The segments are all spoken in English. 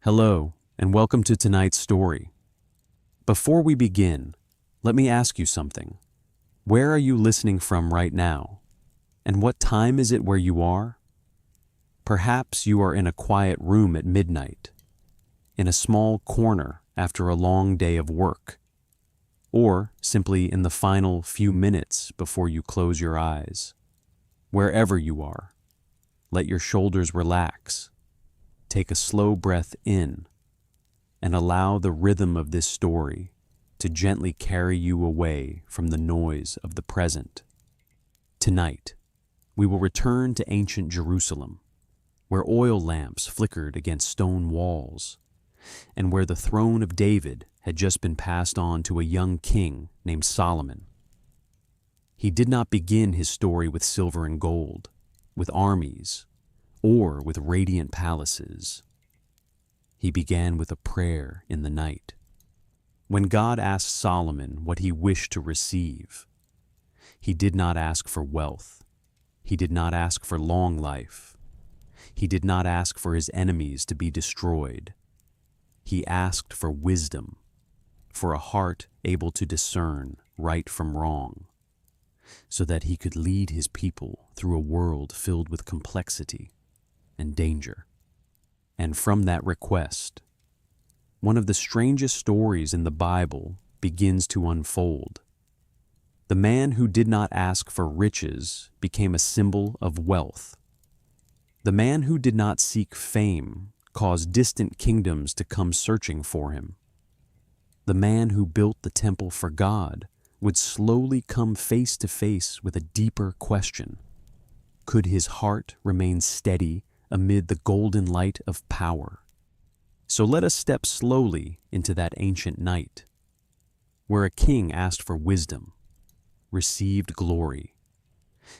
Hello, and welcome to tonight's story. Before we begin, let me ask you something. Where are you listening from right now? And what time is it where you are? Perhaps you are in a quiet room at midnight, in a small corner after a long day of work, or simply in the final few minutes before you close your eyes. Wherever you are, let your shoulders relax. Take a slow breath in and allow the rhythm of this story to gently carry you away from the noise of the present. Tonight, we will return to ancient Jerusalem, where oil lamps flickered against stone walls, and where the throne of David had just been passed on to a young king named Solomon. He did not begin his story with silver and gold, with armies, or with radiant palaces. He began with a prayer in the night. When God asked Solomon what he wished to receive, he did not ask for wealth. He did not ask for long life. He did not ask for his enemies to be destroyed. He asked for wisdom, for a heart able to discern right from wrong, so that he could lead his people through a world filled with complexity and danger. And from that request, one of the strangest stories in the Bible begins to unfold. The man who did not ask for riches became a symbol of wealth. The man who did not seek fame caused distant kingdoms to come searching for him. The man who built the temple for God would slowly come face to face with a deeper question. Could his heart remain steady amid the golden light of power? So let us step slowly into that ancient night, where a king asked for wisdom, received glory,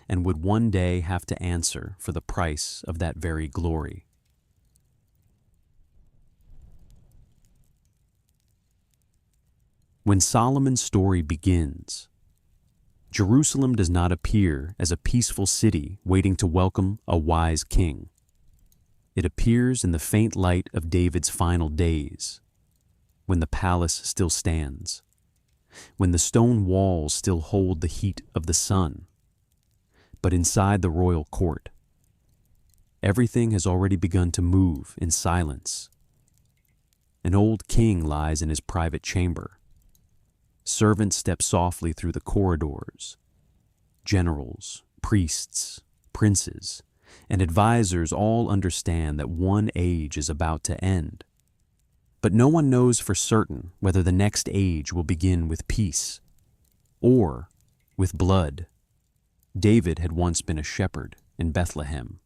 and would one day have to answer for the price of that very glory. When Solomon's story begins, Jerusalem does not appear as a peaceful city waiting to welcome a wise king. It appears in the faint light of David's final days, when the palace still stands, when the stone walls still hold the heat of the sun. But inside the royal court, everything has already begun to move in silence. An old king lies in his private chamber. Servants step softly through the corridors. Generals, priests, princes, and advisors all understand that one age is about to end. But no one knows for certain whether the next age will begin with peace or with blood. David had once been a shepherd in Bethlehem.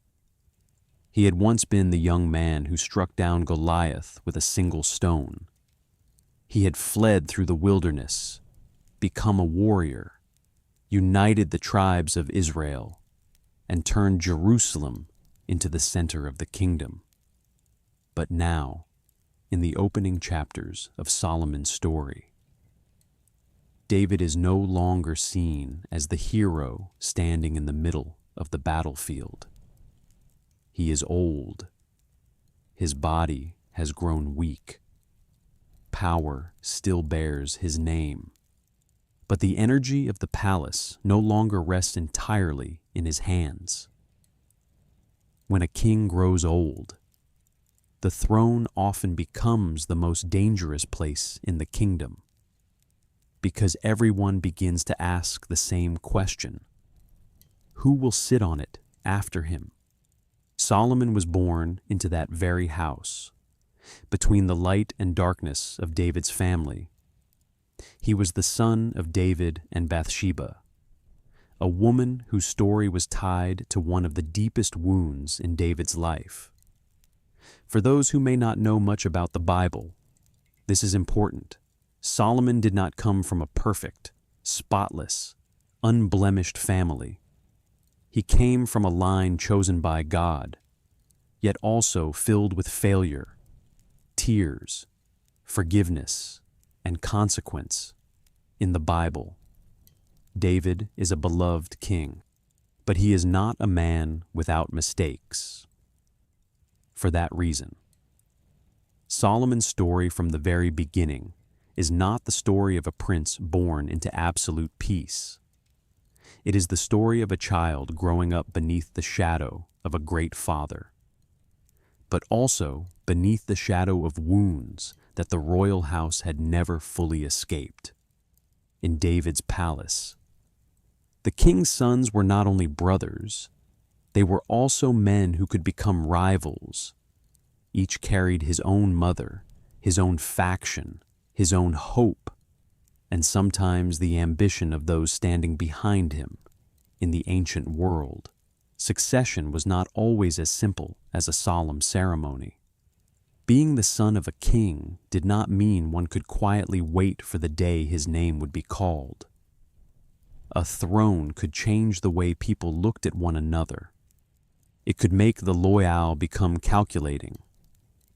He had once been the young man who struck down Goliath with a single stone. He had fled through the wilderness, become a warrior, united the tribes of Israel, and turned Jerusalem into the center of the kingdom. But now, in the opening chapters of Solomon's story, David is no longer seen as the hero standing in the middle of the battlefield. He is old. His body has grown weak. Power still bears his name, but the energy of the palace no longer rests entirely in his hands. When a king grows old, the throne often becomes the most dangerous place in the kingdom, because everyone begins to ask the same question: who will sit on it after him? Solomon was born into that very house, between the light and darkness of David's family. He was the son of David and Bathsheba, a woman whose story was tied to one of the deepest wounds in David's life. For those who may not know much about the Bible, this is important. Solomon did not come from a perfect, spotless, unblemished family. He came from a line chosen by God, yet also filled with failure, tears, forgiveness, and consequence. In the Bible, David is a beloved king, but he is not a man without mistakes. For that reason, Solomon's story from the very beginning is not the story of a prince born into absolute peace. It is the story of a child growing up beneath the shadow of a great father, but also beneath the shadow of wounds that the royal house had never fully escaped. In David's palace, the king's sons were not only brothers, they were also men who could become rivals. Each carried his own mother, his own faction, his own hope, and sometimes the ambition of those standing behind him. In the ancient world, succession was not always as simple as a solemn ceremony. Being the son of a king did not mean one could quietly wait for the day his name would be called. A throne could change the way people looked at one another. It could make the loyal become calculating,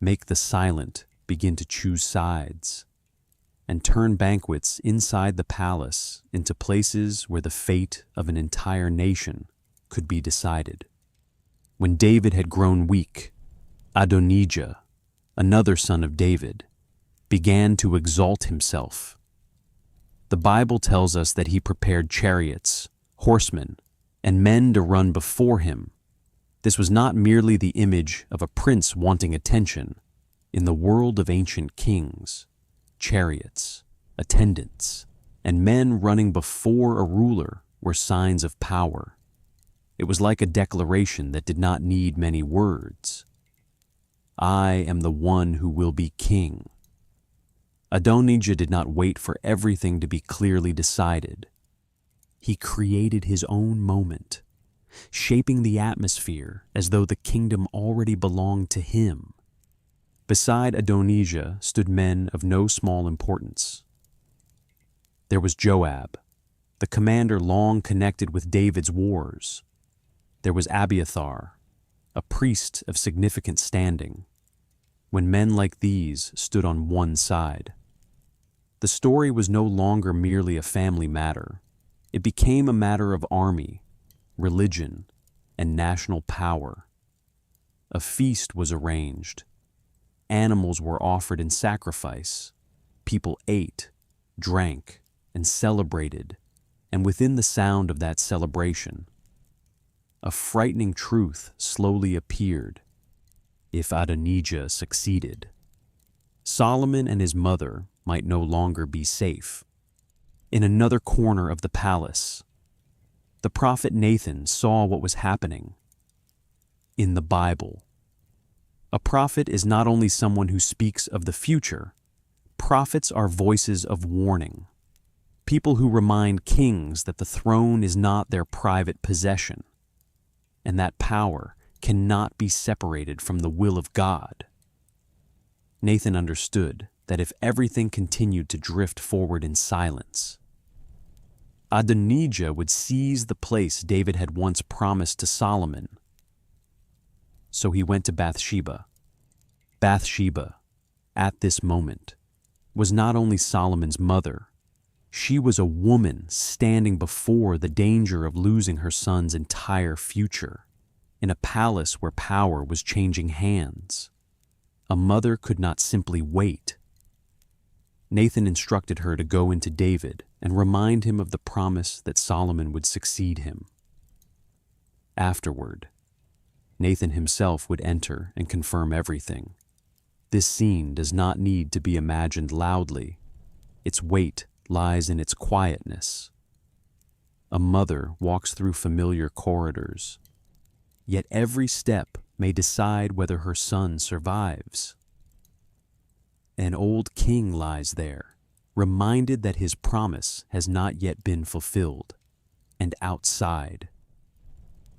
make the silent begin to choose sides, and turn banquets inside the palace into places where the fate of an entire nation could be decided. When David had grown weak, Adonijah, another son of David, began to exalt himself. The Bible tells us that he prepared chariots, horsemen, and men to run before him. This was not merely the image of a prince wanting attention. In the world of ancient kings, chariots, attendants, and men running before a ruler were signs of power. It was like a declaration that did not need many words. I am the one who will be king. Adonijah did not wait for everything to be clearly decided. He created his own moment, shaping the atmosphere as though the kingdom already belonged to him. Beside Adonijah stood men of no small importance. There was Joab, the commander long connected with David's wars. There was Abiathar, a priest of significant standing. When men like these stood on one side, the story was no longer merely a family matter. It became a matter of army, religion, and national power. A feast was arranged. Animals were offered in sacrifice. People ate, drank, and celebrated, and within the sound of that celebration, a frightening truth slowly appeared. If Adonijah succeeded, Solomon and his mother might no longer be safe. In another corner of the palace, the prophet Nathan saw what was happening. In the Bible, a prophet is not only someone who speaks of the future. Prophets are voices of warning, people who remind kings that the throne is not their private possession, and that power cannot be separated from the will of God. Nathan understood that if everything continued to drift forward in silence, Adonijah would seize the place David had once promised to Solomon. So he went to Bathsheba. Bathsheba, at this moment, was not only Solomon's mother, she was a woman standing before the danger of losing her son's entire future, in a palace where power was changing hands. A mother could not simply wait. Nathan instructed her to go into David and remind him of the promise that Solomon would succeed him. Afterward, Nathan himself would enter and confirm everything. This scene does not need to be imagined loudly. Its weight lies in its quietness. A mother walks through familiar corridors, yet every step may decide whether her son survives. An old king lies there, reminded that his promise has not yet been fulfilled. And outside,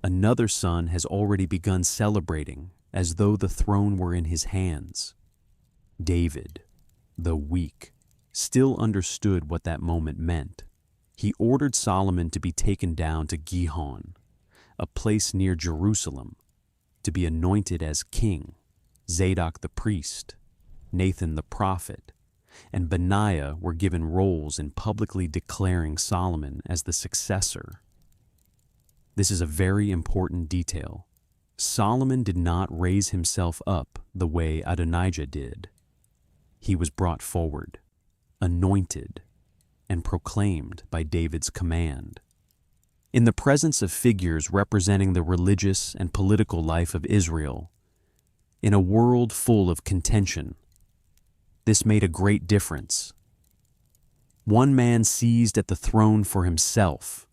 another son has already begun celebrating as though the throne were in his hands. David, though weak, still understood what that moment meant. He ordered Solomon to be taken down to Gibeon, a place near Jerusalem, to be anointed as king. Zadok the priest, Nathan the prophet, and Benaiah were given roles in publicly declaring Solomon as the successor. This is a very important detail. Solomon did not raise himself up the way Adonijah did. he was brought forward, anointed, and proclaimed by David's command. In the presence of figures representing the religious and political life of Israel, in a world full of contention, this made a great difference. One man seized at the throne for himself.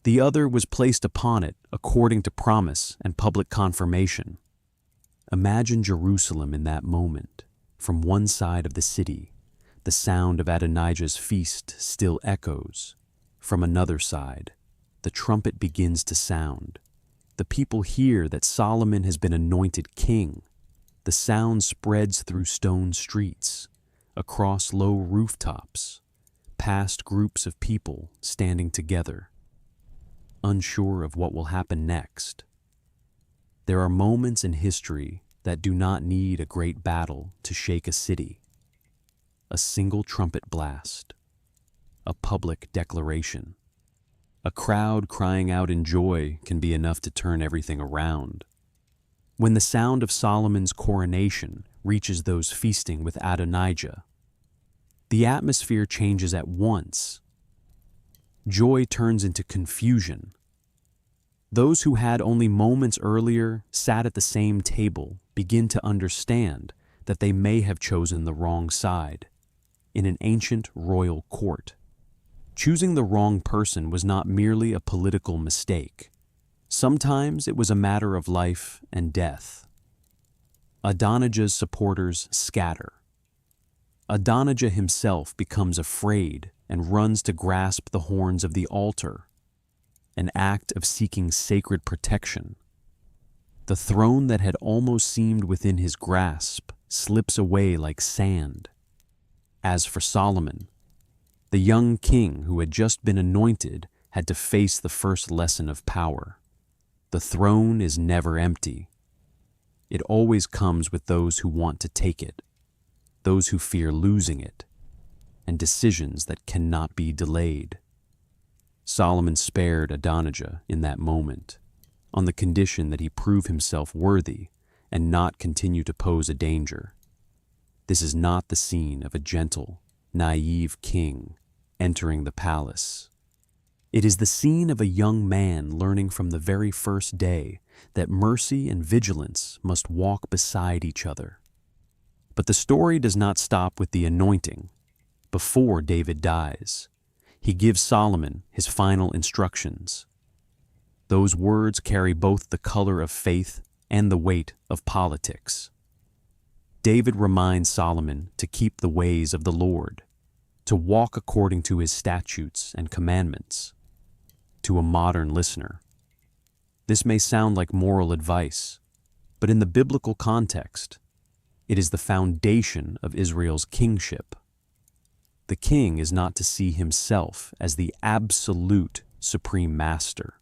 The other was placed upon it according to promise and public confirmation. Imagine Jerusalem in that moment. From one side of the city, the sound of Adonijah's feast still echoes. From another side, the trumpet begins to sound. The people hear that Solomon has been anointed king. The sound spreads through stone streets, across low rooftops, past groups of people standing together, unsure of what will happen next. There are moments in history that do not need a great battle to shake a city. A single trumpet blast, a public declaration, a crowd crying out in joy can be enough to turn everything around. When the sound of Solomon's coronation reaches those feasting with Adonijah, the atmosphere changes at once. Joy turns into confusion. Those who had only moments earlier sat at the same table begin to understand that they may have chosen the wrong side in an ancient royal court. Choosing the wrong person was not merely a political mistake. Sometimes it was a matter of life and death. Adonijah's supporters scatter. Adonijah himself becomes afraid and runs to grasp the horns of the altar, an act of seeking sacred protection. The throne that had almost seemed within his grasp slips away like sand. As for Solomon, the young king who had just been anointed had to face the first lesson of power. The throne is never empty. It always comes with those who want to take it, those who fear losing it, and decisions that cannot be delayed. Solomon spared Adonijah in that moment, on the condition that he prove himself worthy and not continue to pose a danger. This is not the scene of a gentle, naive king entering the palace. It is the scene of a young man learning from the very first day that mercy and vigilance must walk beside each other. But the story does not stop with the anointing. Before David dies, he gives Solomon his final instructions. Those words carry both the color of faith and the weight of politics. David reminds Solomon to keep the ways of the Lord, to walk according to his statutes and commandments. To a modern listener, this may sound like moral advice, but in the biblical context, it is the foundation of Israel's kingship. The king is not to see himself as the absolute supreme master.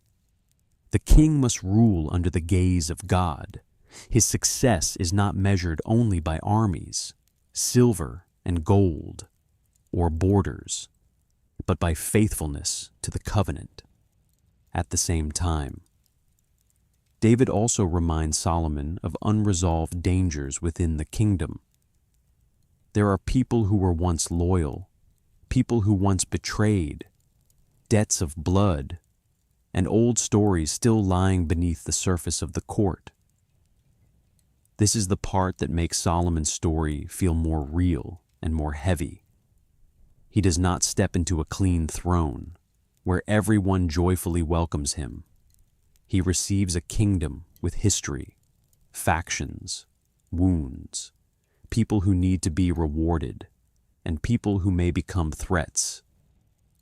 The king must rule under the gaze of God. His success is not measured only by armies, silver and gold, or borders, but by faithfulness to the covenant. At the same time, David also reminds Solomon of unresolved dangers within the kingdom. There are people who were once loyal, people who once betrayed, debts of blood, and old stories still lying beneath the surface of the court. This is the part that makes Solomon's story feel more real and more heavy. He does not step into a clean throne, where everyone joyfully welcomes him. He receives a kingdom with history, factions, wounds, people who need to be rewarded, and people who may become threats,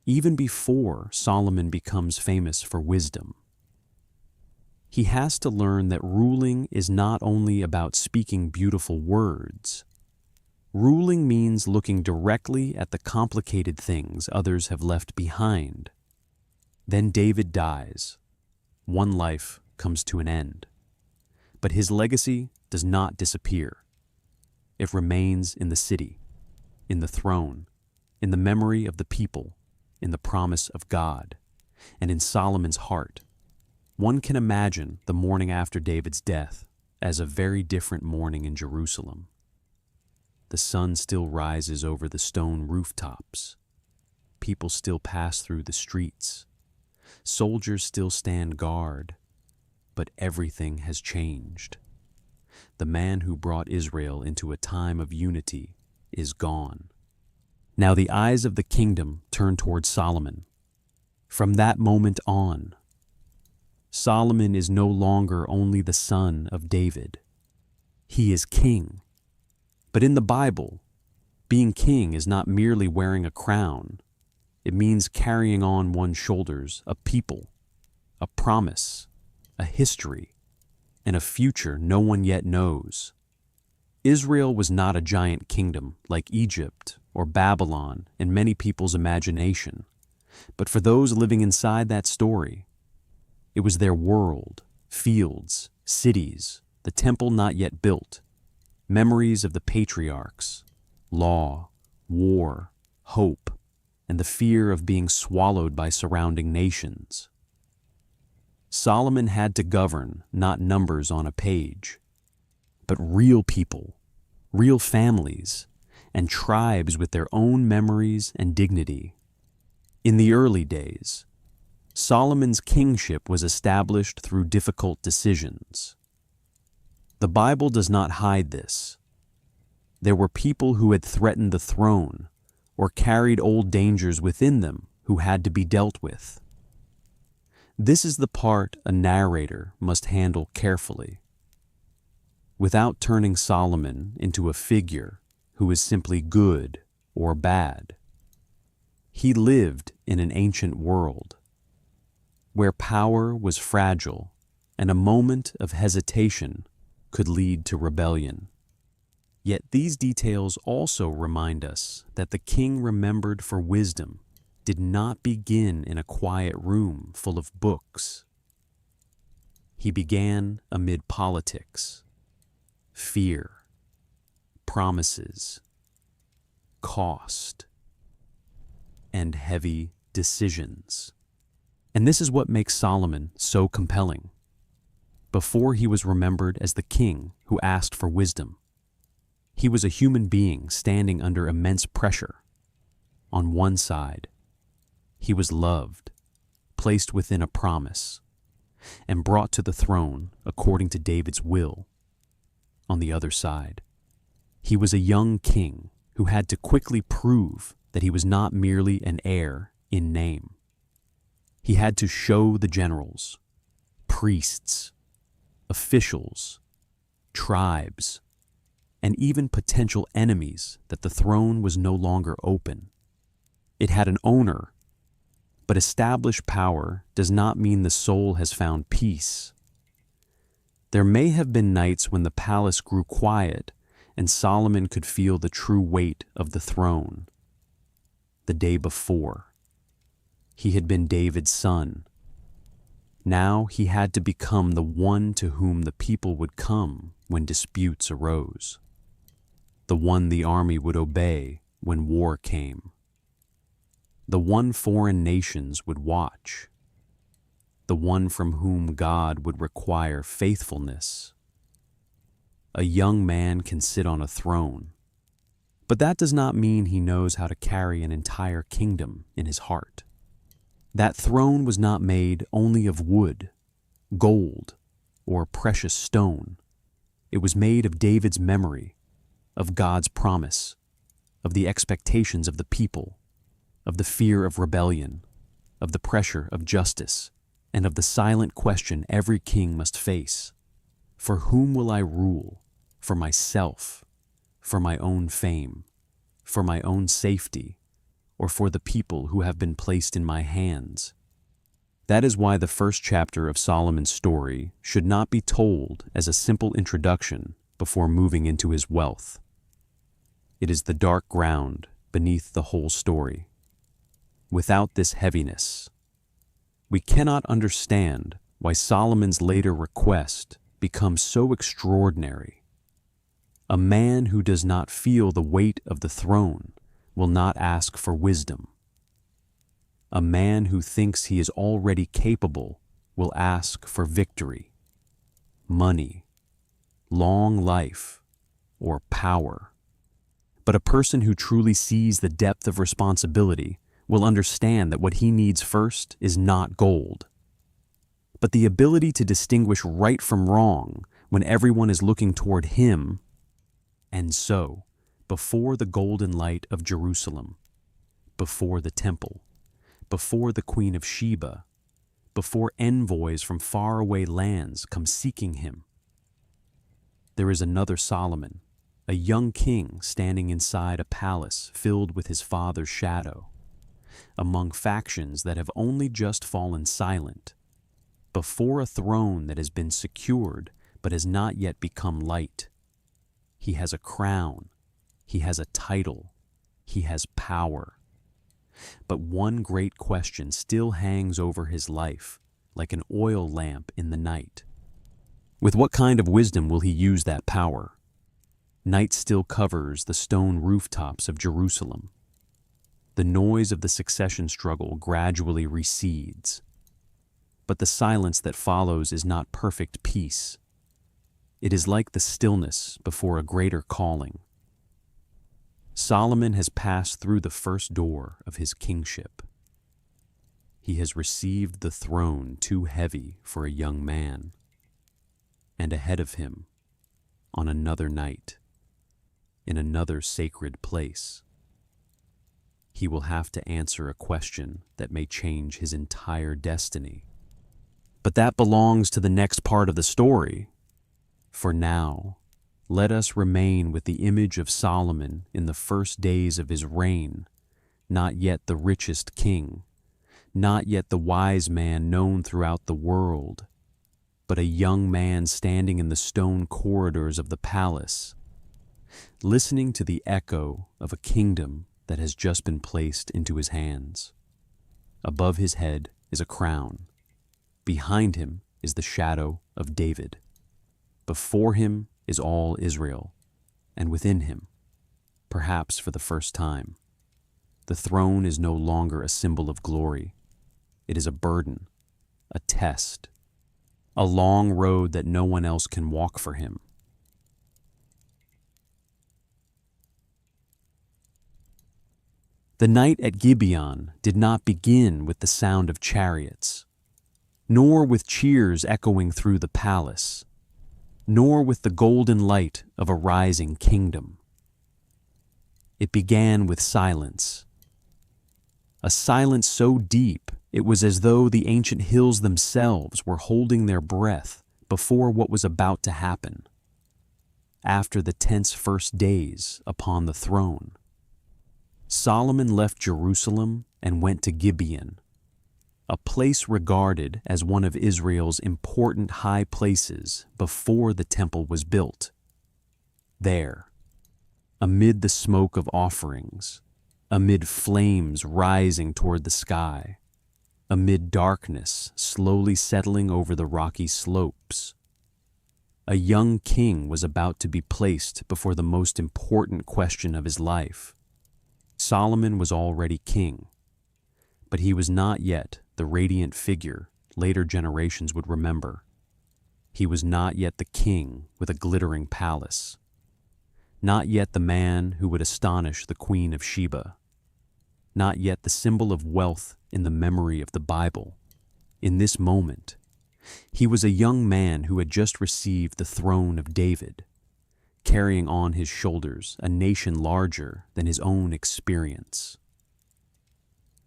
even before Solomon becomes famous for wisdom. He has to learn that ruling is not only about speaking beautiful words. Ruling means looking directly at the complicated things others have left behind. Then David dies. One life comes to an end. But his legacy does not disappear. It remains in the city, in the throne, in the memory of the people, in the promise of God, and in Solomon's heart. One can imagine the morning after David's death as a very different morning in Jerusalem. the sun still rises over the stone rooftops. People still pass through the streets. Soldiers still stand guard. But everything has changed. The man who brought Israel into a time of unity is gone. Now the eyes of the kingdom turn toward Solomon. From that moment on, Solomon is no longer only the son of David. He is king. But in the Bible, being king is not merely wearing a crown. It means carrying on one's shoulders a people, a promise, a history, and a future no one yet knows. Israel was not a giant kingdom like Egypt or Babylon in many people's imagination, but for those living inside that story, it was their world, fields, cities, the temple not yet built, memories of the patriarchs, law, war, hope, and the fear of being swallowed by surrounding nations. Solomon had to govern not numbers on a page, but real people, real families, and tribes with their own memories and dignity. In the early days, Solomon's kingship was established through difficult decisions. The Bible does not hide this. There were people who had threatened the throne or carried old dangers within them who had to be dealt with. This is the part a narrator must handle carefully. Without turning Solomon into a figure who is simply good or bad. He lived in an ancient world where power was fragile and a moment of hesitation could lead to rebellion. Yet these details also remind us that the king remembered for wisdom did not begin in a quiet room full of books. He began amid politics, fear, promises, cost, and heavy decisions. And this is what makes Solomon so compelling. Before he was remembered as the king who asked for wisdom, he was a human being standing under immense pressure. On one side, he was loved, placed within a promise, and brought to the throne according to David's will. On the other side, he was a young king who had to quickly prove that he was not merely an heir in name. He had to show the generals, priests, officials, tribes, and even potential enemies that the throne was no longer open. It had an owner, but established power does not mean the soul has found peace. There may have been nights when the palace grew quiet and Solomon could feel the true weight of the throne. The day before, he had been David's son. Now he had to become the one to whom the people would come when disputes arose, the one the army would obey when war came, the one foreign nations would watch, the one from whom God would require faithfulness. A young man can sit on a throne, but that does not mean he knows how to carry an entire kingdom in his heart. That throne was not made only of wood, gold, or precious stone. It was made of David's memory, of God's promise, of the expectations of the people, of the fear of rebellion, of the pressure of justice, and of the silent question every king must face. For whom will I rule? For myself, for my own fame, for my own safety, or for the people who have been placed in my hands? That is why the first chapter of Solomon's story should not be told as a simple introduction before moving into his wealth. It is the dark ground beneath the whole story. Without this heaviness, we cannot understand why Solomon's later request becomes so extraordinary. A man who does not feel the weight of the throne will not ask for wisdom. A man who thinks he is already capable will ask for victory, money, long life, or power. But a person who truly sees the depth of responsibility will understand that what he needs first is not gold, but the ability to distinguish right from wrong when everyone is looking toward him. And so, before the golden light of Jerusalem, before the temple, before the Queen of Sheba, before envoys from faraway lands come seeking him, there is another Solomon, a young king standing inside a palace filled with his father's shadow, among factions that have only just fallen silent, before a throne that has been secured but has not yet become light. He has a crown, he has a title, he has power. But one great question still hangs over his life, like an oil lamp in the night. With what kind of wisdom will he use that power? Night still covers the stone rooftops of Jerusalem. The noise of the succession struggle gradually recedes. But the silence that follows is not perfect peace. It is like the stillness before a greater calling. Solomon has passed through the first door of his kingship. He has received the throne too heavy for a young man. And ahead of him, on another night, in another sacred place, he will have to answer a question that may change his entire destiny. But that belongs to the next part of the story. For now, let us remain with the image of Solomon in the first days of his reign, not yet the richest king, not yet the wise man known throughout the world, but a young man standing in the stone corridors of the palace, listening to the echo of a kingdom that has just been placed into his hands. Above his head is a crown. Behind him is the shadow of David. Before him is all Israel, and within him, perhaps for the first time, the throne is no longer a symbol of glory. It is a burden, a test, a long road that no one else can walk for him. The night at Gibeon did not begin with the sound of chariots, nor with cheers echoing through the palace, nor with the golden light of a rising kingdom. It began with silence, a silence so deep it was as though the ancient hills themselves were holding their breath before what was about to happen. After the tense first days upon the throne, Solomon left Jerusalem and went to Gibeon, a place regarded as one of Israel's important high places before the temple was built. There, amid the smoke of offerings, amid flames rising toward the sky, amid darkness slowly settling over the rocky slopes, a young king was about to be placed before the most important question of his life. Solomon was already king, but he was not yet the radiant figure later generations would remember. He was not yet the king with a glittering palace, not yet the man who would astonish the Queen of Sheba, not yet the symbol of wealth in the memory of the Bible. In this moment, he was a young man who had just received the throne of David, carrying on his shoulders a nation larger than his own experience.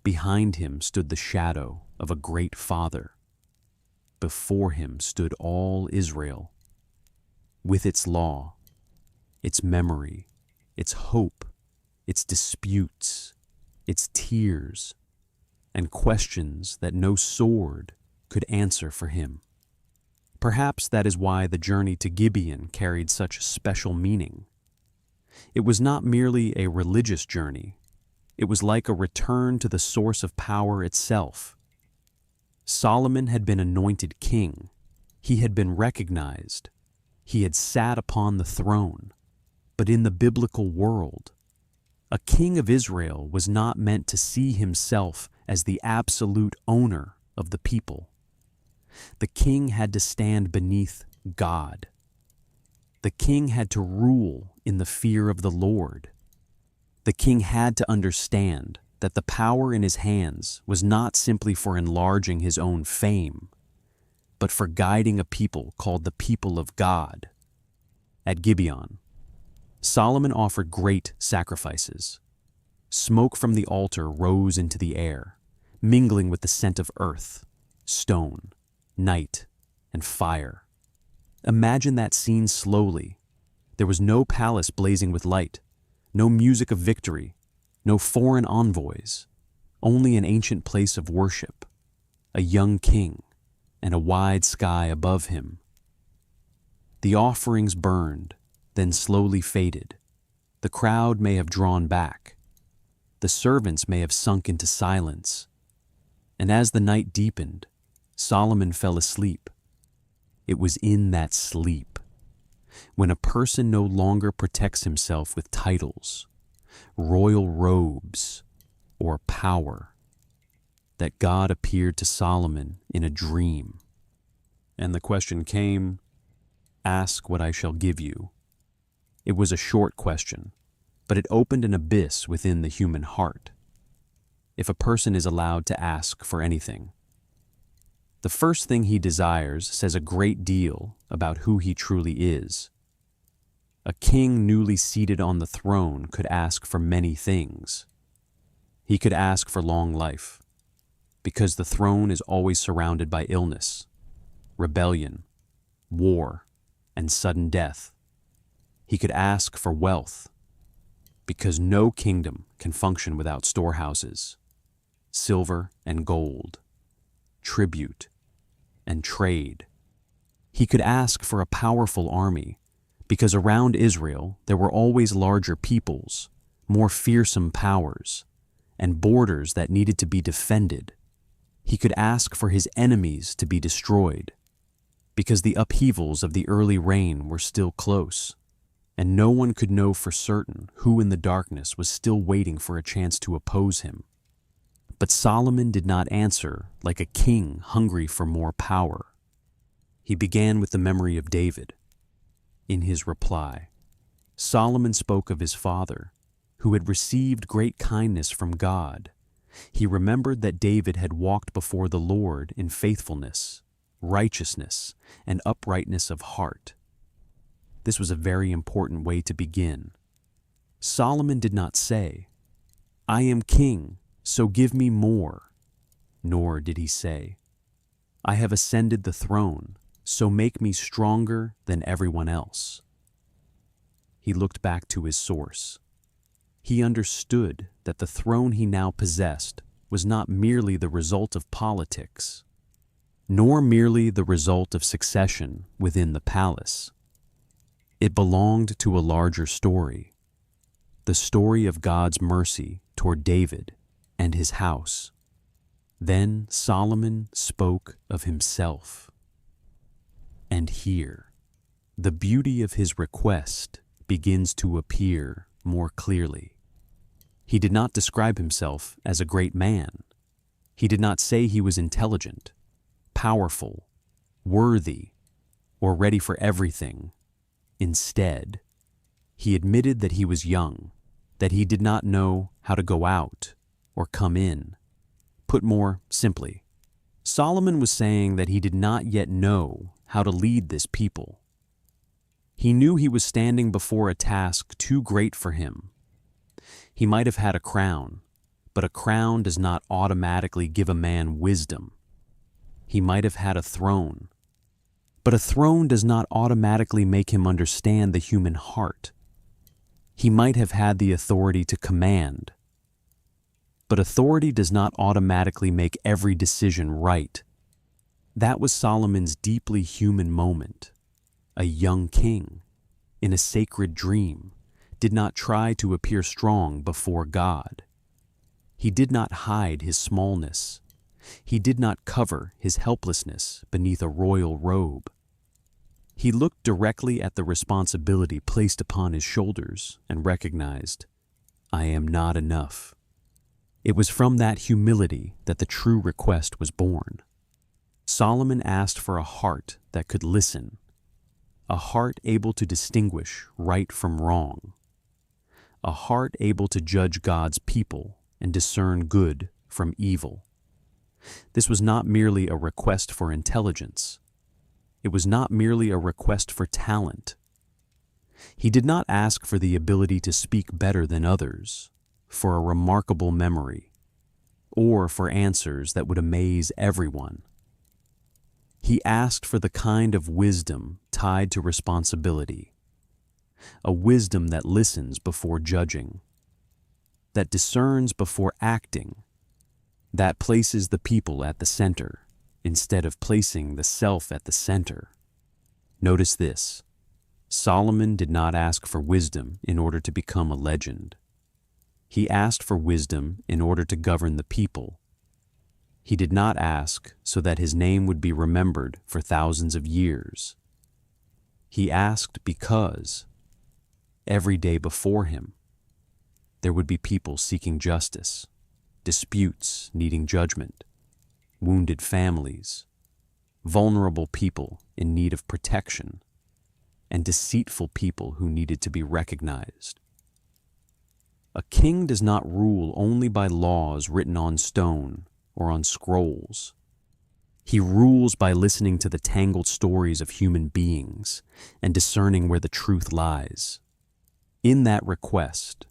Behind him stood the shadow of a great father. Before him stood all Israel, with its law, its memory, its hope, its disputes, its tears, and questions that no sword could answer for him. Perhaps that is why the journey to Gibeon carried such special meaning. It was not merely a religious journey. It was like a return to the source of power itself. Solomon had been anointed king. He had been recognized. He had sat upon the throne. But in the biblical world, a king of Israel was not meant to see himself as the absolute owner of the people. The king had to stand beneath God. The king had to rule in the fear of the Lord. The king had to understand that the power in his hands was not simply for enlarging his own fame, but for guiding a people called the people of God. At Gibeon, Solomon offered great sacrifices. Smoke from the altar rose into the air, mingling with the scent of earth, stone, night, and fire. Imagine that scene slowly. There was no palace blazing with light, no music of victory, no foreign envoys, only an ancient place of worship, a young king, and a wide sky above him. The offerings burned, then slowly faded. The crowd may have drawn back. The servants may have sunk into silence. And as the night deepened, Solomon fell asleep. It was in that sleep, when a person no longer protects himself with titles, royal robes, or power, that God appeared to Solomon in a dream. And the question came, "Ask what I shall give you." It was a short question, but it opened an abyss within the human heart. If a person is allowed to ask for anything, the first thing he desires says a great deal about who he truly is. A king newly seated on the throne could ask for many things. He could ask for long life, because the throne is always surrounded by illness, rebellion, war, and sudden death. He could ask for wealth, because no kingdom can function without storehouses, silver and gold, tribute, and trade. He could ask for a powerful army, because around Israel there were always larger peoples, more fearsome powers, and borders that needed to be defended. He could ask for his enemies to be destroyed, because the upheavals of the early reign were still close, and no one could know for certain who in the darkness was still waiting for a chance to oppose him. But Solomon did not answer like a king hungry for more power. He began with the memory of David. In his reply, Solomon spoke of his father, who had received great kindness from God. He remembered that David had walked before the Lord in faithfulness, righteousness, and uprightness of heart. This was a very important way to begin. Solomon did not say, "I am king, so give me more," nor did he say, "I have ascended the throne, so make me stronger than everyone else." He looked back to his source. He understood that the throne he now possessed was not merely the result of politics, nor merely the result of succession within the palace. It belonged to a larger story, the story of God's mercy toward David and his house. Then Solomon spoke of himself. And here, the beauty of his request begins to appear more clearly. He did not describe himself as a great man. He did not say he was intelligent, powerful, worthy, or ready for everything. Instead, he admitted that he was young, that he did not know how to go out or come in. Put more simply, Solomon was saying that he did not yet know how to lead this people. He knew he was standing before a task too great for him. He might have had a crown, but a crown does not automatically give a man wisdom. He might have had a throne, but a throne does not automatically make him understand the human heart. He might have had the authority to command, but authority does not automatically make every decision right. That was Solomon's deeply human moment. A young king, in a sacred dream, did not try to appear strong before God. He did not hide his smallness. He did not cover his helplessness beneath a royal robe. He looked directly at the responsibility placed upon his shoulders and recognized, "I am not enough." It was from that humility that the true request was born. Solomon asked for a heart that could listen, a heart able to distinguish right from wrong, a heart able to judge God's people and discern good from evil. This was not merely a request for intelligence. It was not merely a request for talent. He did not ask for the ability to speak better than others, for a remarkable memory, or for answers that would amaze everyone. He asked for the kind of wisdom tied to responsibility, a wisdom that listens before judging, that discerns before acting, that places the people at the center instead of placing the self at the center. Notice this: Solomon did not ask for wisdom in order to become a legend. He asked for wisdom in order to govern the people. He did not ask so that his name would be remembered for thousands of years. He asked because every day before him, there would be people seeking justice, disputes needing judgment, wounded families, vulnerable people in need of protection, and deceitful people who needed to be recognized. A king does not rule only by laws written on stone or on scrolls. He rules by listening to the tangled stories of human beings and discerning where the truth lies. In that request,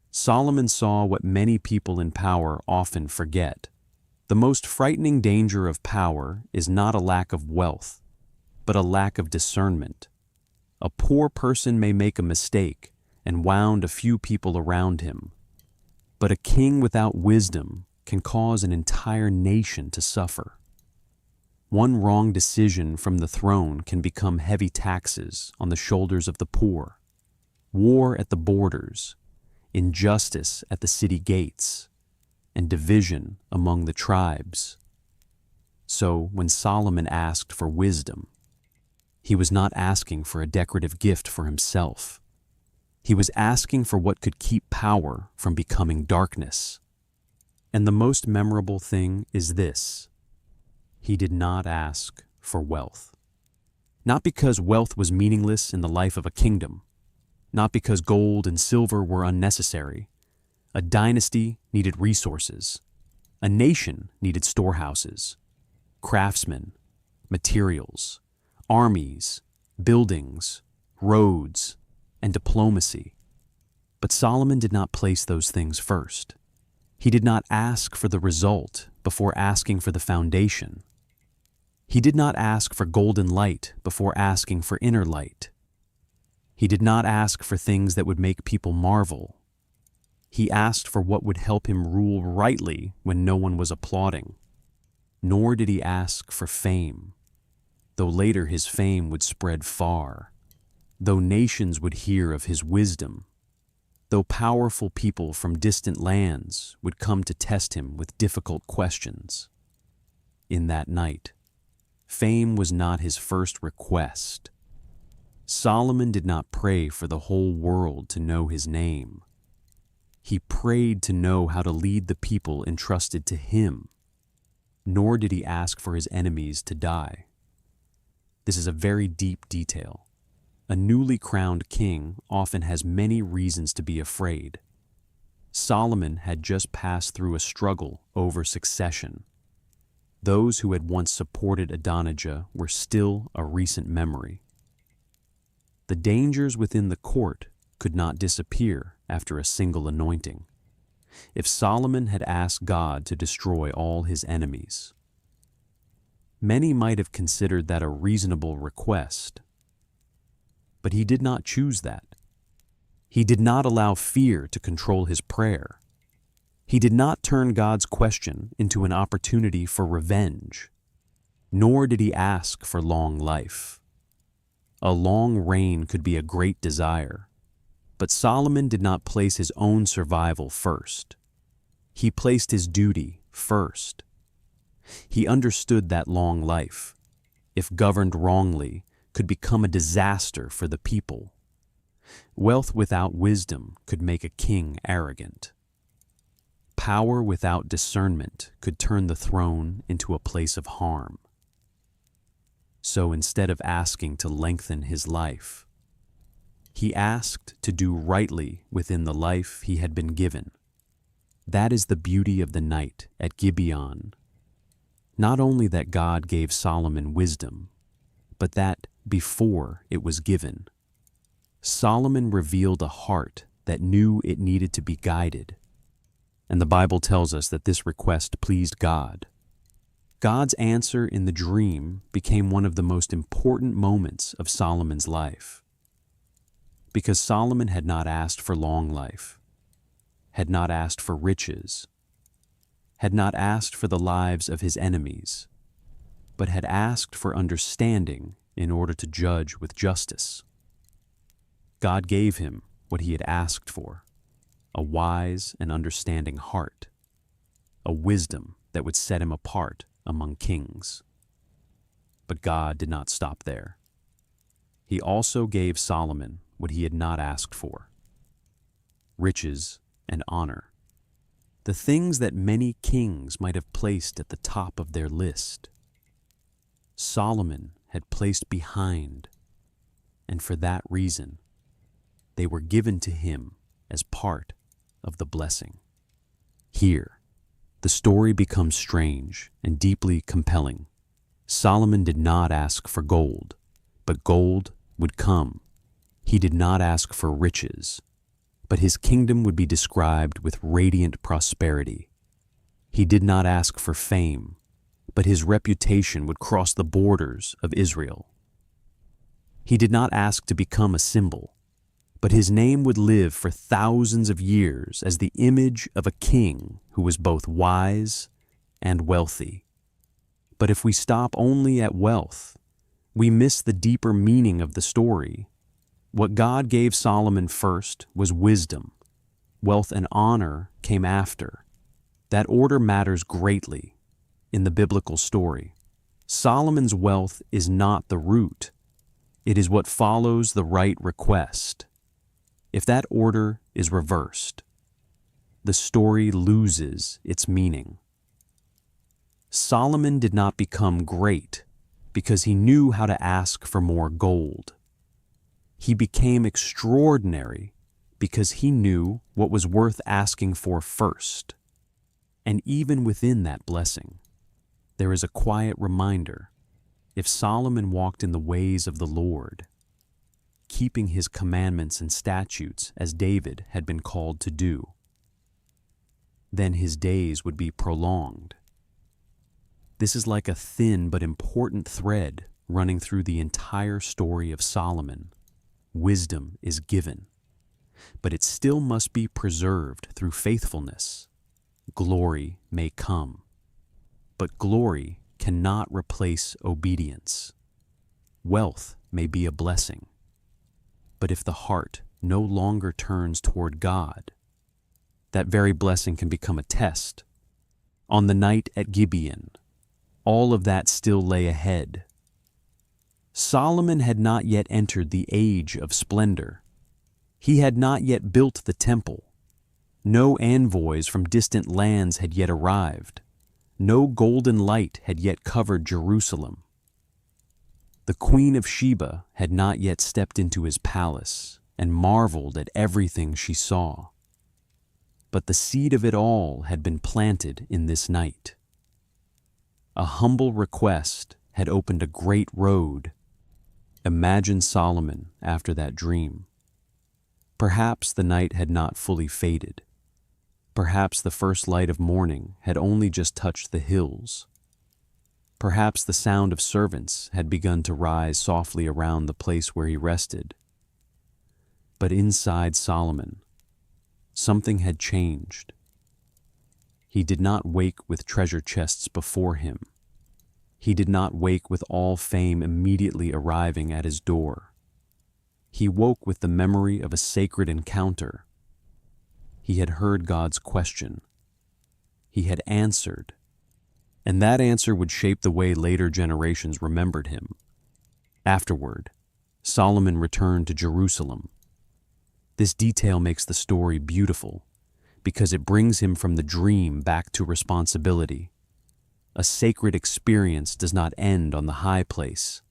Solomon saw what many people in power often forget. The most frightening danger of power is not a lack of wealth, but a lack of discernment. A poor person may make a mistake and wound a few people around him, but a king without wisdom can cause an entire nation to suffer. One wrong decision from the throne can become heavy taxes on the shoulders of the poor, war at the borders, injustice at the city gates, and division among the tribes. So when Solomon asked for wisdom, he was not asking for a decorative gift for himself. He was asking for what could keep power from becoming darkness. And the most memorable thing is this: he did not ask for wealth. Not because wealth was meaningless in the life of a kingdom, not because gold and silver were unnecessary. A dynasty needed resources. A nation needed storehouses, craftsmen, materials, armies, buildings, roads, and diplomacy. But Solomon did not place those things first. He did not ask for the result before asking for the foundation. He did not ask for golden light before asking for inner light. He did not ask for things that would make people marvel. He asked for what would help him rule rightly when no one was applauding. Nor did he ask for fame, though later his fame would spread far, though nations would hear of his wisdom, though powerful people from distant lands would come to test him with difficult questions. In that night, fame was not his first request. Solomon did not pray for the whole world to know his name. He prayed to know how to lead the people entrusted to him. Nor did he ask for his enemies to die. This is a very deep detail. A newly crowned king often has many reasons to be afraid. Solomon had just passed through a struggle over succession. Those who had once supported Adonijah were still a recent memory. The dangers within the court could not disappear after a single anointing. If Solomon had asked God to destroy all his enemies, many might have considered that a reasonable request. But he did not choose that. He did not allow fear to control his prayer. He did not turn God's question into an opportunity for revenge. Nor did he ask for long life. A long reign could be a great desire, but Solomon did not place his own survival first. He placed his duty first. He understood that long life, if governed wrongly, could become a disaster for the people. Wealth without wisdom could make a king arrogant. Power without discernment could turn the throne into a place of harm. So instead of asking to lengthen his life, He asked to do rightly within the life he had been given. That is the beauty of the night at Gibeon. Not only that God gave Solomon wisdom, but that before it was given, Solomon revealed a heart that knew it needed to be guided. And the Bible tells us that this request pleased God. God's answer in the dream became one of the most important moments of Solomon's life. Because Solomon had not asked for long life, had not asked for riches, had not asked for the lives of his enemies, but had asked for understanding in order to judge with justice. God gave him what he had asked for, a wise and understanding heart, a wisdom that would set him apart among kings. But God did not stop there. He also gave Solomon what he had not asked for: riches and honor, the things that many kings might have placed at the top of their list. Solomon had placed behind, and for that reason, they were given to him as part of the blessing. Here, the story becomes strange and deeply compelling. Solomon did not ask for gold, but gold would come. He did not ask for riches, but his kingdom would be described with radiant prosperity. He did not ask for fame, but his reputation would cross the borders of Israel. He did not ask to become a symbol, but his name would live for thousands of years as the image of a king who was both wise and wealthy. But if we stop only at wealth, we miss the deeper meaning of the story. What God gave Solomon first was wisdom. Wealth and honor came after. That order matters greatly in the biblical story. Solomon's wealth is not the root. It is what follows the right request. If that order is reversed, the story loses its meaning. Solomon did not become great because he knew how to ask for more gold. He became extraordinary because he knew what was worth asking for first. And even within that blessing, there is a quiet reminder: if Solomon walked in the ways of the Lord, keeping his commandments and statutes as David had been called to do, then his days would be prolonged. This is like a thin but important thread running through the entire story of Solomon. Wisdom is given, but it still must be preserved through faithfulness. Glory may come, but glory cannot replace obedience. Wealth may be a blessing, but if the heart no longer turns toward God, that very blessing can become a test. On the night at Gibeon, all of that still lay ahead. Solomon had not yet entered the age of splendor. He had not yet built the temple. No envoys from distant lands had yet arrived. No golden light had yet covered Jerusalem. The Queen of Sheba had not yet stepped into his palace and marveled at everything she saw. But the seed of it all had been planted in this night. A humble request had opened a great road. Imagine Solomon after that dream. Perhaps the night had not fully faded. Perhaps the first light of morning had only just touched the hills. Perhaps the sound of servants had begun to rise softly around the place where he rested. But inside Solomon, something had changed. He did not wake with treasure chests before him. He did not wake with all fame immediately arriving at his door. He woke with the memory of a sacred encounter. He had heard God's question. He had answered, and that answer would shape the way later generations remembered him. Afterward, Solomon returned to Jerusalem. This detail makes the story beautiful because it brings him from the dream back to responsibility. A sacred experience does not end on the high place.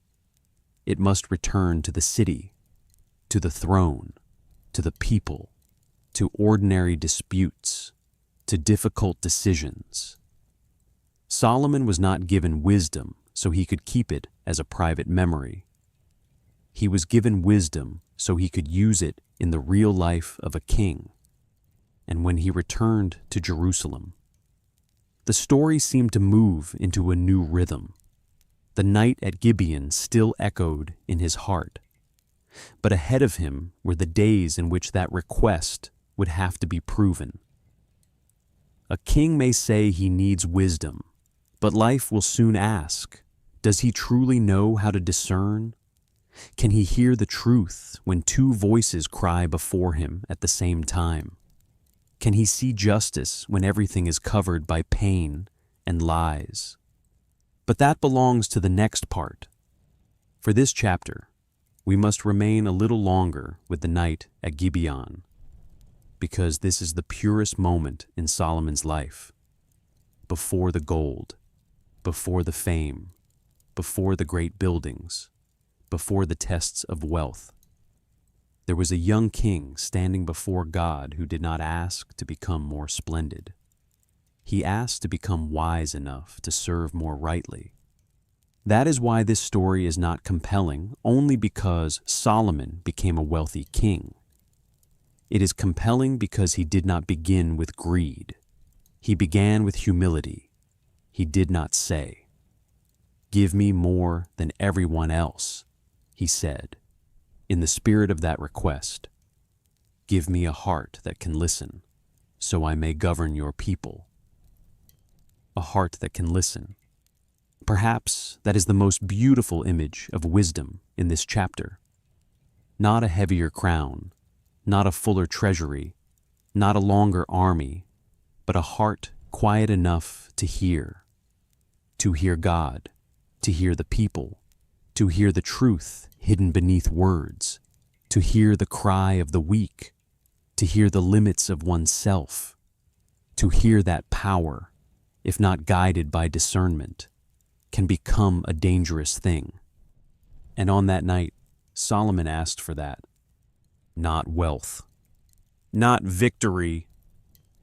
It must return to the city, to the throne, to the people, to ordinary disputes, to difficult decisions. Solomon was not given wisdom so he could keep it as a private memory. He was given wisdom so he could use it in the real life of a king. And when he returned to Jerusalem, the story seemed to move into a new rhythm. The night at Gibeon still echoed in his heart, but ahead of him were the days in which that request would have to be proven. A king may say he needs wisdom, but life will soon ask, does he truly know how to discern? Can he hear the truth when two voices cry before him at the same time? Can he see justice when everything is covered by pain and lies? But that belongs to the next part. For this chapter, we must remain a little longer with the night at Gibeon, because this is the purest moment in Solomon's life. Before the gold, before the fame, before the great buildings, before the tests of wealth, there was a young king standing before God who did not ask to become more splendid. He asked to become wise enough to serve more rightly. That is why this story is not compelling only because Solomon became a wealthy king. It is compelling because he did not begin with greed. He began with humility. He did not say, "Give me more than everyone else," he said, in the spirit of that request, "Give me a heart that can listen, so I may govern your people." A heart that can listen. Perhaps that is the most beautiful image of wisdom in this chapter. Not a heavier crown, not a fuller treasury, not a longer army, but a heart quiet enough to hear God, to hear the people, to hear the truth hidden beneath words, to hear the cry of the weak, to hear the limits of oneself, to hear that power, if not guided by discernment, can become a dangerous thing. And on that night, Solomon asked for that. Not wealth, not victory,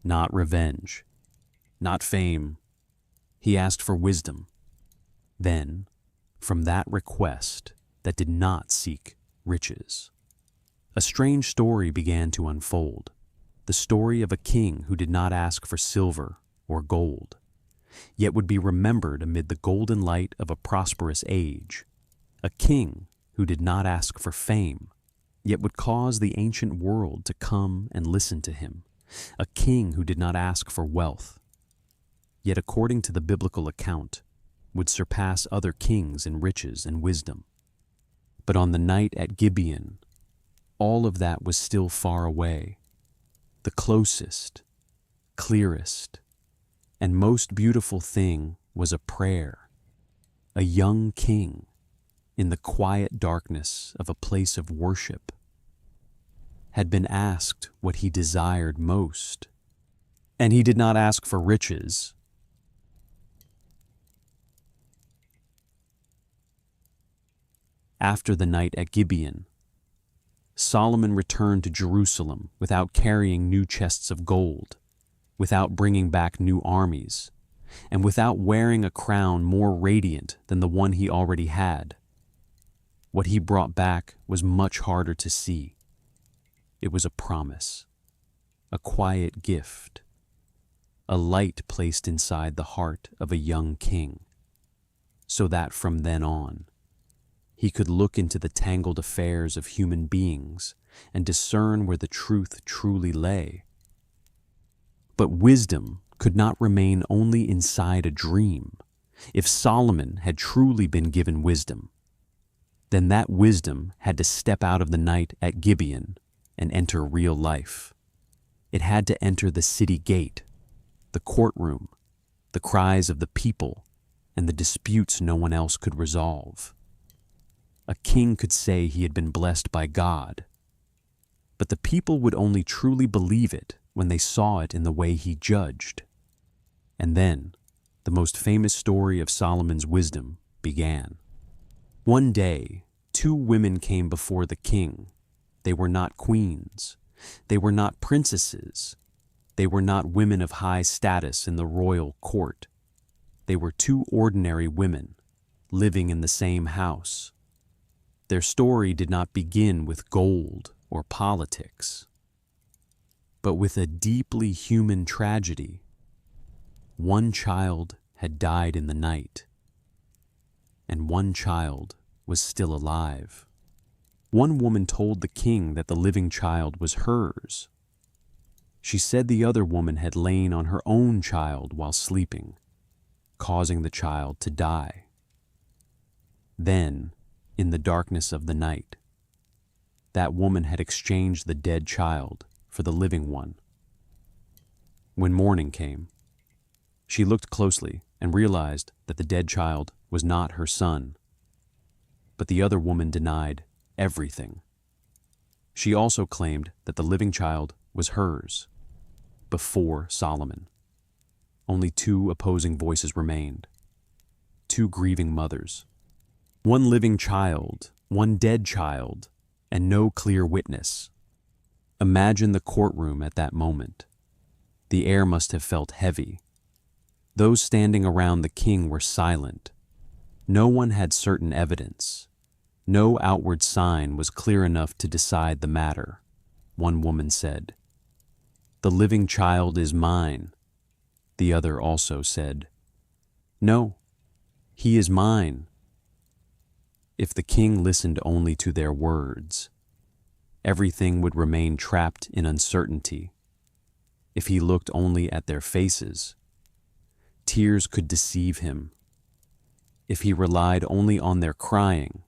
not revenge, not fame. He asked for wisdom. Then, from that request that did not seek riches, a strange story began to unfold, the story of a king who did not ask for silver or gold, yet would be remembered amid the golden light of a prosperous age, a king who did not ask for fame, yet would cause the ancient world to come and listen to him, a king who did not ask for wealth, yet according to the biblical account, would surpass other kings in riches and wisdom. But on the night at Gibeon, all of that was still far away. The closest, clearest, and most beautiful thing was a prayer. A young king, in the quiet darkness of a place of worship, had been asked what he desired most. And he did not ask for riches. After the night at Gibeon, Solomon returned to Jerusalem without carrying new chests of gold, without bringing back new armies, and without wearing a crown more radiant than the one he already had. What he brought back was much harder to see. It was a promise, a quiet gift, a light placed inside the heart of a young king, so that from then on, he could look into the tangled affairs of human beings and discern where the truth truly lay. But wisdom could not remain only inside a dream. If Solomon had truly been given wisdom, then that wisdom had to step out of the night at Gibeon and enter real life. It had to enter the city gate, the courtroom, the cries of the people, and the disputes no one else could resolve. A king could say he had been blessed by God, but the people would only truly believe it when they saw it in the way he judged. And then, the most famous story of Solomon's wisdom began. One day, two women came before the king, They were not queens. They were not princesses. They were not women of high status in the royal court. They were two ordinary women living in the same house. Their story did not begin with gold or politics, but with a deeply human tragedy. One child had died in the night, and one child was still alive. One woman told the king that the living child was hers. She said the other woman had lain on her own child while sleeping, causing the child to die. Then, in the darkness of the night, that woman had exchanged the dead child for the living one. When morning came, she looked closely and realized that the dead child was not her son. But the other woman denied everything. She also claimed that the living child was hers before Solomon. Only two opposing voices remained, two grieving mothers. One living child, one dead child, and no clear witness. Imagine the courtroom at that moment. The air must have felt heavy. Those standing around the king were silent. No one had certain evidence. No outward sign was clear enough to decide the matter. One woman said, "The living child is mine." The other also said, "No, he is mine." If the king listened only to their words, everything would remain trapped in uncertainty. If he looked only at their faces, tears could deceive him. If he relied only on their crying,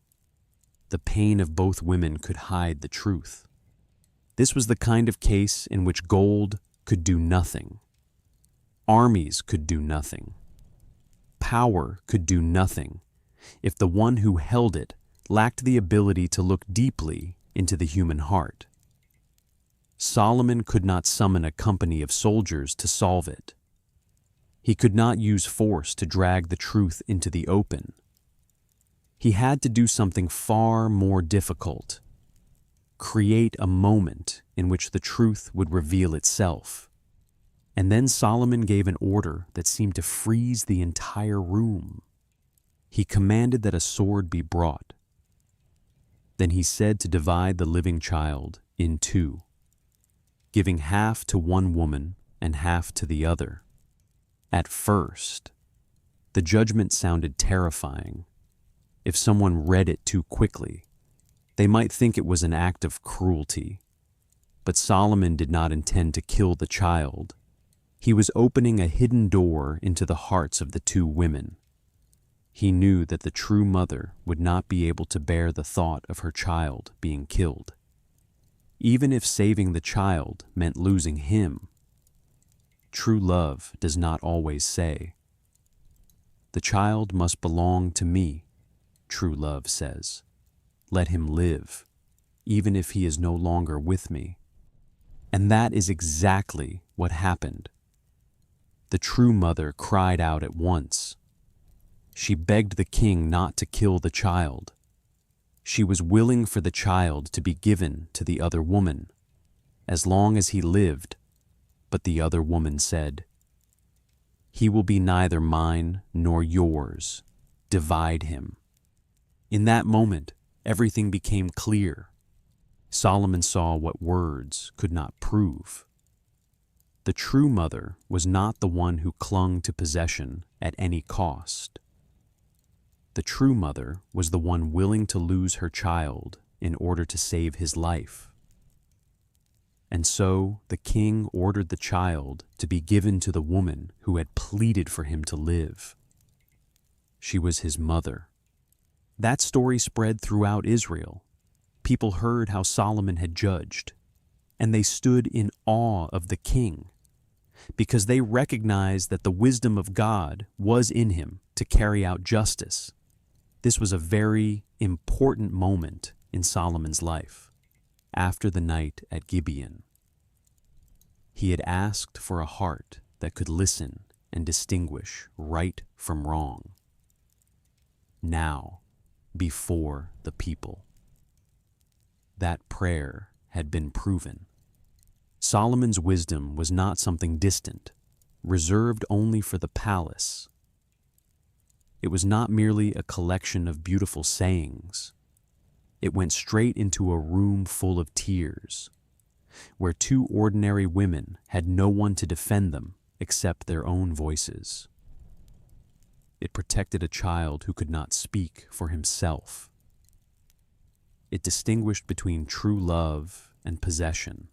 the pain of both women could hide the truth. This was the kind of case in which gold could do nothing. Armies could do nothing. Power could do nothing if the one who held it lacked the ability to look deeply into the human heart. Solomon could not summon a company of soldiers to solve it. He could not use force to drag the truth into the open. He had to do something far more difficult: create a moment in which the truth would reveal itself. And then Solomon gave an order that seemed to freeze the entire room. He commanded that a sword be brought. Then he said to divide the living child in two, giving half to one woman and half to the other. At first, the judgment sounded terrifying. If someone read it too quickly, they might think it was an act of cruelty. But Solomon did not intend to kill the child. He was opening a hidden door into the hearts of the two women. He knew that the true mother would not be able to bear the thought of her child being killed, even if saving the child meant losing him. True love does not always say, "The child must belong to me." True love says, "Let him live, even if he is no longer with me." And that is exactly what happened. The true mother cried out at once. She begged the king not to kill the child. She was willing for the child to be given to the other woman, as long as he lived. But the other woman said, "He will be neither mine nor yours. Divide him." In that moment, everything became clear. Solomon saw what words could not prove. The true mother was not the one who clung to possession at any cost. The true mother was the one willing to lose her child in order to save his life. And so the king ordered the child to be given to the woman who had pleaded for him to live. She was his mother. That story spread throughout Israel. People heard how Solomon had judged, and they stood in awe of the king, because they recognized that the wisdom of God was in him to carry out justice. This was a very important moment in Solomon's life. After the night at Gibeon, he had asked for a heart that could listen and distinguish right from wrong. Now, before the people, that prayer had been proven. Solomon's wisdom was not something distant, reserved only for the palace. It was not merely a collection of beautiful sayings. It went straight into a room full of tears, where two ordinary women had no one to defend them except their own voices. It protected a child who could not speak for himself. It distinguished between true love and possession.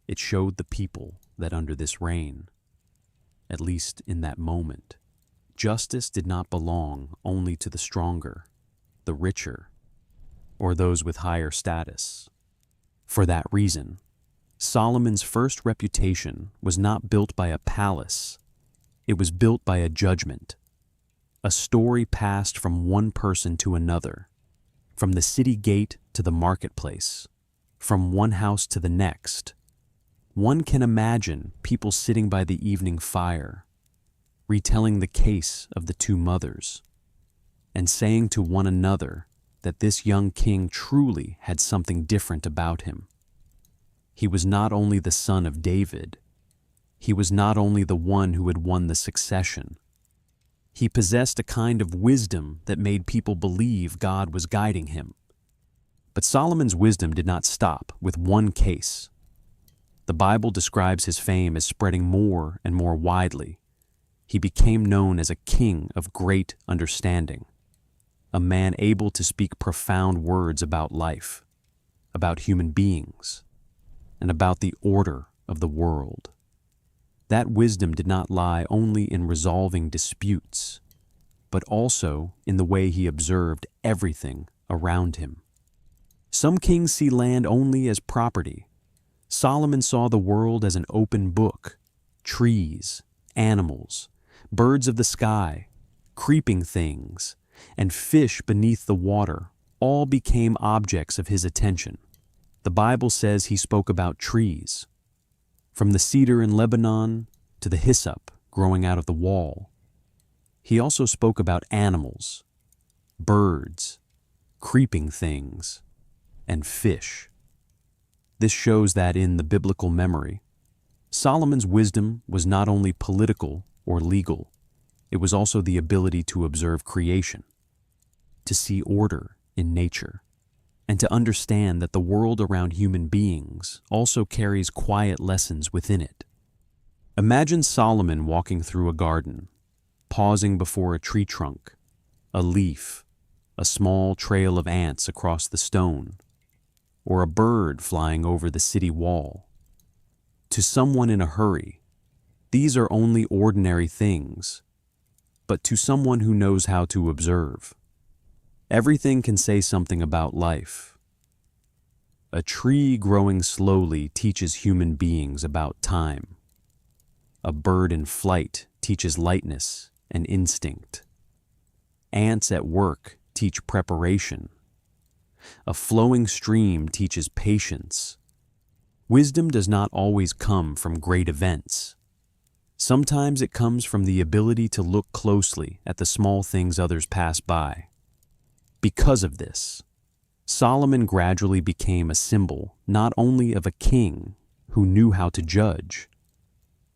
It showed the people that under this reign, at least in that moment, justice did not belong only to the stronger, the richer, or those with higher status. For that reason, Solomon's first reputation was not built by a palace. It was built by a judgment, a story passed from one person to another, from the city gate to the marketplace, from one house to the next. One can imagine people sitting by the evening fire, retelling the case of the two mothers, and saying to one another that this young king truly had something different about him. He was not only the son of David, he was not only the one who had won the succession. He possessed a kind of wisdom that made people believe God was guiding him. But Solomon's wisdom did not stop with one case. The Bible describes his fame as spreading more and more widely. He became known as a king of great understanding, a man able to speak profound words about life, about human beings, and about the order of the world. That wisdom did not lie only in resolving disputes, but also in the way he observed everything around him. Some kings see land only as property. Solomon saw the world as an open book. Trees, animals, birds of the sky, creeping things, and fish beneath the water all became objects of his attention. The Bible says he spoke about trees, from the cedar in Lebanon to the hyssop growing out of the wall. He also spoke about animals, birds, creeping things, and fish. This shows that in the biblical memory, Solomon's wisdom was not only political or legal, it was also the ability to observe creation, to see order in nature, and to understand that the world around human beings also carries quiet lessons within it. Imagine Solomon walking through a garden, pausing before a tree trunk, a leaf, a small trail of ants across the stone, or a bird flying over the city wall. To someone in a hurry, these are only ordinary things, but to someone who knows how to observe, everything can say something about life. A tree growing slowly teaches human beings about time. A bird in flight teaches lightness and instinct. Ants at work teach preparation. A flowing stream teaches patience. Wisdom does not always come from great events. Sometimes it comes from the ability to look closely at the small things others pass by. Because of this, Solomon gradually became a symbol not only of a king who knew how to judge,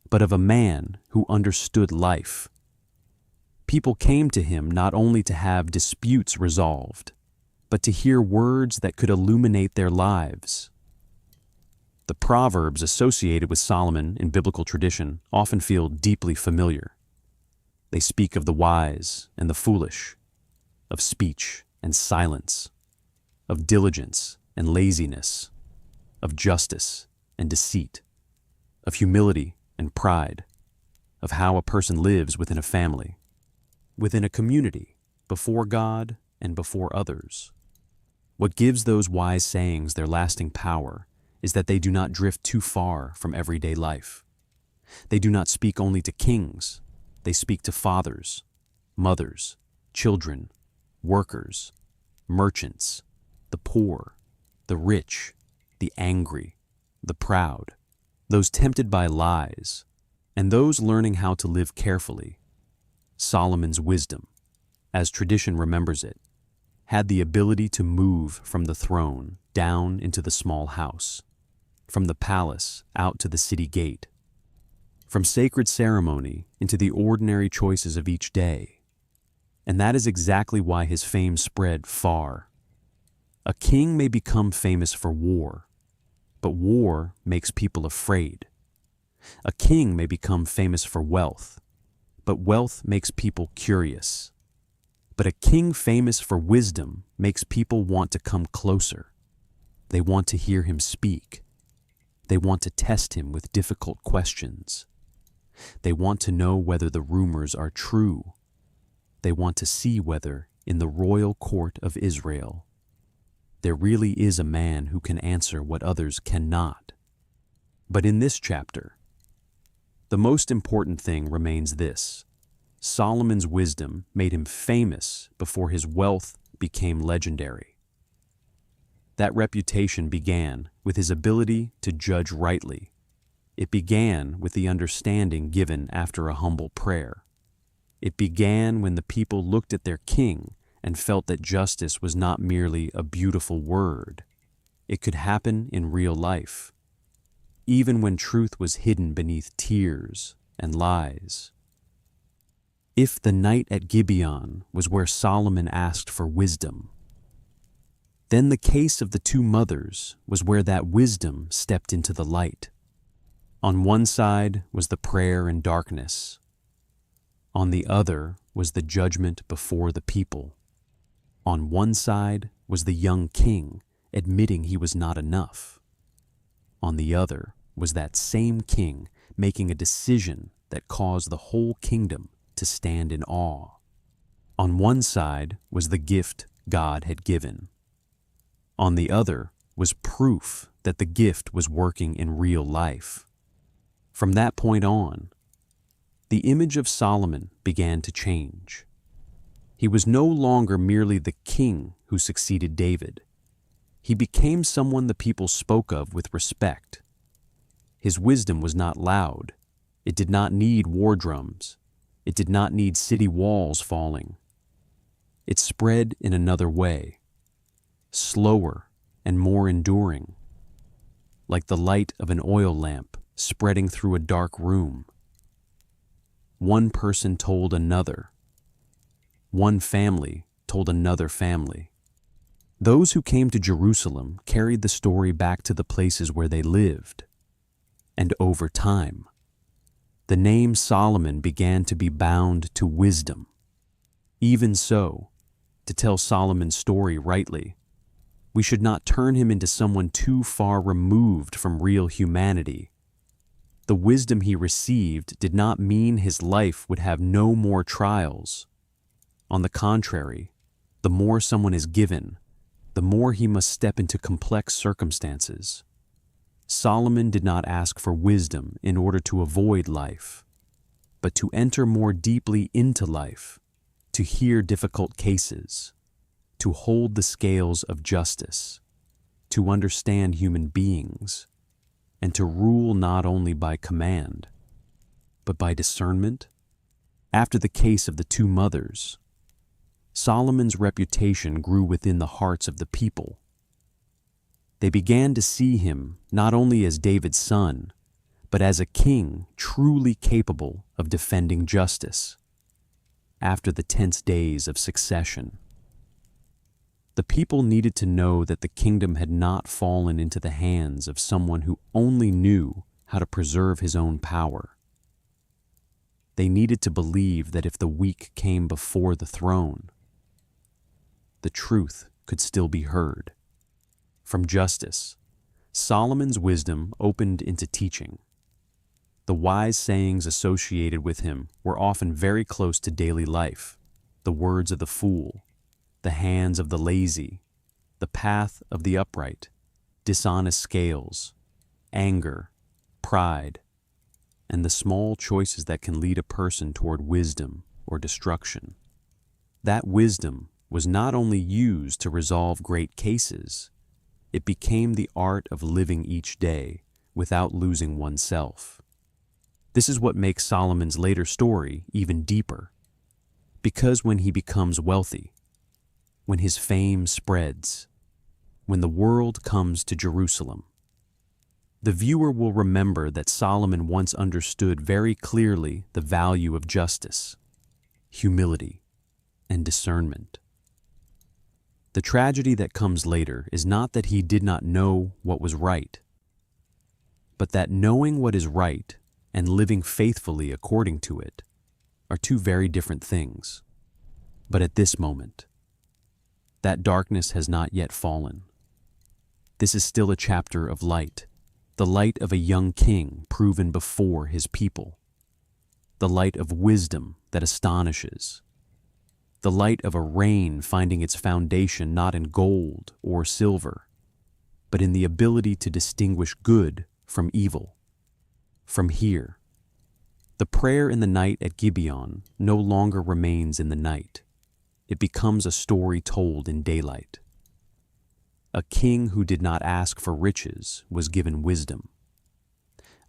but of a man who understood life. People came to him not only to have disputes resolved, but to hear words that could illuminate their lives. The proverbs associated with Solomon in biblical tradition often feel deeply familiar. They speak of the wise and the foolish, of speech and silence, of diligence and laziness, of justice and deceit, of humility and pride, of how a person lives within a family, within a community, before God and before others. What gives those wise sayings their lasting power is that they do not drift too far from everyday life. They do not speak only to kings. They speak to fathers, mothers, children, workers, merchants, the poor, the rich, the angry, the proud, those tempted by lies, and those learning how to live carefully. Solomon's wisdom, as tradition remembers it, had the ability to move from the throne down into the small house, from the palace out to the city gate, from sacred ceremony into the ordinary choices of each day. And that is exactly why his fame spread far. A king may become famous for war, but war makes people afraid. A king may become famous for wealth, but wealth makes people curious. But a king famous for wisdom makes people want to come closer. They want to hear him speak. They want to test him with difficult questions. They want to know whether the rumors are true. They want to see whether, in the royal court of Israel, there really is a man who can answer what others cannot. But in this chapter, the most important thing remains this: Solomon's wisdom made him famous before his wealth became legendary. That reputation began with his ability to judge rightly. It began with the understanding given after a humble prayer. It began when the people looked at their king and felt that justice was not merely a beautiful word. It could happen in real life, even when truth was hidden beneath tears and lies. If the night at Gibeon was where Solomon asked for wisdom, then the case of the two mothers was where that wisdom stepped into the light. On one side was the prayer in darkness. On the other was the judgment before the people. On one side was the young king admitting he was not enough. On the other was that same king making a decision that caused the whole kingdom to stand in awe. On one side was the gift God had given. On the other was proof that the gift was working in real life. From that point on, the image of Solomon began to change. He was no longer merely the king who succeeded David. He became someone the people spoke of with respect. His wisdom was not loud. It did not need war drums. It did not need city walls falling. It spread in another way, slower and more enduring, like the light of an oil lamp spreading through a dark room. One person told another. One family told another family. Those who came to Jerusalem carried the story back to the places where they lived. And over time, the name Solomon began to be bound to wisdom. Even so, to tell Solomon's story rightly, we should not turn him into someone too far removed from real humanity. The wisdom he received did not mean his life would have no more trials. On the contrary, the more someone is given, the more he must step into complex circumstances. Solomon did not ask for wisdom in order to avoid life, but to enter more deeply into life, to hear difficult cases, to hold the scales of justice, to understand human beings, and to rule not only by command, but by discernment. After the case of the two mothers, Solomon's reputation grew within the hearts of the people. They began to see him not only as David's son, but as a king truly capable of defending justice. After the tense days of succession, the people needed to know that the kingdom had not fallen into the hands of someone who only knew how to preserve his own power. They needed to believe that if the weak came before the throne, the truth could still be heard. From justice, Solomon's wisdom opened into teaching. The wise sayings associated with him were often very close to daily life: the words of the fool, the hands of the lazy, the path of the upright, dishonest scales, anger, pride, and the small choices that can lead a person toward wisdom or destruction. That wisdom was not only used to resolve great cases, it became the art of living each day without losing oneself. This is what makes Solomon's later story even deeper, because when he becomes wealthy, when his fame spreads, when the world comes to Jerusalem. The viewer will remember that Solomon once understood very clearly the value of justice, humility, and discernment. The tragedy that comes later is not that he did not know what was right, but that knowing what is right and living faithfully according to it are two very different things. But at this moment, that darkness has not yet fallen. This is still a chapter of light, the light of a young king proven before his people, the light of wisdom that astonishes, the light of a reign finding its foundation not in gold or silver, but in the ability to distinguish good from evil. From here, the prayer in the night at Gibeon no longer remains in the night. It becomes a story told in daylight. A king who did not ask for riches was given wisdom.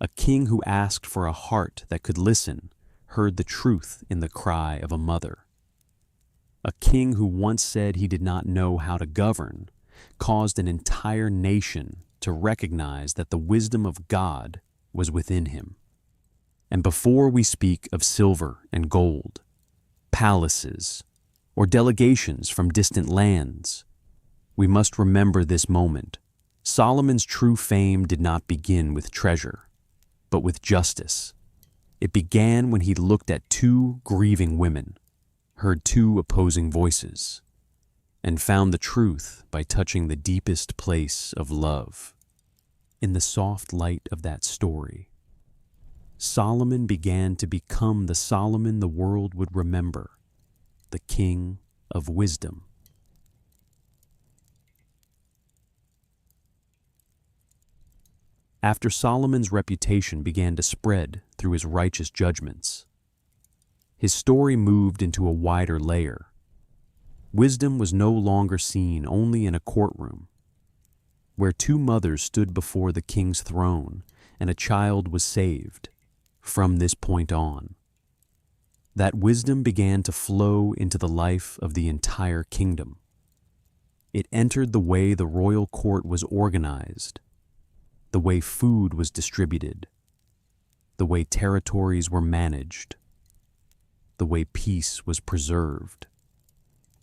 A king who asked for a heart that could listen heard the truth in the cry of a mother. A king who once said he did not know how to govern caused an entire nation to recognize that the wisdom of God was within him. And before we speak of silver and gold, palaces, or delegations from distant lands, we must remember this moment. Solomon's true fame did not begin with treasure, but with justice. It began when he looked at two grieving women, heard two opposing voices, and found the truth by touching the deepest place of love. In the soft light of that story, Solomon began to become the Solomon the world would remember, the king of wisdom. After Solomon's reputation began to spread through his righteous judgments, his story moved into a wider layer. Wisdom was no longer seen only in a courtroom, where two mothers stood before the king's throne and a child was saved. From this point on, that wisdom began to flow into the life of the entire kingdom. It entered the way the royal court was organized, the way food was distributed, the way territories were managed, the way peace was preserved,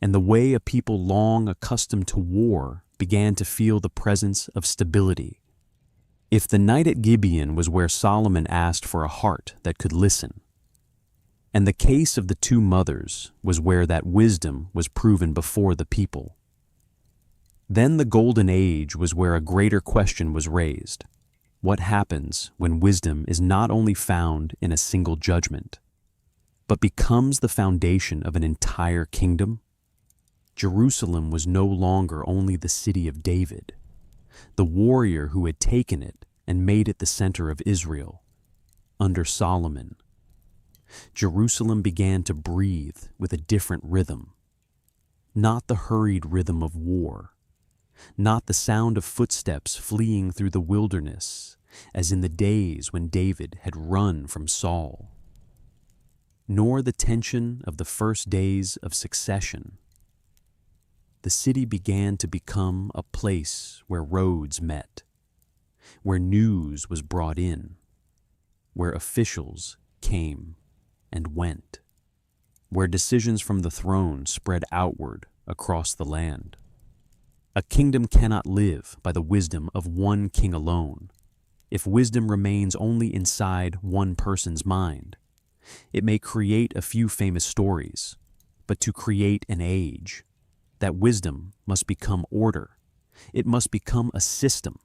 and the way a people long accustomed to war began to feel the presence of stability. If the night at Gibeon was where Solomon asked for a heart that could listen, and the case of the two mothers was where that wisdom was proven before the people, then the golden age was where a greater question was raised. What happens when wisdom is not only found in a single judgment, but becomes the foundation of an entire kingdom? Jerusalem was no longer only the city of David, the warrior who had taken it and made it the center of Israel. Under Solomon, Jerusalem began to breathe with a different rhythm, not the hurried rhythm of war, not the sound of footsteps fleeing through the wilderness as in the days when David had run from Saul, nor the tension of the first days of succession. The city began to become a place where roads met, where news was brought in, where officials came and went, where decisions from the throne spread outward across the land. A kingdom cannot live by the wisdom of one king alone. If wisdom remains only inside one person's mind, it may create a few famous stories, but to create an age, that wisdom must become order. It must become a system.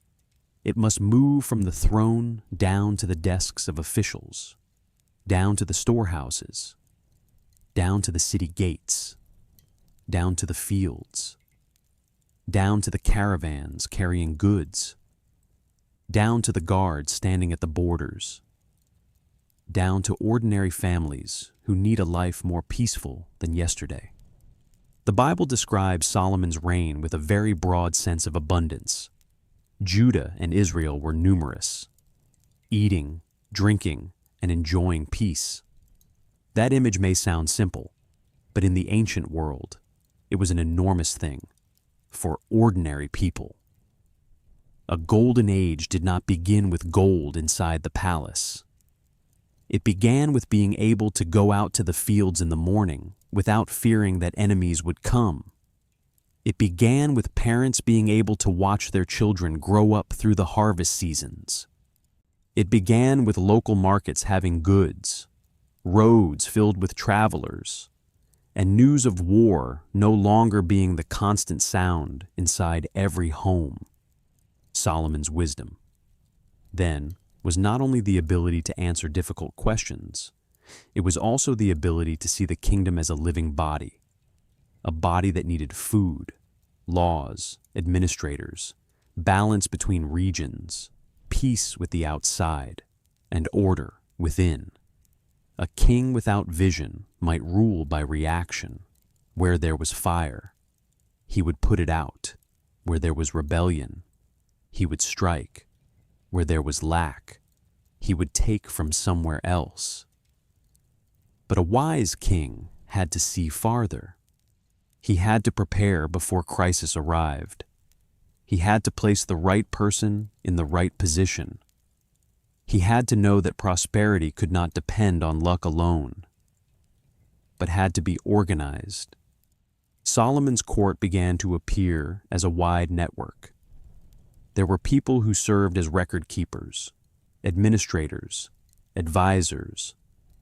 It must move from the throne down to the desks of officials, down to the storehouses, down to the city gates, down to the fields, down to the caravans carrying goods, down to the guards standing at the borders, down to ordinary families who need a life more peaceful than yesterday. The Bible describes Solomon's reign with a very broad sense of abundance. Judah and Israel were numerous, eating, drinking, and enjoying peace. That image may sound simple, but in the ancient world, it was an enormous thing for ordinary people. A golden age did not begin with gold inside the palace. It began with being able to go out to the fields in the morning without fearing that enemies would come. It began with parents being able to watch their children grow up through the harvest seasons. It began with local markets having goods, roads filled with travelers, and news of war no longer being the constant sound inside every home. Solomon's wisdom, then, was not only the ability to answer difficult questions, it was also the ability to see the kingdom as a living body, a body that needed food, laws, administrators, balance between regions, peace with the outside, and order within. A king without vision might rule by reaction. Where there was fire, he would put it out. Where there was rebellion, he would strike. Where there was lack, he would take from somewhere else. But a wise king had to see farther. He had to prepare before crisis arrived. He had to place the right person in the right position. He had to know that prosperity could not depend on luck alone, but had to be organized. Solomon's court began to appear as a wide network. There were people who served as record keepers, administrators, advisors,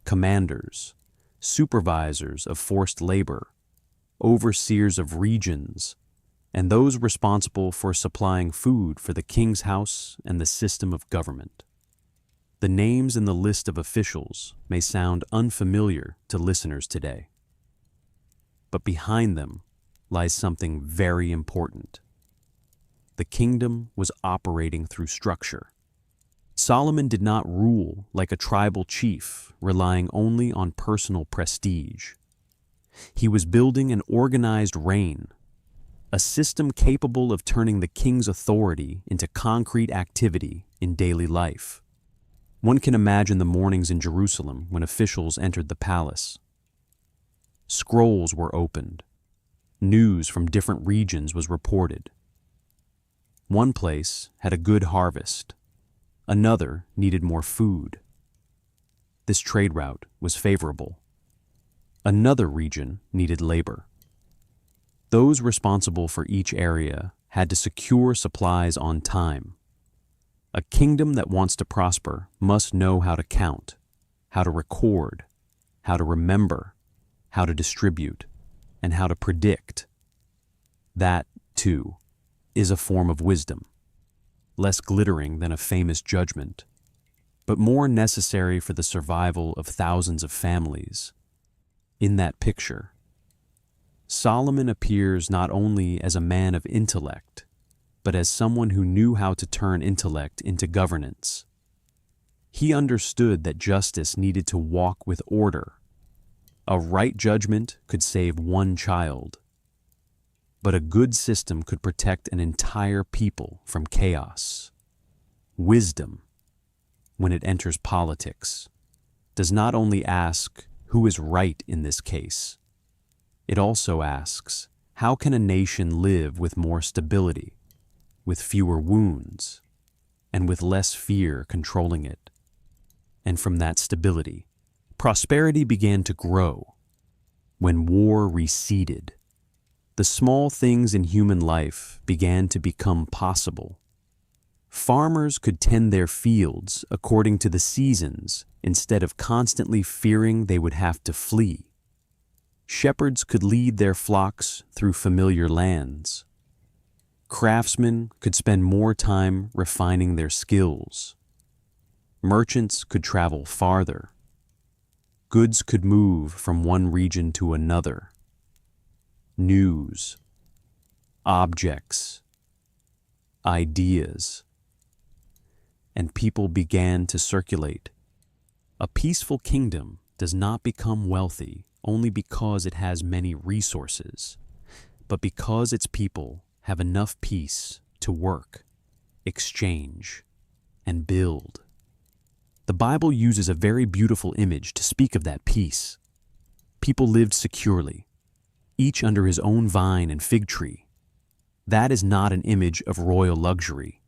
commanders, supervisors of forced labor, overseers of regions, and those responsible for supplying food for the king's house and the system of government. The names in the list of officials may sound unfamiliar to listeners today, but behind them lies something very important. The kingdom was operating through structure. Solomon did not rule like a tribal chief, relying only on personal prestige. He was building an organized reign, a system capable of turning the king's authority into concrete activity in daily life. One can imagine the mornings in Jerusalem when officials entered the palace. Scrolls were opened. News from different regions was reported. One place had a good harvest. Another needed more food. This trade route was favorable. Another region needed labor. Those responsible for each area had to secure supplies on time. A kingdom that wants to prosper must know how to count, how to record, how to remember, how to distribute, and how to predict. That, too, is a form of wisdom, less glittering than a famous judgment, but more necessary for the survival of thousands of families. In that picture, Solomon appears not only as a man of intellect, but as someone who knew how to turn intellect into governance. He understood that justice needed to walk with order. A right judgment could save one child, but a good system could protect an entire people from chaos. Wisdom, when it enters politics, does not only ask who is right in this case. It also asks, how can a nation live with more stability, with fewer wounds, and with less fear controlling it? And from that stability, prosperity began to grow. When war receded, the small things in human life began to become possible. Farmers could tend their fields according to the seasons instead of constantly fearing they would have to flee. Shepherds could lead their flocks through familiar lands. Craftsmen could spend more time refining their skills. Merchants could travel farther. Goods could move from one region to another. News, objects, ideas, and people began to circulate. A peaceful kingdom does not become wealthy only because it has many resources, but because its people have enough peace to work, exchange, and build. The Bible uses a very beautiful image to speak of that peace. People lived securely. each under his own vine and fig tree. That is not an image of royal luxury.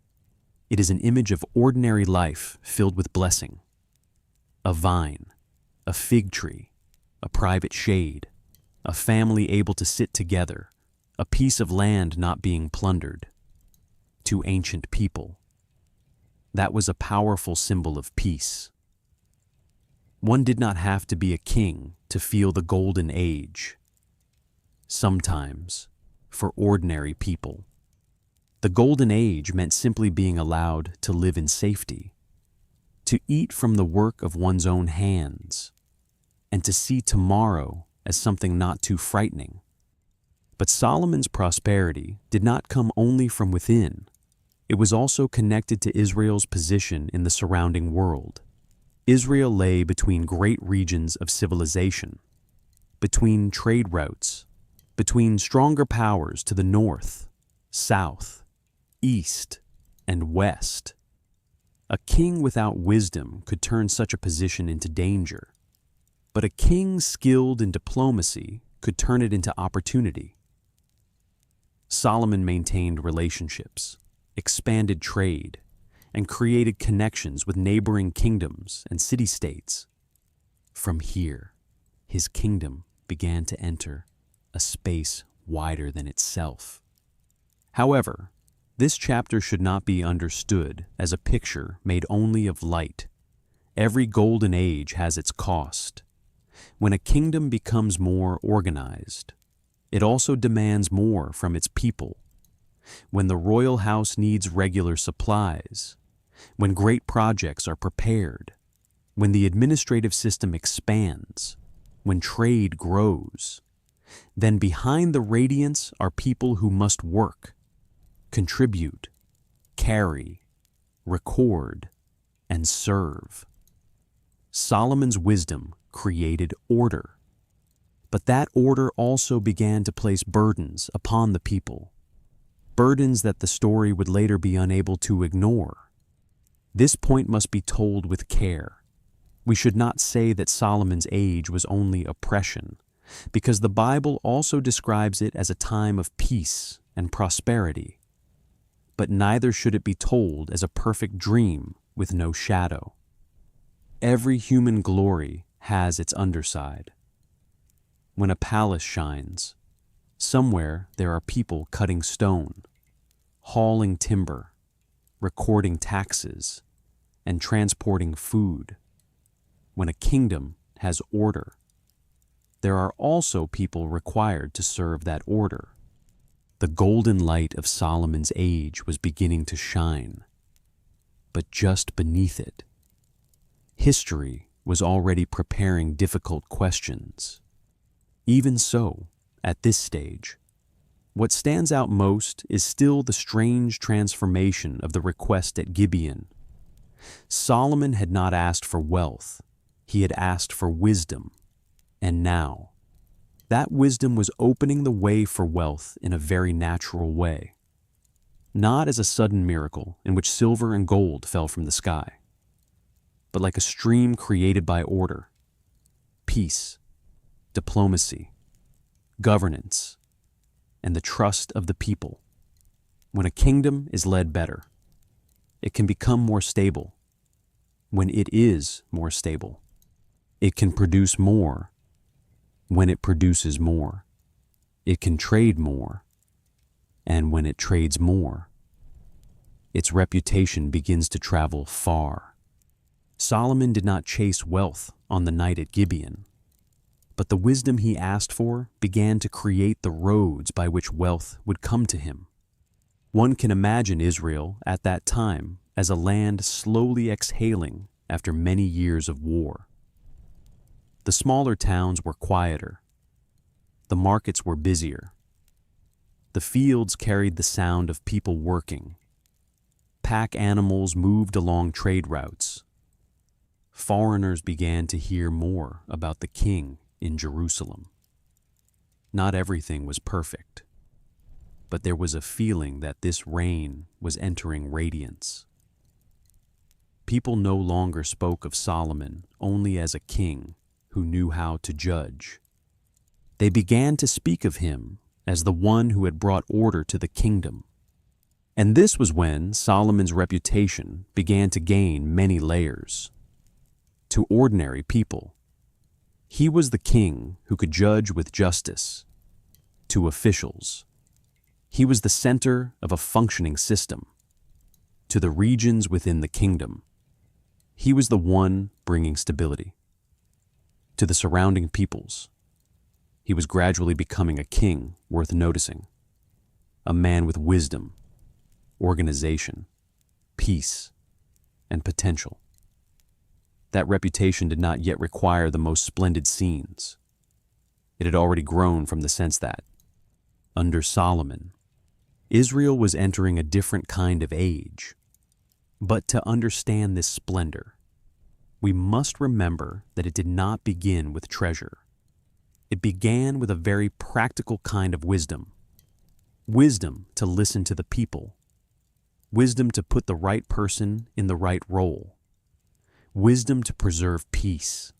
It is an image of ordinary life filled with blessing. A vine, a fig tree, a private shade, a family able to sit together, a piece of land not being plundered. To ancient people, that was a powerful symbol of peace. One did not have to be a king to feel the golden age. Sometimes, for ordinary people, the golden age meant simply being allowed to live in safety, to eat from the work of one's own hands, and to see tomorrow as something not too frightening. But Solomon's prosperity did not come only from within. It was also connected to Israel's position in the surrounding world. Israel lay between great regions of civilization, between trade routes, between stronger powers to the north, south, east, and west. A king without wisdom could turn such a position into danger, but a king skilled in diplomacy could turn it into opportunity. Solomon maintained relationships, expanded trade, and created connections with neighboring kingdoms and city-states. From here, his kingdom began to enter a space wider than itself. However, this chapter should not be understood as a picture made only of light. Every golden age has its cost. When a kingdom becomes more organized, it also demands more from its people. When the royal house needs regular supplies, when great projects are prepared, when the administrative system expands, when trade grows, then behind the radiance are people who must work, contribute, carry, record, and serve. Solomon's wisdom created order, but that order also began to place burdens upon the people, burdens that the story would later be unable to ignore. This point must be told with care. We should not say that Solomon's age was only oppression, because the Bible also describes it as a time of peace and prosperity. But neither should it be told as a perfect dream with no shadow. Every human glory has its underside. When a palace shines, somewhere there are people cutting stone, hauling timber, recording taxes, and transporting food. When a kingdom has order, there are also people required to serve that order. The golden light of Solomon's age was beginning to shine, but just beneath it, history was already preparing difficult questions. Even so, at this stage, what stands out most is still the strange transformation of the request at Gibeon. Solomon had not asked for wealth, he had asked for wisdom, and now, that wisdom was opening the way for wealth in a very natural way. Not as a sudden miracle in which silver and gold fell from the sky, but like a stream created by order, peace, diplomacy, governance, and the trust of the people. When a kingdom is led better, it can become more stable. When it is more stable, it can produce more. When it produces more, it can trade more. And when it trades more, its reputation begins to travel far. Solomon did not chase wealth on the night at Gibeon, but the wisdom he asked for began to create the roads by which wealth would come to him. One can imagine Israel at that time as a land slowly exhaling after many years of war. The smaller towns were quieter. The markets were busier. The fields carried the sound of people working. Pack animals moved along trade routes. Foreigners began to hear more about the king in Jerusalem. Not everything was perfect, but there was a feeling that this reign was entering radiance. People no longer spoke of Solomon only as a king who knew how to judge. They began to speak of him as the one who had brought order to the kingdom. And this was when Solomon's reputation began to gain many layers. To ordinary people, he was the king who could judge with justice. To officials, he was the center of a functioning system. To the regions within the kingdom, he was the one bringing stability. To the surrounding peoples, he was gradually becoming a king worth noticing, a man with wisdom, organization, peace, and potential. That reputation did not yet require the most splendid scenes. It had already grown from the sense that, under Solomon, Israel was entering a different kind of age. But to understand this splendor, we must remember that it did not begin with treasure. It began with a very practical kind of wisdom. Wisdom to listen to the people. Wisdom to put the right person in the right role. Wisdom to preserve peace.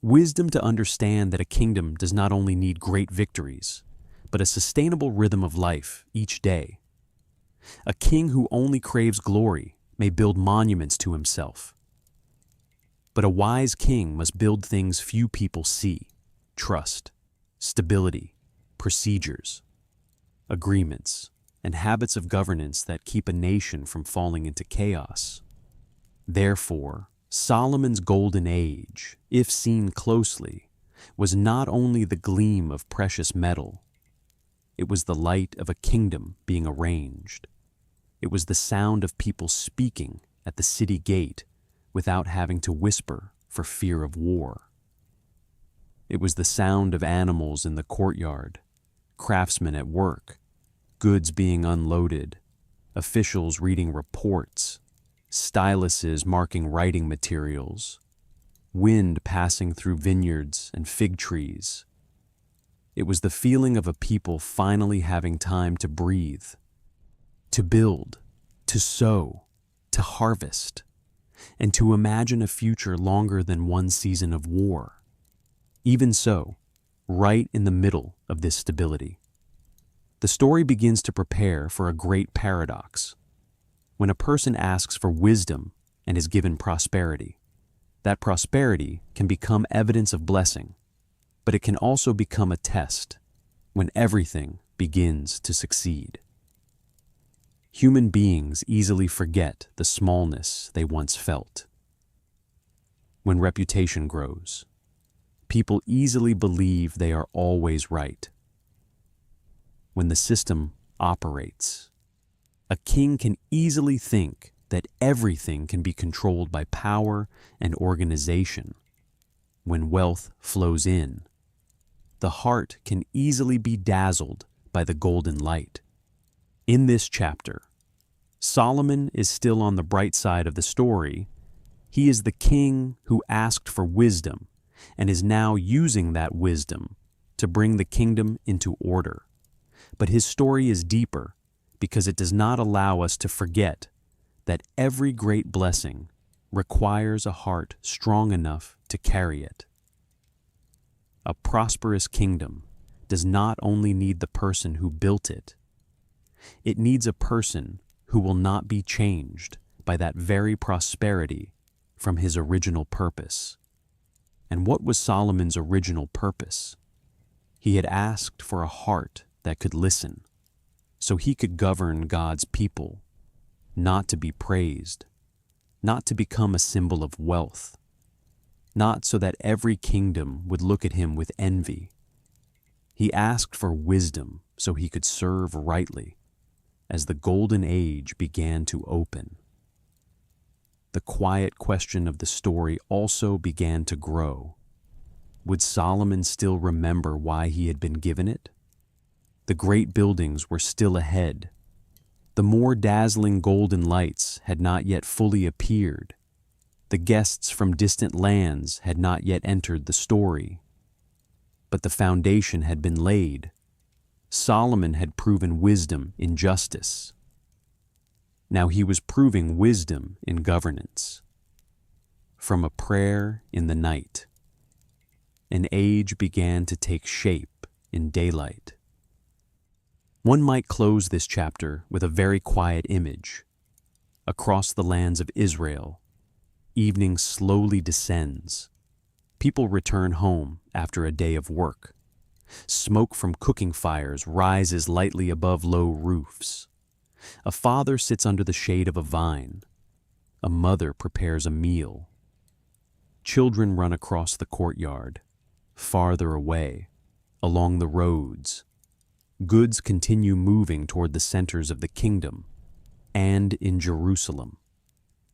Wisdom to understand that a kingdom does not only need great victories, but a sustainable rhythm of life each day. A king who only craves glory may build monuments to himself. But a wise king must build things few people see: trust, stability, procedures, agreements, and habits of governance that keep a nation from falling into chaos. Therefore, Solomon's golden age, if seen closely, was not only the gleam of precious metal. It was the light of a kingdom being arranged. It was the sound of people speaking at the city gate without having to whisper for fear of war. It was the sound of animals in the courtyard, craftsmen at work, goods being unloaded, officials reading reports, styluses marking writing materials, wind passing through vineyards and fig trees. It was the feeling of a people finally having time to breathe, to build, to sow, to harvest, and to imagine a future longer than one season of war. Even so, right in the middle of this stability, the story begins to prepare for a great paradox. When a person asks for wisdom and is given prosperity, that prosperity can become evidence of blessing, but it can also become a test when everything begins to succeed. Human beings easily forget the smallness they once felt. When reputation grows, people easily believe they are always right. When the system operates, a king can easily think that everything can be controlled by power and organization. When wealth flows in, the heart can easily be dazzled by the golden light. In this chapter, Solomon is still on the bright side of the story. He is the king who asked for wisdom and is now using that wisdom to bring the kingdom into order. But his story is deeper because it does not allow us to forget that every great blessing requires a heart strong enough to carry it. A prosperous kingdom does not only need the person who built it, it needs a person who will not be changed by that very prosperity from his original purpose. And what was Solomon's original purpose? He had asked for a heart that could listen, so he could govern God's people, not to be praised, not to become a symbol of wealth, not so that every kingdom would look at him with envy. He asked for wisdom so he could serve rightly as the golden age began to open. The quiet question of the story also began to grow. Would Solomon still remember why he had been given it? The great buildings were still ahead. The more dazzling golden lights had not yet fully appeared. The guests from distant lands had not yet entered the story. But the foundation had been laid. Solomon had proven wisdom in justice. Now he was proving wisdom in governance. From a prayer in the night. an age began to take shape in daylight. One might close this chapter with a very quiet image. Across the lands of Israel, evening slowly descends. People return home after a day of work. Smoke from cooking fires rises lightly above low roofs. A father sits under the shade of a vine. A mother prepares a meal. Children run across the courtyard, farther away, along the roads. Goods continue moving toward the centers of the kingdom, and in Jerusalem.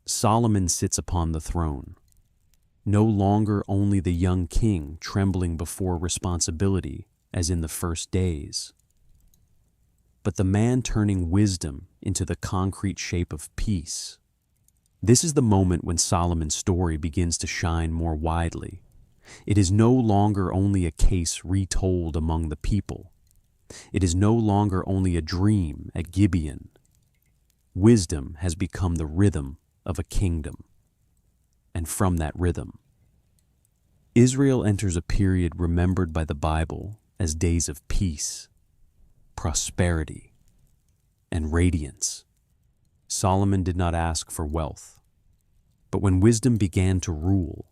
Solomon sits upon the throne. No longer only the young king trembling before responsibility as in the first days, but the man turning wisdom into the concrete shape of peace. This is the moment when Solomon's story begins to shine more widely. It is no longer only a case retold among the people. It is no longer only a dream at Gibeon. Wisdom has become the rhythm of a kingdom. And from that rhythm, Israel enters a period remembered by the Bible as days of peace, prosperity, and radiance. Solomon did not ask for wealth, but when wisdom began to rule,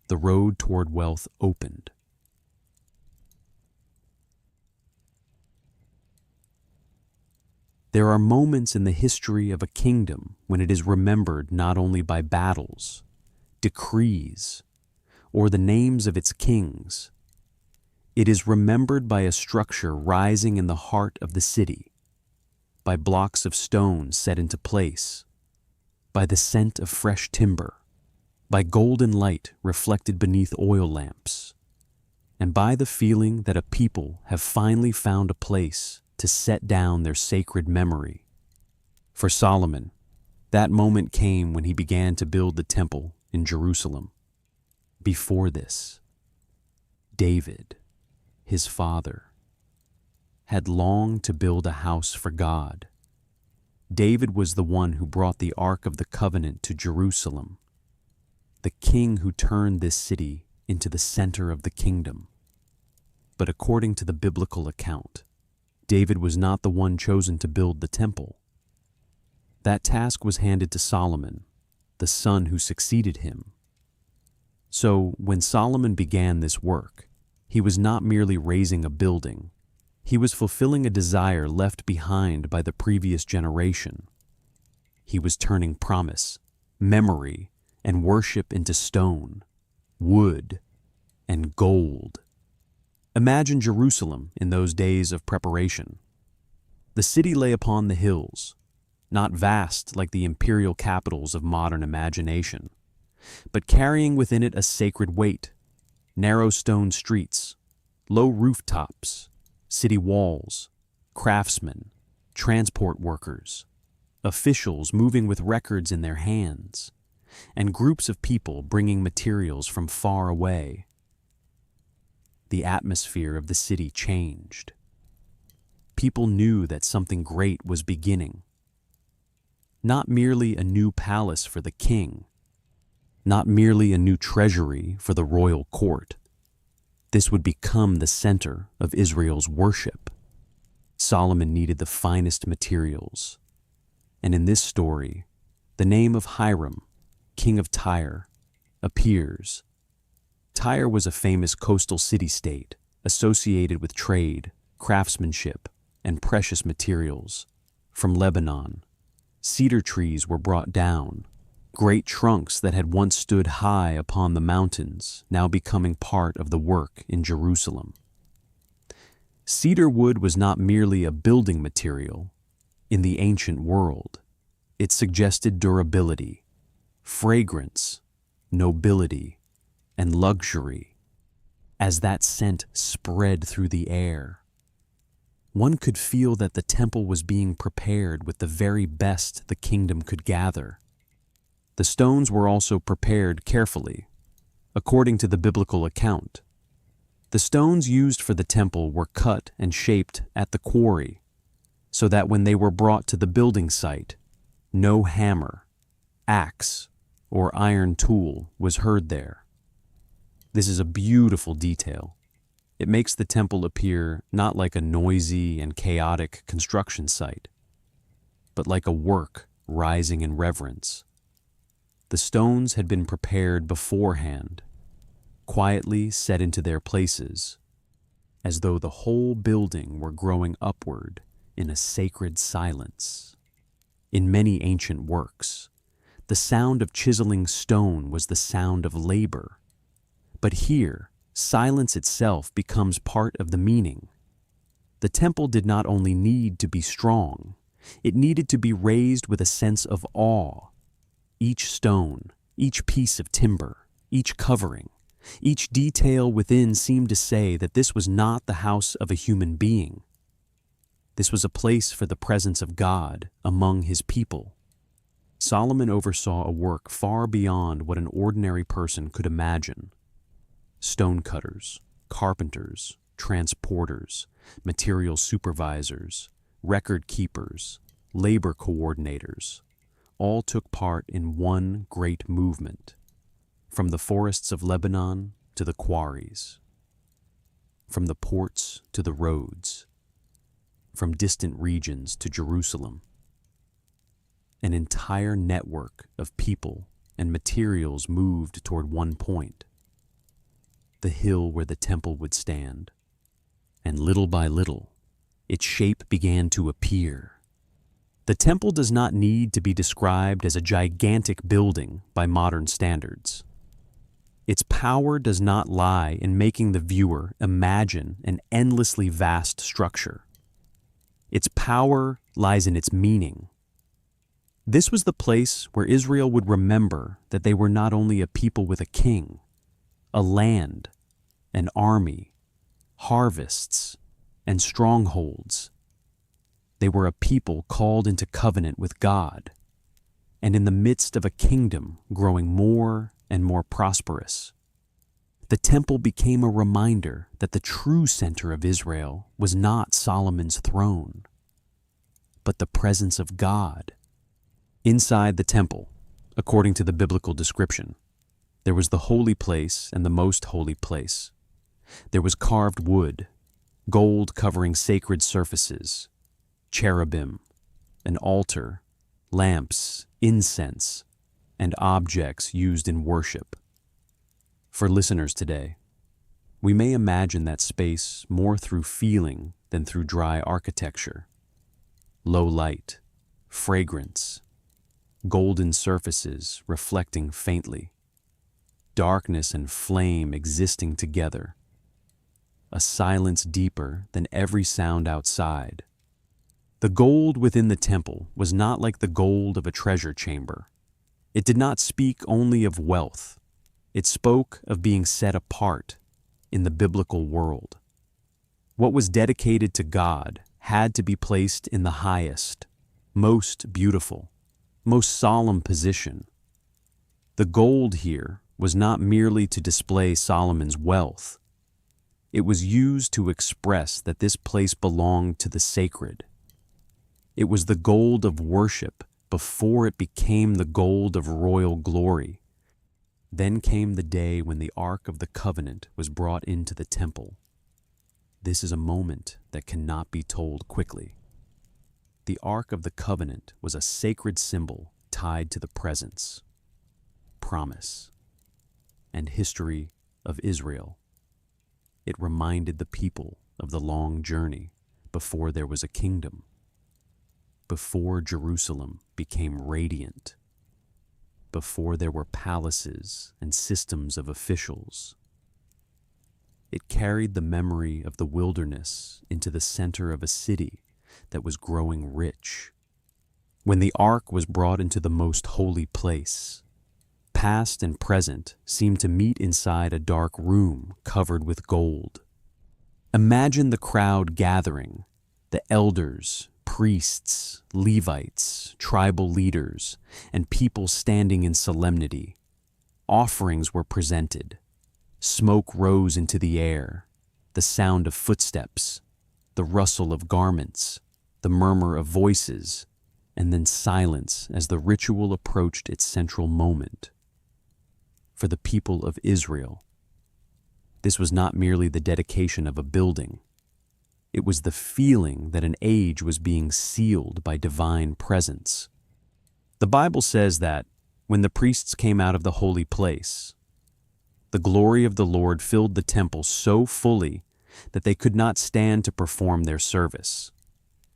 the road toward wealth opened. There are moments in the history of a kingdom when it is remembered not only by battles, decrees, or the names of its kings. It is remembered by a structure rising in the heart of the city, by blocks of stone set into place, by the scent of fresh timber, by golden light reflected beneath oil lamps, and by the feeling that a people have finally found a place to set down their sacred memory. For Solomon, that moment came when he began to build the temple in Jerusalem. Before this, David, his father, had longed to build a house for God. David was the one who brought the Ark of the Covenant to Jerusalem, the king who turned this city into the center of the kingdom. But according to the biblical account, David was not the one chosen to build the temple. That task was handed to Solomon, the son who succeeded him. So when Solomon began this work, he was not merely raising a building. He was fulfilling a desire left behind by the previous generation. He was turning promise, memory, and worship into stone, wood, and gold. Imagine Jerusalem in those days of preparation. The city lay upon the hills, not vast like the imperial capitals of modern imagination, but carrying within it a sacred weight: narrow stone streets, low rooftops, city walls, craftsmen, transport workers, officials moving with records in their hands, and groups of people bringing materials from far away. The atmosphere of the city changed. People knew that something great was beginning. Not merely a new palace for the king, not merely a new treasury for the royal court. This would become the center of Israel's worship. Solomon needed the finest materials. And in this story, the name of Hiram, king of Tyre, appears. Tyre was a famous coastal city-state associated with trade, craftsmanship, and precious materials. From Lebanon, cedar trees were brought down, great trunks that had once stood high upon the mountains, now becoming part of the work in Jerusalem. Cedar wood was not merely a building material. In the ancient world, it suggested durability, fragrance, nobility, and luxury. As that scent spread through the air, one could feel that the temple was being prepared with the very best the kingdom could gather. The stones were also prepared carefully, according to the biblical account. The stones used for the temple were cut and shaped at the quarry, so that when they were brought to the building site, no hammer, axe, or iron tool was heard there. This is a beautiful detail. It makes the temple appear not like a noisy and chaotic construction site, but like a work rising in reverence. The stones had been prepared beforehand, quietly set into their places, as though the whole building were growing upward in a sacred silence. In many ancient works, the sound of chiseling stone was the sound of labor. But here, silence itself becomes part of the meaning. The temple did not only need to be strong, it needed to be raised with a sense of awe. Each stone, each piece of timber, each covering, each detail within seemed to say that this was not the house of a human being. This was a place for the presence of God among his people. Solomon oversaw a work far beyond what an ordinary person could imagine. Stonecutters, carpenters, transporters, material supervisors, record keepers, labor coordinators, all took part in one great movement, from the forests of Lebanon to the quarries, from the ports to the roads, from distant regions to Jerusalem. An entire network of people and materials moved toward one point, the hill where the temple would stand. And little by little, its shape began to appear. The temple does not need to be described as a gigantic building by modern standards. Its power does not lie in making the viewer imagine an endlessly vast structure. Its power lies in its meaning. This was the place where Israel would remember that they were not only a people with a king, a land, an army, harvests, and strongholds. They were a people called into covenant with God, and in the midst of a kingdom growing more and more prosperous. The temple became a reminder that the true center of Israel was not Solomon's throne, but the presence of God. Inside the temple, according to the biblical description, there was the holy place and the most holy place. There was carved wood, gold covering sacred surfaces, cherubim, an altar, lamps, incense, and objects used in worship. For listeners today, we may imagine that space more through feeling than through dry architecture. Low light, fragrance, golden surfaces reflecting faintly, darkness and flame existing together, a silence deeper than every sound outside. The gold within the temple was not like the gold of a treasure chamber. It did not speak only of wealth. It spoke of being set apart in the biblical world. What was dedicated to God had to be placed in the highest, most beautiful, most solemn position. The gold here was not merely to display Solomon's wealth. It was used to express that this place belonged to the sacred. It was the gold of worship before it became the gold of royal glory. Then came the day when the Ark of the Covenant was brought into the temple. This is a moment that cannot be told quickly. The Ark of the Covenant was a sacred symbol tied to the presence, promise, and history of Israel. It reminded the people of the long journey before there was a kingdom, before Jerusalem became radiant, before there were palaces and systems of officials. It carried the memory of the wilderness into the center of a city that was growing rich. When the ark was brought into the most holy place, past and present seemed to meet inside a dark room covered with gold. Imagine the crowd gathering, the elders, priests, Levites, tribal leaders, and people standing in solemnity. Offerings were presented. Smoke rose into the air, the sound of footsteps, the rustle of garments, the murmur of voices, and then silence as the ritual approached its central moment. For the people of Israel, This was not merely the dedication of a building. It was the feeling that an age was being sealed by divine presence. The Bible says that when the priests came out of the holy place, the glory of the Lord filled the temple so fully that they could not stand to perform their service.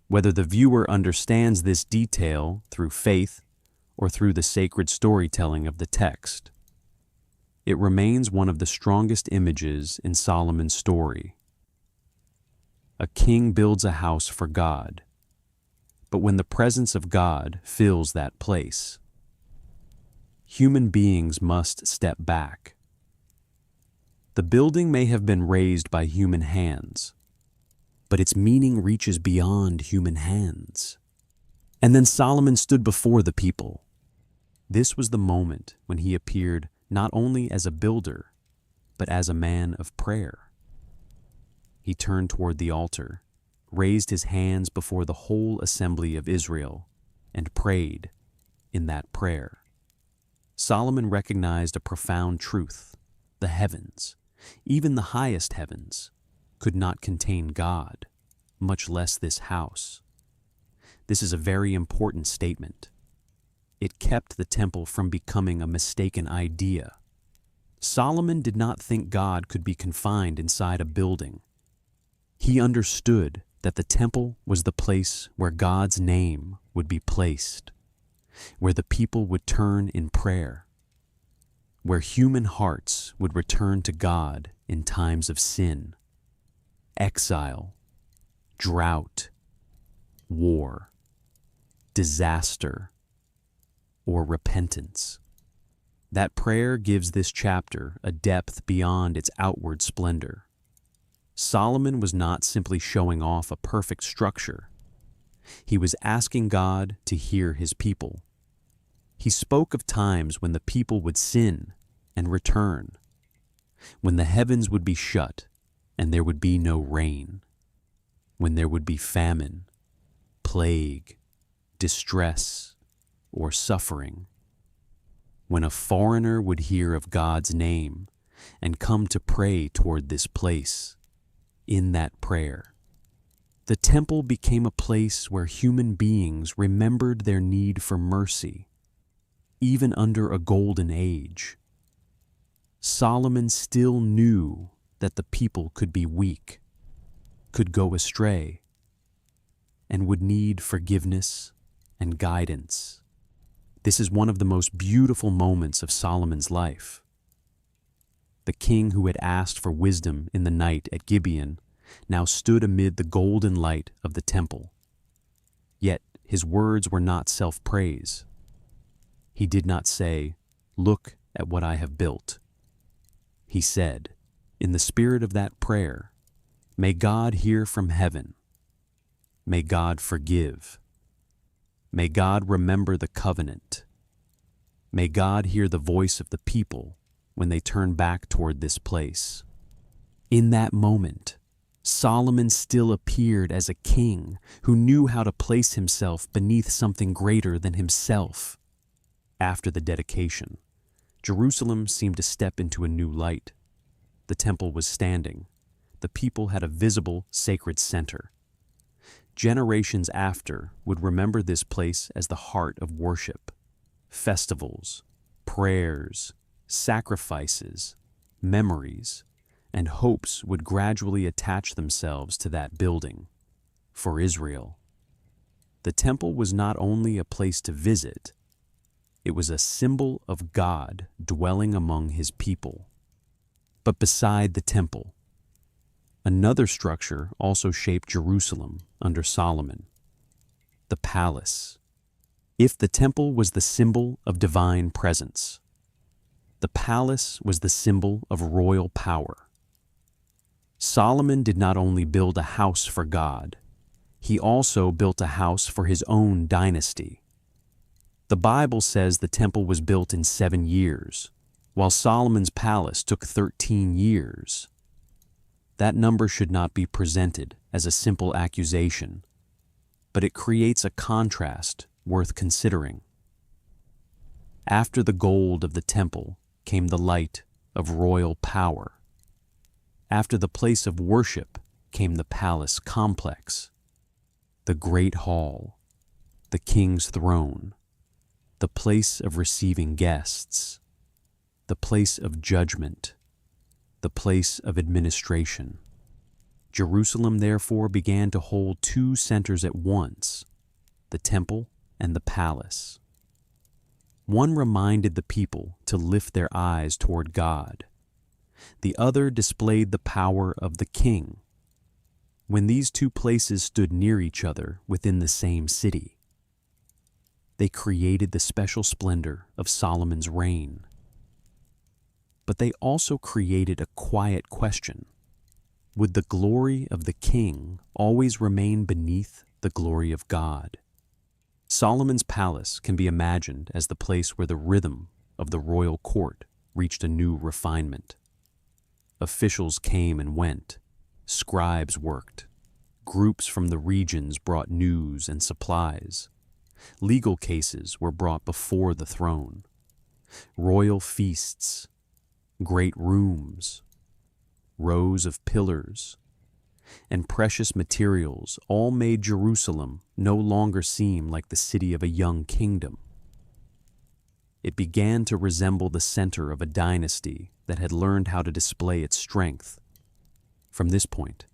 Whether the viewer understands this detail through faith or through the sacred storytelling of the text, it remains one of the strongest images in Solomon's story. A king builds a house for God, but when the presence of God fills that place, human beings must step back. The building may have been raised by human hands, but its meaning reaches beyond human hands. And then Solomon stood before the people. This was the moment when he appeared not only as a builder, but as a man of prayer. He turned toward the altar, raised his hands before the whole assembly of Israel, and prayed in that prayer. Solomon recognized a profound truth. The heavens, even the highest heavens, could not contain God, much less this house. This is a very important statement. It kept the temple from becoming a mistaken idea. Solomon did not think God could be confined inside a building. He understood that the temple was the place where God's name would be placed, where the people would turn in prayer, where human hearts would return to God in times of sin, exile, drought, war, disaster, or repentance. That prayer gives this chapter a depth beyond its outward splendor. Solomon was not simply showing off a perfect structure. He was asking God to hear his people. He spoke of times when the people would sin and return, when the heavens would be shut and there would be no rain, when there would be famine, plague, distress, or suffering, when a foreigner would hear of God's name and come to pray toward this place. In that prayer, the temple became a place where human beings remembered their need for mercy, even under a golden age. Solomon still knew that the people could be weak, could go astray, and would need forgiveness and guidance. This is one of the most beautiful moments of Solomon's life. The king who had asked for wisdom in the night at Gibeon now stood amid the golden light of the temple. Yet his words were not self-praise. He did not say, "Look at what I have built." He said, in the spirit of that prayer, "May God hear from heaven. May God forgive. May God remember the covenant. May God hear the voice of the people when they turn back toward this place." In that moment, Solomon still appeared as a king who knew how to place himself beneath something greater than himself. After the dedication, Jerusalem seemed to step into a new light. The temple was standing. The people had a visible sacred center. Generations after would remember this place as the heart of worship. Festivals, prayers, sacrifices, memories, and hopes would gradually attach themselves to that building. For Israel, the temple was not only a place to visit, it was a symbol of God dwelling among his people. But beside the temple, another structure also shaped Jerusalem under Solomon: the palace. If the temple was the symbol of divine presence, the palace was the symbol of royal power. Solomon did not only build a house for God, he also built a house for his own dynasty. The Bible says the temple was built in 7 years, while Solomon's palace took 13 years. That number should not be presented as a simple accusation, but it creates a contrast worth considering. After the gold of the temple came the light of royal power. After the place of worship came the palace complex, the great hall, the king's throne, the place of receiving guests, the place of judgment, the place of administration. Jerusalem therefore began to hold two centers at once, the temple and the palace. One reminded the people to lift their eyes toward God. The other displayed the power of the king. When these two places stood near each other within the same city, they created the special splendor of Solomon's reign. But they also created a quiet question. Would the glory of the king always remain beneath the glory of God? Solomon's palace can be imagined as the place where the rhythm of the royal court reached a new refinement. Officials came and went, scribes worked, groups from the regions brought news and supplies. Legal cases were brought before the throne. Royal feasts, great rooms, rows of pillars, and precious materials all made Jerusalem no longer seem like the city of a young kingdom. It began to resemble the center of a dynasty that had learned how to display its strength. From this point,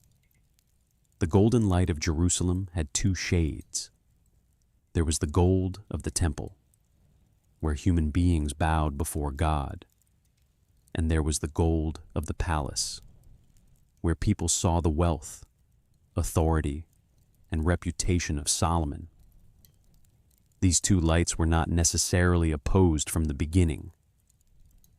the golden light of Jerusalem had two shades. There was the gold of the temple, where human beings bowed before God, and there was the gold of the palace, where people saw the wealth, authority, and reputation of Solomon. These two lights were not necessarily opposed from the beginning.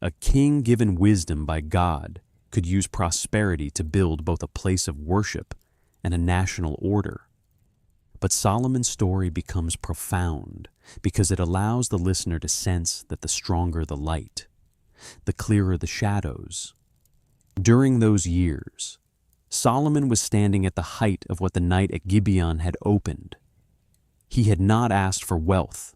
A king given wisdom by God could use prosperity to build both a place of worship and a national order. But Solomon's story becomes profound because it allows the listener to sense that the stronger the light, the clearer the shadows. During those years, Solomon was standing at the height of what the night at Gibeon had opened. He had not asked for wealth,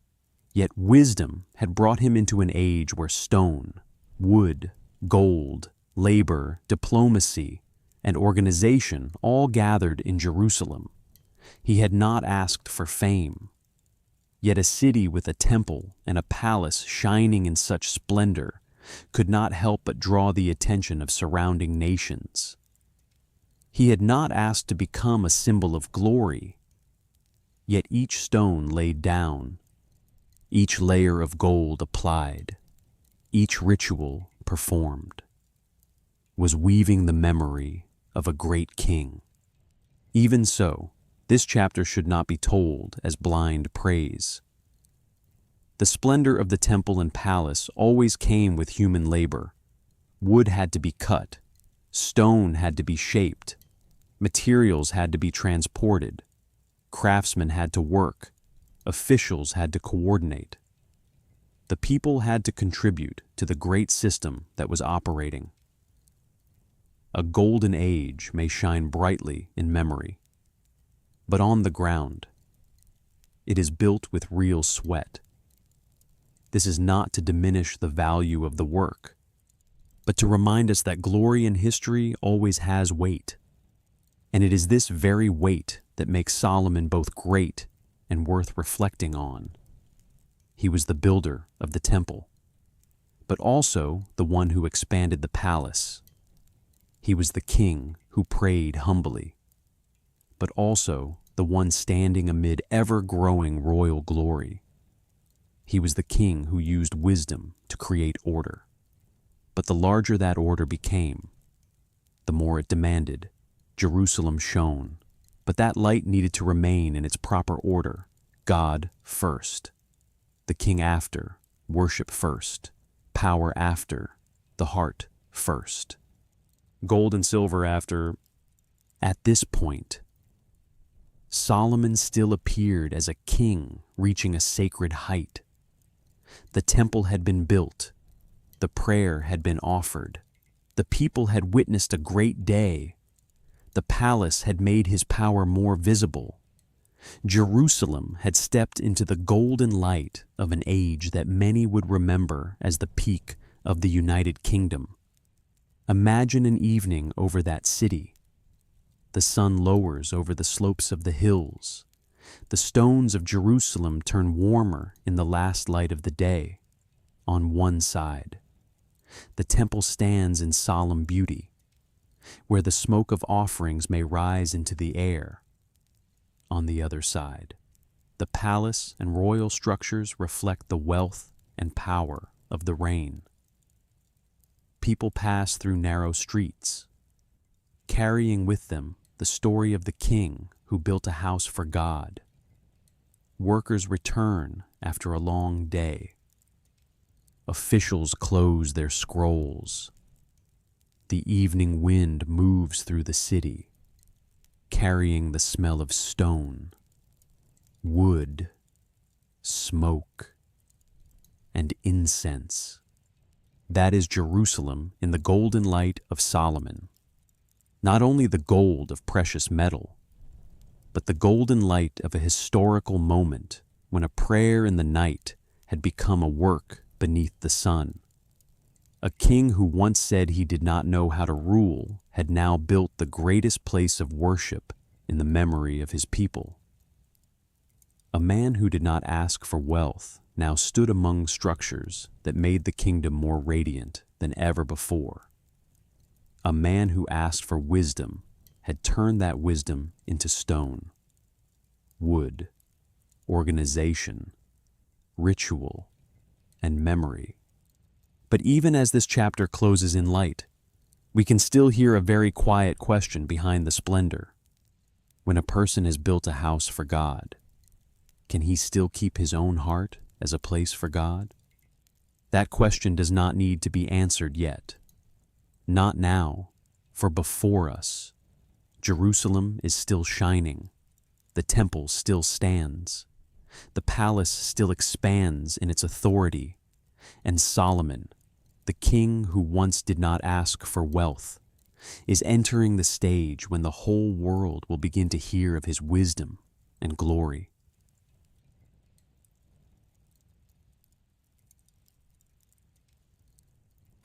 yet wisdom had brought him into an age where stone, wood, gold, labor, diplomacy, and organization all gathered in Jerusalem. He had not asked for fame, yet a city with a temple and a palace shining in such splendor could not help but draw the attention of surrounding nations. He had not asked to become a symbol of glory, yet each stone laid down, each layer of gold applied, each ritual performed, was weaving the memory of a great king. Even so, this chapter should not be told as blind praise. The splendor of the temple and palace always came with human labor. Wood had to be cut, stone had to be shaped, materials had to be transported, craftsmen had to work, officials had to coordinate. The people had to contribute to the great system that was operating. A golden age may shine brightly in memory, but on the ground, it is built with real sweat. This is not to diminish the value of the work, but to remind us that glory in history always has weight. And it is this very weight that makes Solomon both great and worth reflecting on. He was the builder of the temple, but also the one who expanded the palace. He was the king who prayed humbly, but also the one standing amid ever-growing royal glory. He was the king who used wisdom to create order. But the larger that order became, the more it demanded. Jerusalem shone, but that light needed to remain in its proper order. God first, the king after, worship first, power after, the heart first, gold and silver after. At this point, Solomon still appeared as a king reaching a sacred height. The temple had been built, the prayer had been offered, the people had witnessed a great day. The palace had made his power more visible. Jerusalem had stepped into the golden light of an age that many would remember as the peak of the United Kingdom. Imagine an evening over that city. The sun lowers over the slopes of the hills. The stones of Jerusalem turn warmer in the last light of the day. On one side, the temple stands in solemn beauty, where the smoke of offerings may rise into the air. On the other side, the palace and royal structures reflect the wealth and power of the reign. People pass through narrow streets, carrying with them the story of the king who built a house for God. Workers return after a long day. Officials close their scrolls. The evening wind moves through the city, carrying the smell of stone, wood, smoke, and incense. That is Jerusalem in the golden light of Solomon. Not only the gold of precious metal, but the golden light of a historical moment when a prayer in the night had become a work beneath the sun. A king who once said he did not know how to rule had now built the greatest place of worship in the memory of his people. A man who did not ask for wealth now stood among structures that made the kingdom more radiant than ever before. A man who asked for wisdom had turned that wisdom into stone, wood, organization, ritual, and memory. But even as this chapter closes in light, we can still hear a very quiet question behind the splendor. When a person has built a house for God, can he still keep his own heart as a place for God? That question does not need to be answered yet. Not now, for before us, Jerusalem is still shining. The temple still stands. The palace still expands in its authority. And Solomon, the king who once did not ask for wealth, is entering the stage when the whole world will begin to hear of his wisdom and glory.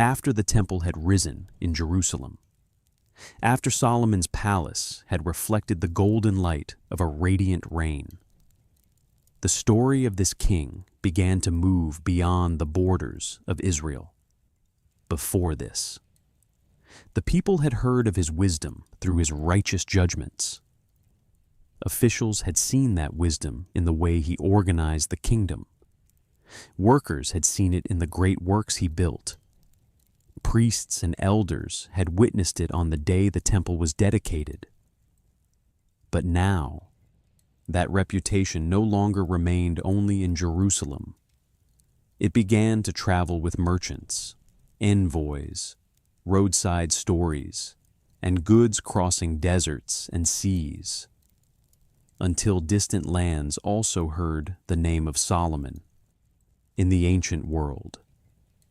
After the temple had risen in Jerusalem, after Solomon's palace had reflected the golden light of a radiant reign, the story of this king began to move beyond the borders of Israel. Before this, the people had heard of his wisdom through his righteous judgments. Officials had seen that wisdom in the way he organized the kingdom. Workers had seen it in the great works he built. Priests and elders had witnessed it on the day the temple was dedicated. But now, that reputation no longer remained only in Jerusalem. It began to travel with merchants, envoys, roadside stories, and goods crossing deserts and seas, until distant lands also heard the name of Solomon. In the ancient world,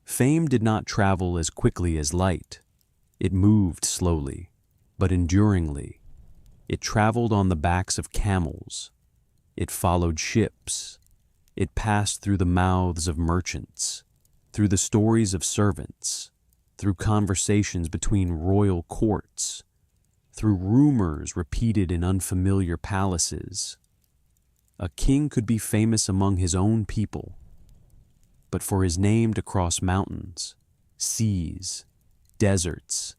fame did not travel as quickly as light. It moved slowly, but enduringly. It traveled on the backs of camels. It followed ships. It passed through the mouths of merchants, through the stories of servants, through conversations between royal courts, through rumors repeated in unfamiliar palaces. A king could be famous among his own people, but for his name to cross mountains, seas, deserts,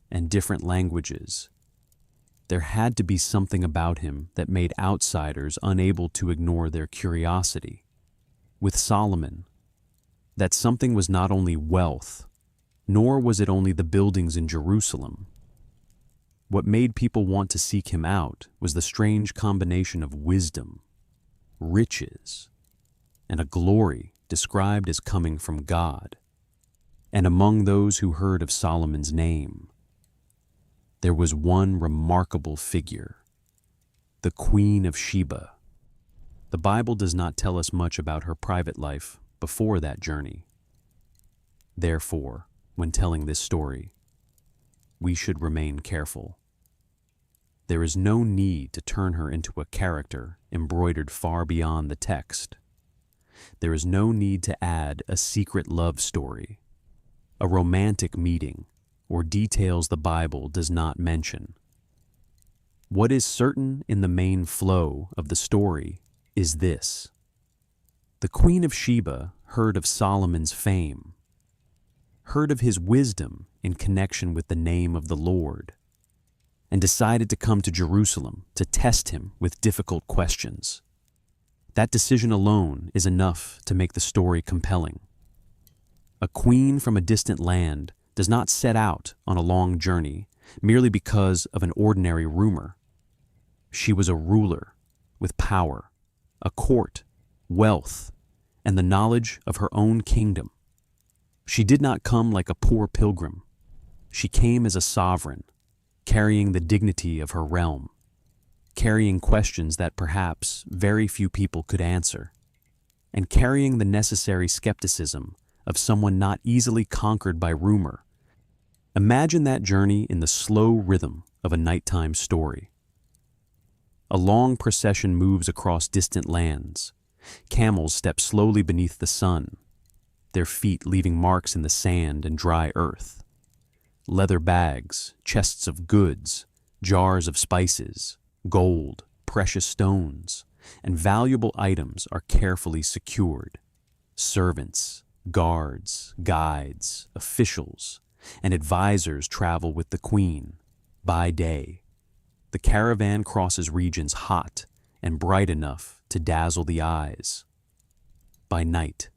and different languages, there had to be something about him that made outsiders unable to ignore their curiosity. With Solomon, that something was not only wealth, nor was it only the buildings in Jerusalem. What made people want to seek him out was the strange combination of wisdom, riches, and a glory described as coming from God. And among those who heard of Solomon's name, there was one remarkable figure, the Queen of Sheba. The Bible does not tell us much about her private life before that journey. Therefore, when telling this story, we should remain careful. There is no need to turn her into a character embroidered far beyond the text. There is no need to add a secret love story, a romantic meeting, or details the Bible does not mention. What is certain in the main flow of the story is this. The Queen of Sheba heard of Solomon's fame, heard of his wisdom in connection with the name of the Lord, and decided to come to Jerusalem to test him with difficult questions. That decision alone is enough to make the story compelling. A queen from a distant land does not set out on a long journey merely because of an ordinary rumor. She was a ruler with power, a court, wealth, and the knowledge of her own kingdom. She did not come like a poor pilgrim. She came as a sovereign, carrying the dignity of her realm, carrying questions that perhaps very few people could answer, and carrying the necessary skepticism of someone not easily conquered by rumor. Imagine that journey in the slow rhythm of a nighttime story. A long procession moves across distant lands. Camels step slowly beneath the sun, their feet leaving marks in the sand and dry earth. Leather bags, chests of goods, jars of spices, gold, precious stones, and valuable items are carefully secured. Servants, guards, guides, officials, and advisors travel with the queen by day. The caravan crosses regions hot and bright enough to dazzle the eyes. By night,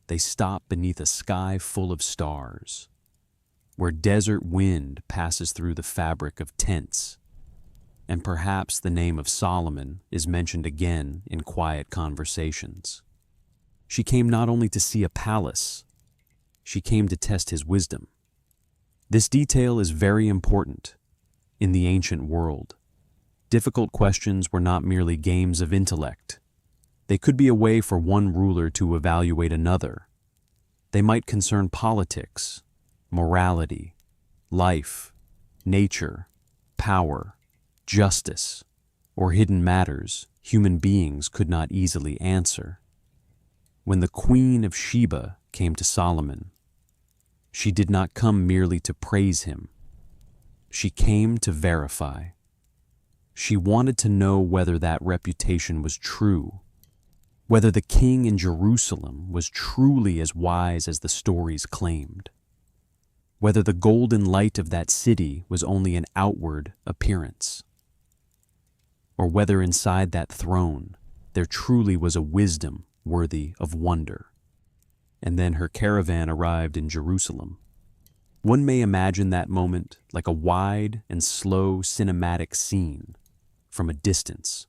they stop beneath a sky full of stars, where desert wind passes through the fabric of tents, and perhaps the name of Solomon is mentioned again in quiet conversations. She came not only to see a palace, she came to test his wisdom. This detail is very important. In the ancient world, difficult questions were not merely games of intellect. They could be a way for one ruler to evaluate another. They might concern politics, morality, life, nature, power, justice, or hidden matters human beings could not easily answer. When the Queen of Sheba came to Solomon, she did not come merely to praise him. She came to verify. She wanted to know whether that reputation was true, whether the king in Jerusalem was truly as wise as the stories claimed, whether the golden light of that city was only an outward appearance, or whether inside that throne there truly was a wisdom worthy of wonder. And then her caravan arrived in Jerusalem. One may imagine that moment like a wide and slow cinematic scene from a distance.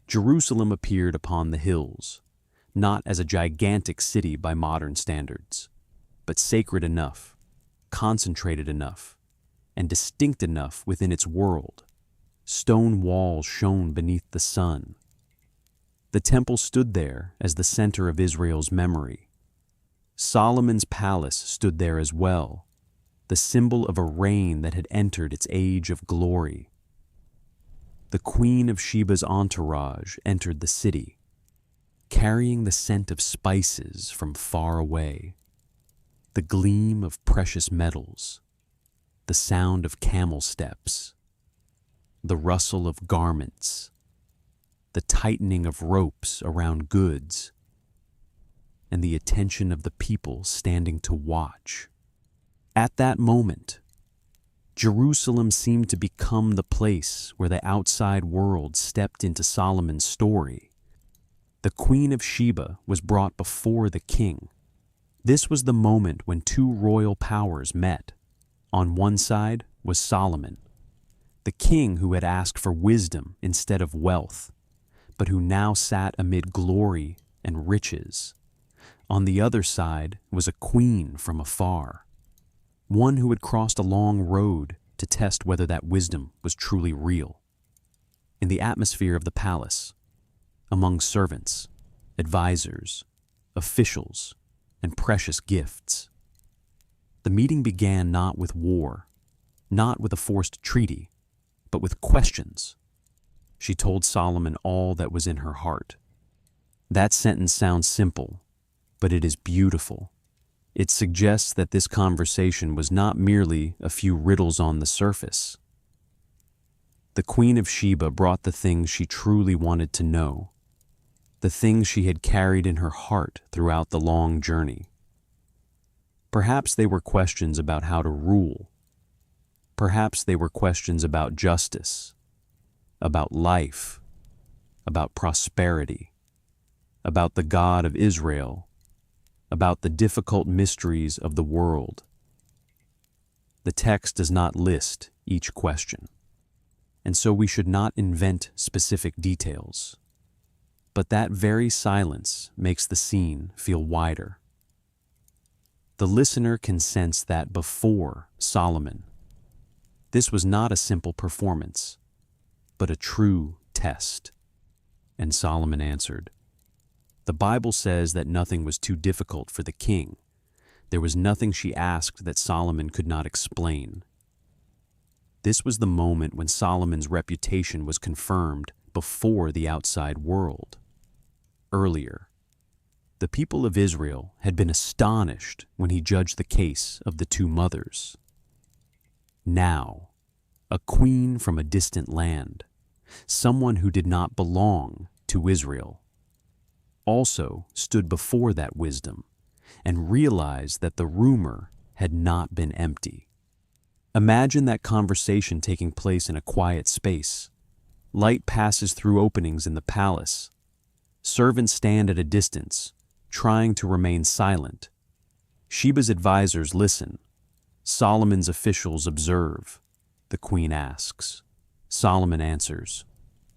Jerusalem appeared upon the hills, not as a gigantic city by modern standards, but sacred enough, concentrated enough, and distinct enough within its world. Stone walls shone beneath the sun. The temple stood there as the center of Israel's memory. Solomon's palace stood there as well, the symbol of a reign that had entered its age of glory. The Queen of Sheba's entourage entered the city, carrying the scent of spices from far away, the gleam of precious metals, the sound of camel steps, the rustle of garments, the tightening of ropes around goods, and the attention of the people standing to watch. At that moment, Jerusalem seemed to become the place where the outside world stepped into Solomon's story. The Queen of Sheba was brought before the king. This was the moment when two royal powers met. On one side was Solomon, the king who had asked for wisdom instead of wealth, but who now sat amid glory and riches. On the other side was a queen from afar, one who had crossed a long road to test whether that wisdom was truly real. In the atmosphere of the palace, among servants, advisors, officials, and precious gifts, the meeting began not with war, not with a forced treaty, but with questions. She told Solomon all that was in her heart. That sentence sounds simple, but it is beautiful. It suggests that this conversation was not merely a few riddles on the surface. The Queen of Sheba brought the things she truly wanted to know, the things she had carried in her heart throughout the long journey. Perhaps they were questions about how to rule. Perhaps they were questions about justice, about life, about prosperity, about the God of Israel, about the difficult mysteries of the world. The text does not list each question, and so we should not invent specific details. But that very silence makes the scene feel wider. The listener can sense that before Solomon, this was not a simple performance, but a true test. And Solomon answered. The Bible says that nothing was too difficult for the king. There was nothing she asked that Solomon could not explain. This was the moment when Solomon's reputation was confirmed before the outside world. Earlier, the people of Israel had been astonished when he judged the case of the two mothers. Now, a queen from a distant land, someone who did not belong to Israel, also stood before that wisdom and realized that the rumor had not been empty. Imagine that conversation taking place in a quiet space. Light passes through openings in the palace. Servants stand at a distance, trying to remain silent. Sheba's advisors listen. Solomon's officials observe. The queen asks. Solomon answers,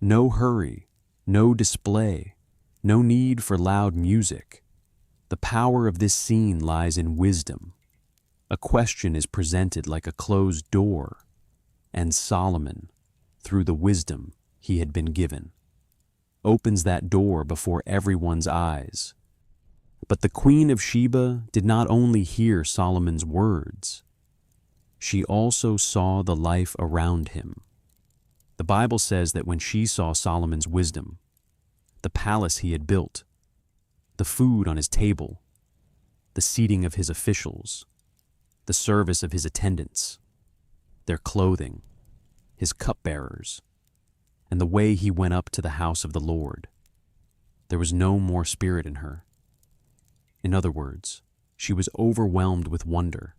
"No hurry, no display, no need for loud music. The power of this scene lies in wisdom. A question is presented like a closed door, and Solomon, through the wisdom he had been given, opens that door before everyone's eyes. But the Queen of Sheba did not only hear Solomon's words, she also saw the life around him. The Bible says that when she saw Solomon's wisdom, the palace he had built, the food on his table, the seating of his officials, the service of his attendants, their clothing, his cupbearers, and the way he went up to the house of the Lord, there was no more spirit in her. In other words, she was overwhelmed with wonder.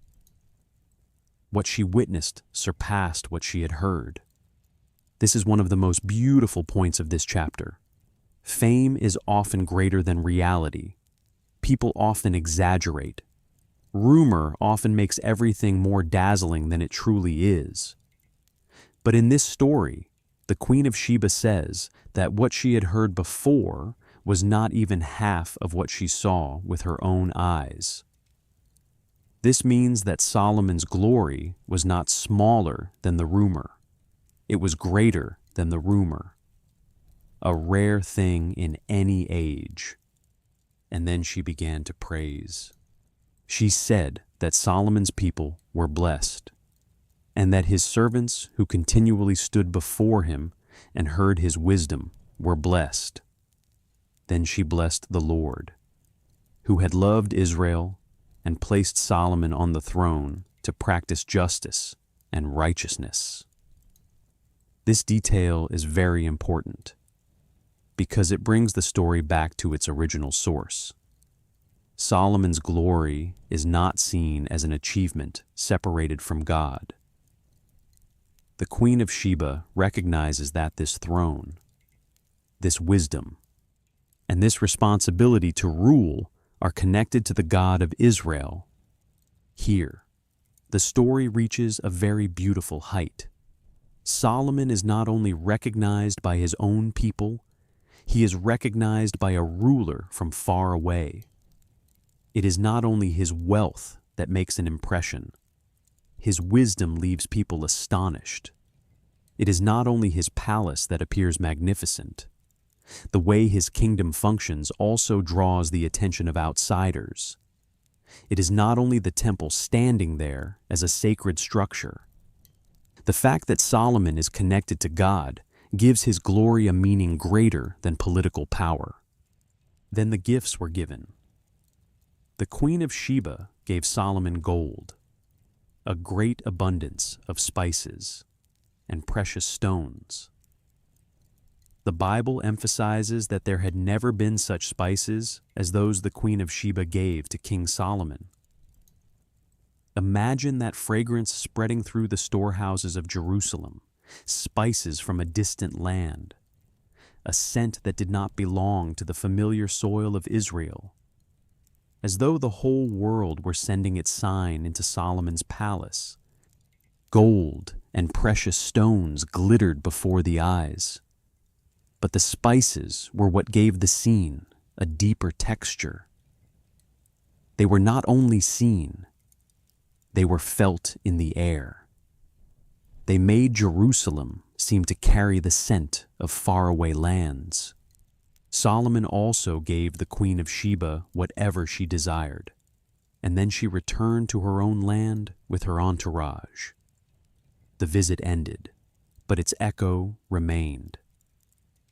What she witnessed surpassed what she had heard. This is one of the most beautiful points of this chapter. Fame is often greater than reality. People often exaggerate. Rumor often makes everything more dazzling than it truly is. But in this story, the Queen of Sheba says that what she had heard before was not even half of what she saw with her own eyes. This means that Solomon's glory was not smaller than the rumor. It was greater than the rumor. A rare thing in any age. And then she began to praise. She said that Solomon's people were blessed, and that his servants who continually stood before him and heard his wisdom were blessed. Then she blessed the Lord, who had loved Israel and placed Solomon on the throne to practice justice and righteousness. This detail is very important because it brings the story back to its original source. Solomon's glory is not seen as an achievement separated from God. The Queen of Sheba recognizes that this throne, this wisdom, and this responsibility to rule are connected to the God of Israel. Here, the story reaches a very beautiful height. Solomon is not only recognized by his own people, he is recognized by a ruler from far away. It is not only his wealth that makes an impression. His wisdom leaves people astonished. It is not only his palace that appears magnificent. The way his kingdom functions also draws the attention of outsiders. It is not only the temple standing there as a sacred structure. The fact that Solomon is connected to God gives his glory a meaning greater than political power. Then the gifts were given. The Queen of Sheba gave Solomon gold, a great abundance of spices, and precious stones. The Bible emphasizes that there had never been such spices as those the Queen of Sheba gave to King Solomon. Imagine that fragrance spreading through the storehouses of Jerusalem, spices from a distant land, a scent that did not belong to the familiar soil of Israel, as though the whole world were sending its sign into Solomon's palace. Gold and precious stones glittered before the eyes, but the spices were what gave the scene a deeper texture. They were not only seen, they were felt in the air. They made Jerusalem seem to carry the scent of faraway lands. Solomon also gave the Queen of Sheba whatever she desired, and then she returned to her own land with her entourage. The visit ended, but its echo remained.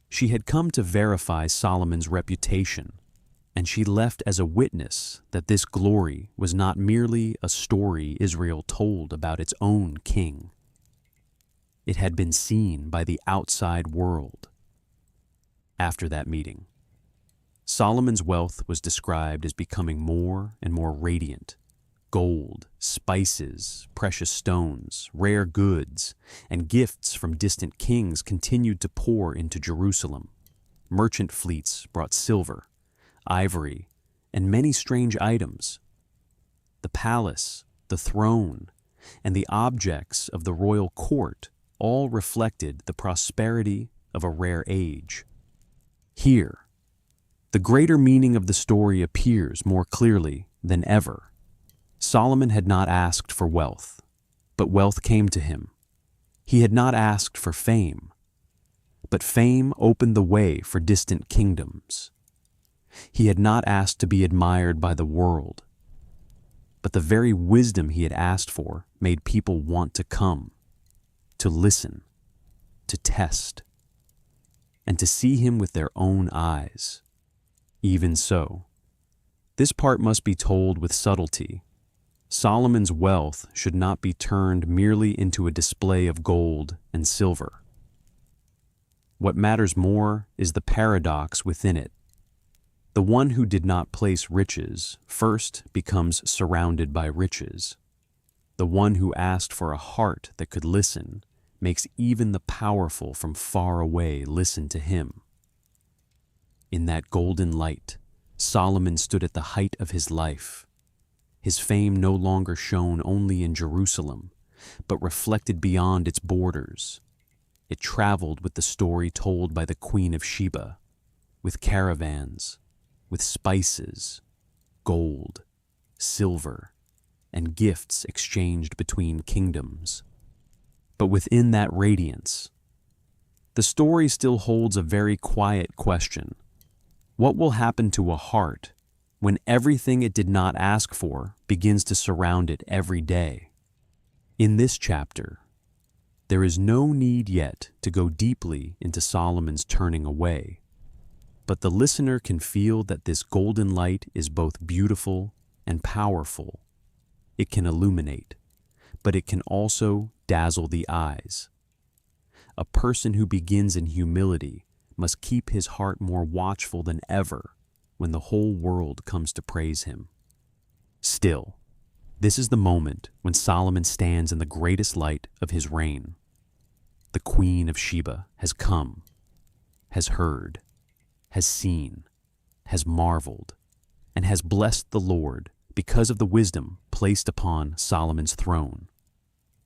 She had come to verify Solomon's reputation, and she left as a witness that this glory was not merely a story Israel told about its own king. It had been seen by the outside world. After that meeting, Solomon's wealth was described as becoming more and more radiant. Gold, spices, precious stones, rare goods, and gifts from distant kings continued to pour into Jerusalem. Merchant fleets brought silver, ivory, and many strange items. The palace, the throne, and the objects of the royal court all reflected the prosperity of a rare age. Here, the greater meaning of the story appears more clearly than ever. Solomon had not asked for wealth, but wealth came to him. He had not asked for fame, but fame opened the way for distant kingdoms. He had not asked to be admired by the world, but the very wisdom he had asked for made people want to come, to listen, to test, and to see him with their own eyes. Even so, this part must be told with subtlety. Solomon's wealth should not be turned merely into a display of gold and silver. What matters more is the paradox within it. The one who did not place riches first becomes surrounded by riches. The one who asked for a heart that could listen makes even the powerful from far away listen to him. In that golden light, Solomon stood at the height of his life. His fame no longer shone only in Jerusalem, but reflected beyond its borders. It traveled with the story told by the Queen of Sheba, with caravans, with spices, gold, silver, and gifts exchanged between kingdoms. But within that radiance, the story still holds a very quiet question. What will happen to a heart when everything it did not ask for begins to surround it every day? In this chapter, there is no need yet to go deeply into Solomon's turning away, but the listener can feel that this golden light is both beautiful and powerful. It can illuminate, but it can also dazzle the eyes. A person who begins in humility must keep his heart more watchful than ever when the whole world comes to praise him. Still, this is the moment when Solomon stands in the greatest light of his reign. The Queen of Sheba has come, has heard, has seen, has marveled, and has blessed the Lord because of the wisdom placed upon Solomon's throne.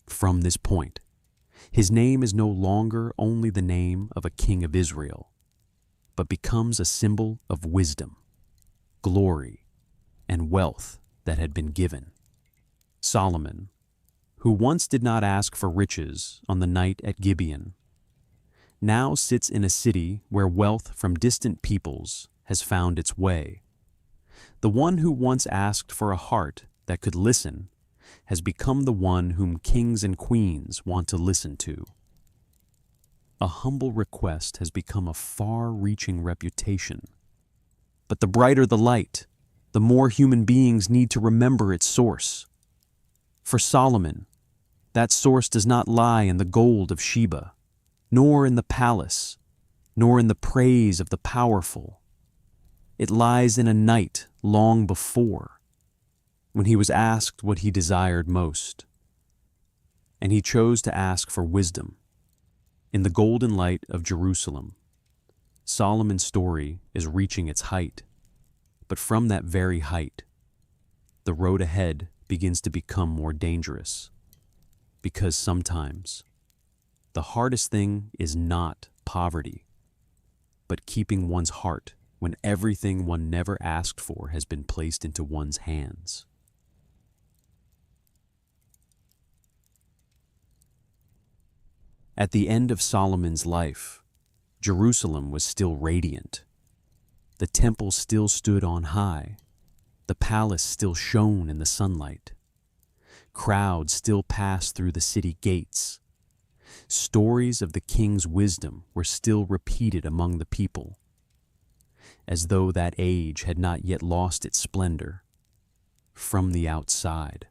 From this point, his name is no longer only the name of a king of Israel, but becomes a symbol of wisdom, glory, and wealth that had been given. Solomon, who once did not ask for riches on the night at Gibeon, now sits in a city where wealth from distant peoples has found its way. The one who once asked for a heart that could listen has become the one whom kings and queens want to listen to. A humble request has become a far-reaching reputation. But the brighter the light, the more human beings need to remember its source. For Solomon, that source does not lie in the gold of Sheba, nor in the palace, nor in the praise of the powerful. It lies in a night long before, when he was asked what he desired most. And he chose to ask for wisdom. In the golden light of Jerusalem, Solomon's story is reaching its height. But from that very height, the road ahead begins to become more dangerous. Because sometimes, the hardest thing is not poverty, but keeping one's heart when everything one never asked for has been placed into one's hands. At the end of Solomon's life, Jerusalem was still radiant. The temple still stood on high. The palace still shone in the sunlight. Crowds still passed through the city gates. Stories of the king's wisdom were still repeated among the people, as though that age had not yet lost its splendor. From the outside,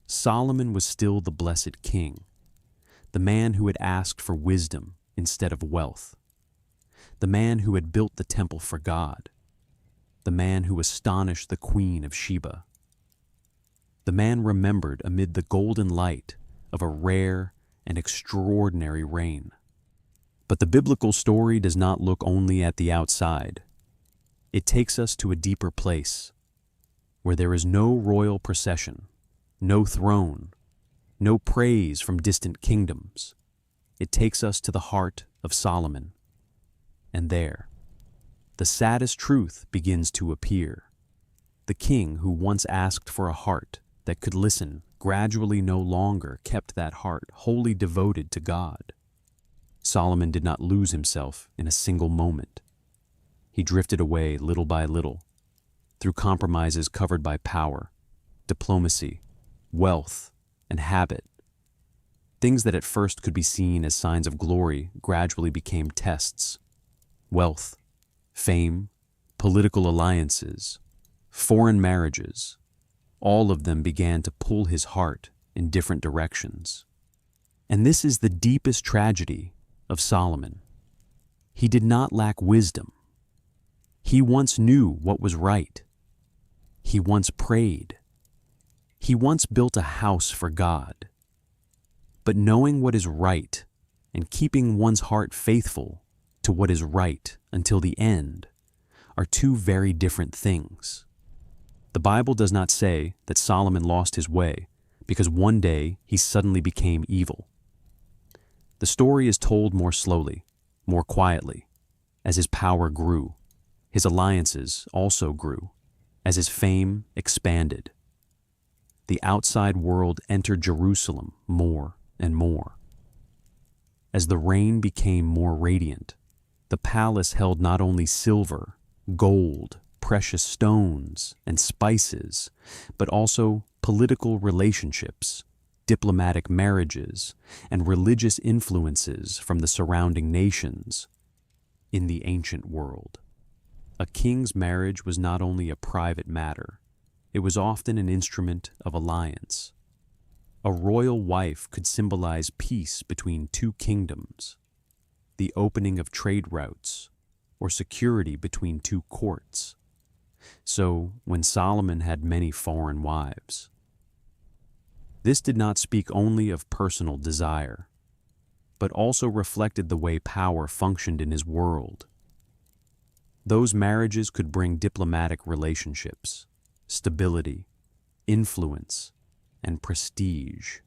Solomon was still the blessed king, the man who had asked for wisdom instead of wealth, the man who had built the temple for God, the man who astonished the queen of Sheba. The man remembered amid the golden light of a rare and extraordinary reign. But the biblical story does not look only at the outside. It takes us to a deeper place, where there is no royal procession, no throne, no praise from distant kingdoms. It takes us to the heart of Solomon. And there, the saddest truth begins to appear. The king who once asked for a heart that could listen gradually no longer kept that heart wholly devoted to God. Solomon did not lose himself in a single moment. He drifted away little by little, through compromises covered by power, diplomacy, wealth, and habit. Things that at first could be seen as signs of glory gradually became tests. Wealth, fame, political alliances, foreign marriages, all of them began to pull his heart in different directions. And this is the deepest tragedy of Solomon. He did not lack wisdom. He once knew what was right. He once prayed. He once built a house for God. But knowing what is right and keeping one's heart faithful to what is right until the end are two very different things. The Bible does not say that Solomon lost his way because one day he suddenly became evil. The story is told more slowly, more quietly, as his power grew. His alliances also grew, as his fame expanded. The outside world entered Jerusalem more and more. As the reign became more radiant, the palace held not only silver, gold, precious stones, and spices, but also political relationships, diplomatic marriages, and religious influences from the surrounding nations. In the ancient world, a king's marriage was not only a private matter, it was often an instrument of alliance. A royal wife could symbolize peace between two kingdoms, the opening of trade routes, or security between two courts. So, when Solomon had many foreign wives, this did not speak only of personal desire, but also reflected the way power functioned in his world. Those marriages could bring diplomatic relationships, stability, influence, and prestige.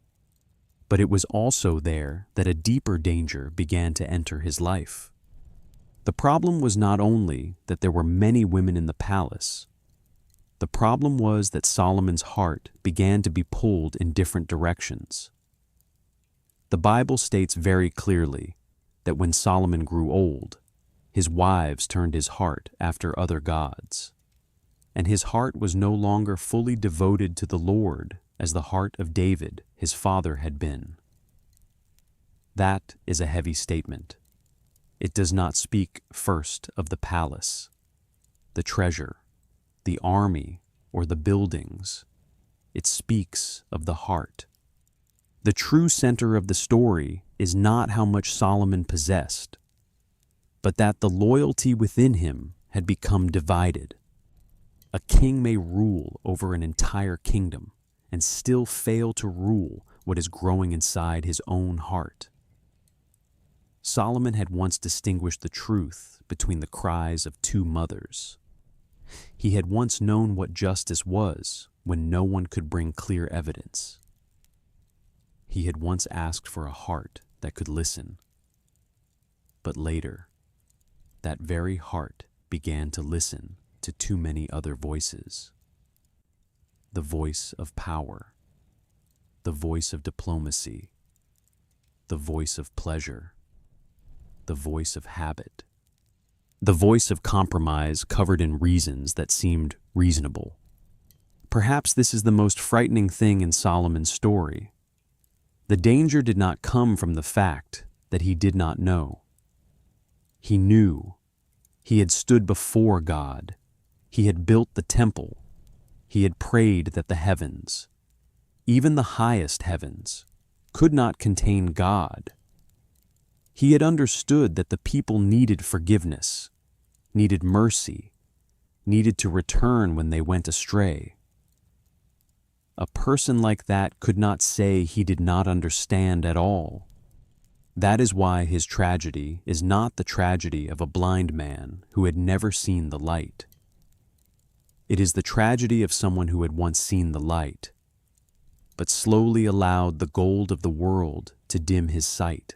But it was also there that a deeper danger began to enter his life. The problem was not only that there were many women in the palace. The problem was that Solomon's heart began to be pulled in different directions. The Bible states very clearly that when Solomon grew old, his wives turned his heart after other gods, and his heart was no longer fully devoted to the Lord as the heart of David, his father, had been. That is a heavy statement. It does not speak first of the palace, the treasure, the army, or the buildings. It speaks of the heart. The true center of the story is not how much Solomon possessed, but that the loyalty within him had become divided. A king may rule over an entire kingdom and still fail to rule what is growing inside his own heart. Solomon had once distinguished the truth between the cries of two mothers. He had once known what justice was when no one could bring clear evidence. He had once asked for a heart that could listen. But later, that very heart began to listen to too many other voices. The voice of power, the voice of diplomacy, the voice of pleasure, the voice of habit, the voice of compromise covered in reasons that seemed reasonable. Perhaps this is the most frightening thing in Solomon's story. The danger did not come from the fact that he did not know. He knew. He had stood before God. He had built the temple. He had prayed that the heavens, even the highest heavens, could not contain God. He had understood that the people needed forgiveness, needed mercy, needed to return when they went astray. A person like that could not say he did not understand at all. That is why his tragedy is not the tragedy of a blind man who had never seen the light. It is the tragedy of someone who had once seen the light, but slowly allowed the gold of the world to dim his sight.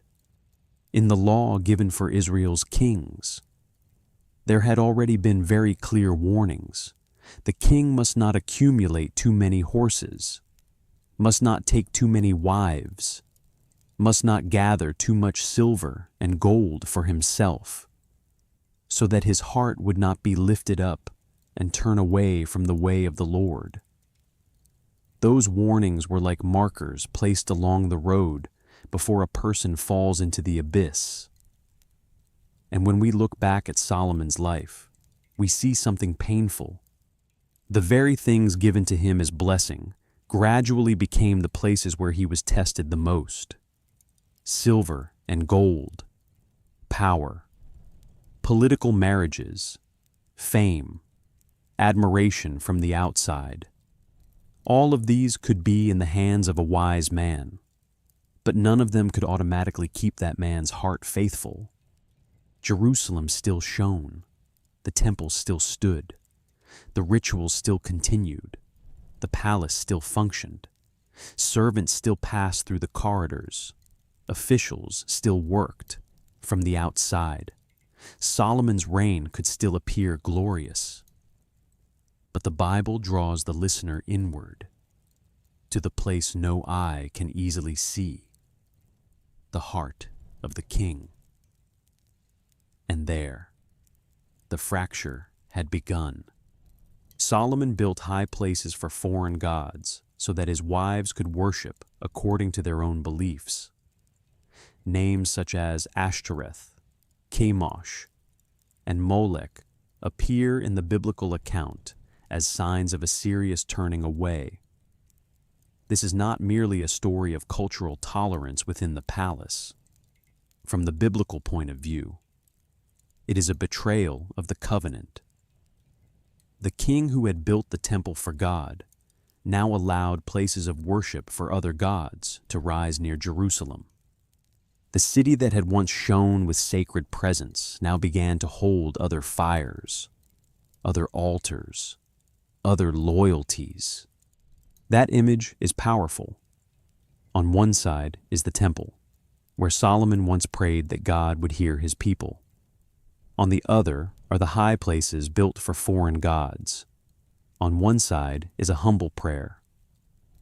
In the law given for Israel's kings, there had already been very clear warnings. The king must not accumulate too many horses, must not take too many wives, must not gather too much silver and gold for himself, so that his heart would not be lifted up and turn away from the way of the Lord. Those warnings were like markers placed along the road before a person falls into the abyss. And when we look back at Solomon's life, we see something painful. The very things given to him as blessing gradually became the places where he was tested the most. Silver and gold, power, political marriages, fame, admiration from the outside. All of these could be in the hands of a wise man, but none of them could automatically keep that man's heart faithful. Jerusalem still shone, the temple still stood, the rituals still continued, the palace still functioned, servants still passed through the corridors, officials still worked from the outside. Solomon's reign could still appear glorious. But the Bible draws the listener inward, to the place no eye can easily see, the heart of the king. And there, the fracture had begun. Solomon built high places for foreign gods so that his wives could worship according to their own beliefs. Names such as Ashtoreth, Chemosh, and Molech appear in the biblical account as signs of a serious turning away. This is not merely a story of cultural tolerance within the palace. From the biblical point of view, it is a betrayal of the covenant. The king who had built the temple for God now allowed places of worship for other gods to rise near Jerusalem. The city that had once shone with sacred presence now began to hold other fires, other altars, other loyalties. That image is powerful. On one side is the temple, where Solomon once prayed that God would hear his people. On the other are the high places built for foreign gods. On one side is a humble prayer.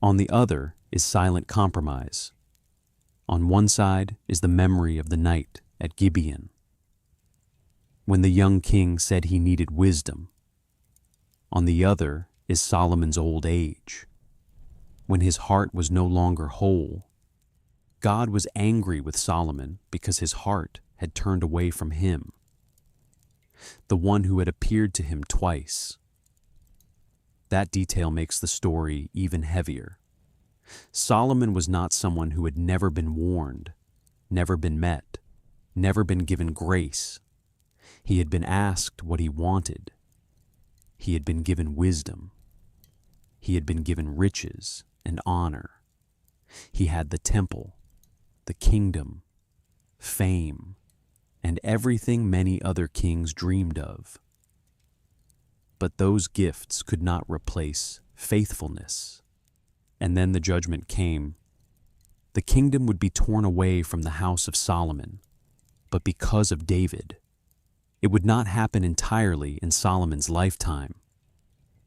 On the other is silent compromise. On one side is the memory of the night at Gibeon, when the young king said he needed wisdom. On the other is Solomon's old age, when his heart was no longer whole. God was angry with Solomon because his heart had turned away from him, the one who had appeared to him twice. That detail makes the story even heavier. Solomon was not someone who had never been warned, never been met, never been given grace. He had been asked what he wanted. He had been given wisdom. He had been given riches and honor. He had the temple, the kingdom, fame, and everything many other kings dreamed of. But those gifts could not replace faithfulness. And then the judgment came. The kingdom would be torn away from the house of Solomon, but because of David. It would not happen entirely in Solomon's lifetime.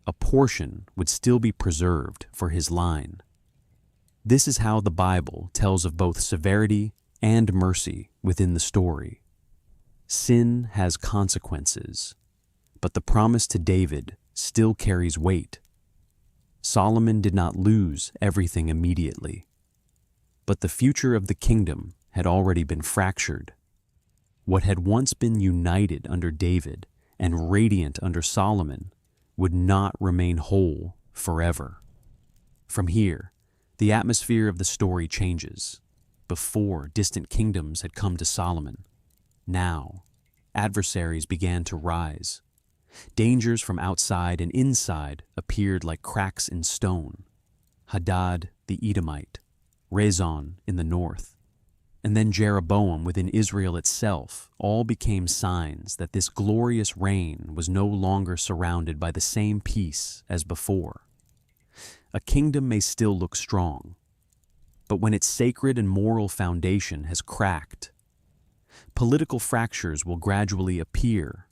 A portion would still be preserved for his line. This is how the Bible tells of both severity and mercy within the story. Sin has consequences, but the promise to David still carries weight. Solomon did not lose everything immediately, but the future of the kingdom had already been fractured. What had once been united under David and radiant under Solomon would not remain whole forever. From here, the atmosphere of the story changes. Before, distant kingdoms had come to Solomon. Now, adversaries began to rise. Dangers from outside and inside appeared like cracks in stone. Hadad the Edomite, Rezon in the north, and then Jeroboam within Israel itself all became signs that this glorious reign was no longer surrounded by the same peace as before. A kingdom may still look strong, but when its sacred and moral foundation has cracked, political fractures will gradually appear.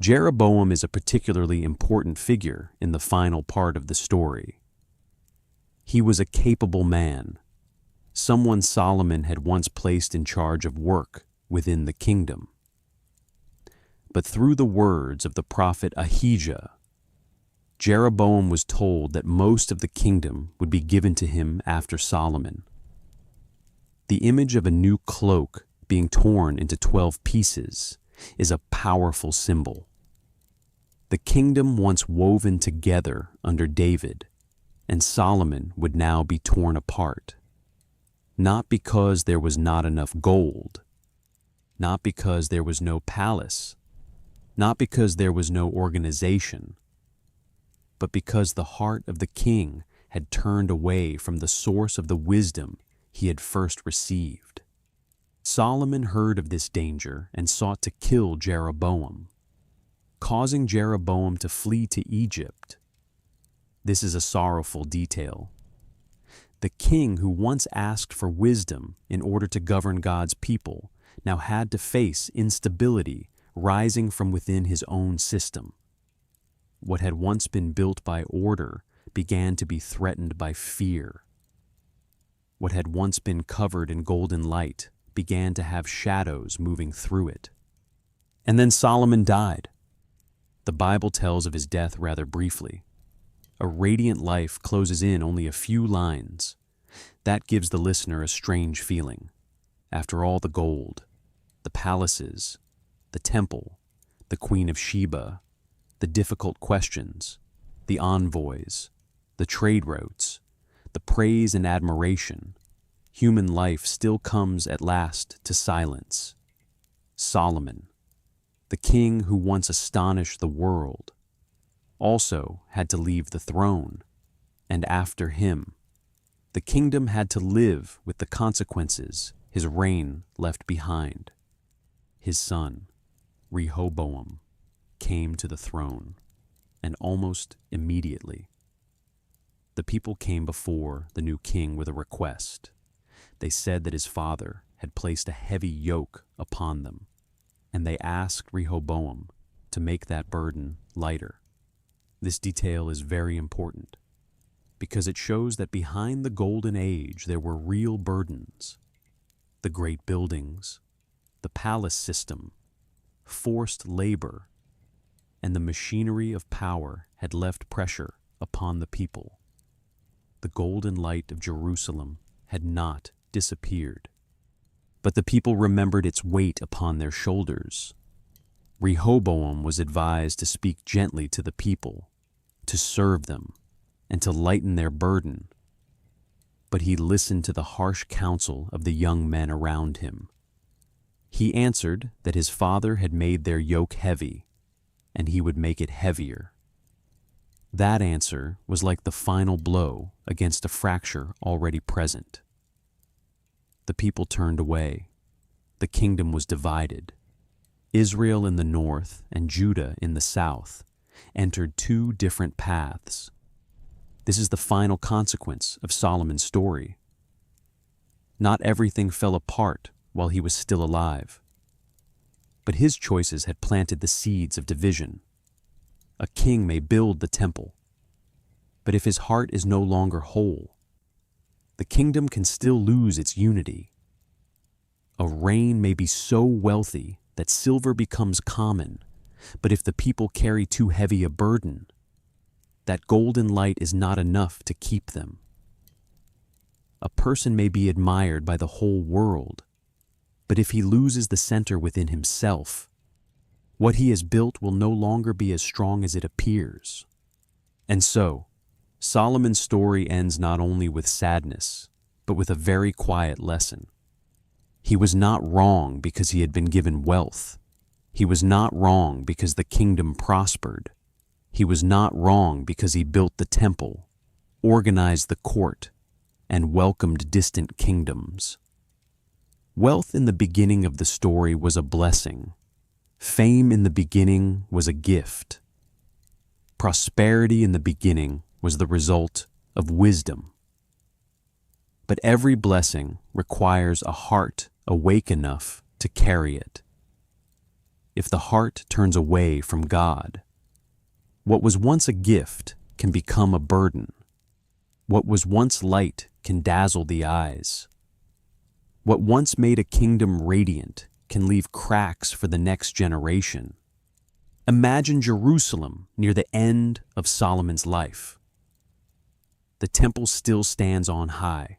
Jeroboam is a particularly important figure in the final part of the story. He was a capable man, someone Solomon had once placed in charge of work within the kingdom. But through the words of the prophet Ahijah, Jeroboam was told that most of the kingdom would be given to him after Solomon. The image of a new cloak being torn into 12 pieces is a powerful symbol. The kingdom once woven together under David and Solomon would now be torn apart. Not because there was not enough gold, not because there was no palace, not because there was no organization, but because the heart of the king had turned away from the source of the wisdom he had first received. Solomon heard of this danger and sought to kill Jeroboam, causing Jeroboam to flee to Egypt. This is a sorrowful detail. The king who once asked for wisdom in order to govern God's people now had to face instability rising from within his own system. What had once been built by order began to be threatened by fear. What had once been covered in golden light began to have shadows moving through it. And then Solomon died. The Bible tells of his death rather briefly. A radiant life closes in only a few lines. That gives the listener a strange feeling. After all the gold, the palaces, the temple, the Queen of Sheba, the difficult questions, the envoys, the trade routes, the praise and admiration, human life still comes at last to silence. Solomon, the king who once astonished the world, also had to leave the throne, and after him, the kingdom had to live with the consequences his reign left behind. His son, Rehoboam, came to the throne, and almost immediately, the people came before the new king with a request. They said that his father had placed a heavy yoke upon them, and they asked Rehoboam to make that burden lighter. This detail is very important because it shows that behind the golden age there were real burdens. The great buildings, the palace system, forced labor, and the machinery of power had left pressure upon the people. The golden light of Jerusalem had not disappeared, but the people remembered its weight upon their shoulders. Rehoboam was advised to speak gently to the people, to serve them, and to lighten their burden. But he listened to the harsh counsel of the young men around him. He answered that his father had made their yoke heavy, and he would make it heavier. That answer was like the final blow against a fracture already present. The people turned away. The kingdom was divided. Israel in the north and Judah in the south entered two different paths. This is the final consequence of Solomon's story. Not everything fell apart while he was still alive, but his choices had planted the seeds of division. A king may build the temple, but if his heart is no longer whole, the kingdom can still lose its unity. A reign may be so wealthy that silver becomes common, but if the people carry too heavy a burden, that golden light is not enough to keep them. A person may be admired by the whole world, but if he loses the center within himself, what he has built will no longer be as strong as it appears. And so, Solomon's story ends not only with sadness, but with a very quiet lesson. He was not wrong because he had been given wealth. He was not wrong because the kingdom prospered. He was not wrong because he built the temple, organized the court, and welcomed distant kingdoms. Wealth in the beginning of the story was a blessing. Fame in the beginning was a gift. Prosperity in the beginning was the result of wisdom. But every blessing requires a heart awake enough to carry it. If the heart turns away from God, what was once a gift can become a burden. What was once light can dazzle the eyes. What once made a kingdom radiant can leave cracks for the next generation. Imagine Jerusalem near the end of Solomon's life. The temple still stands on high.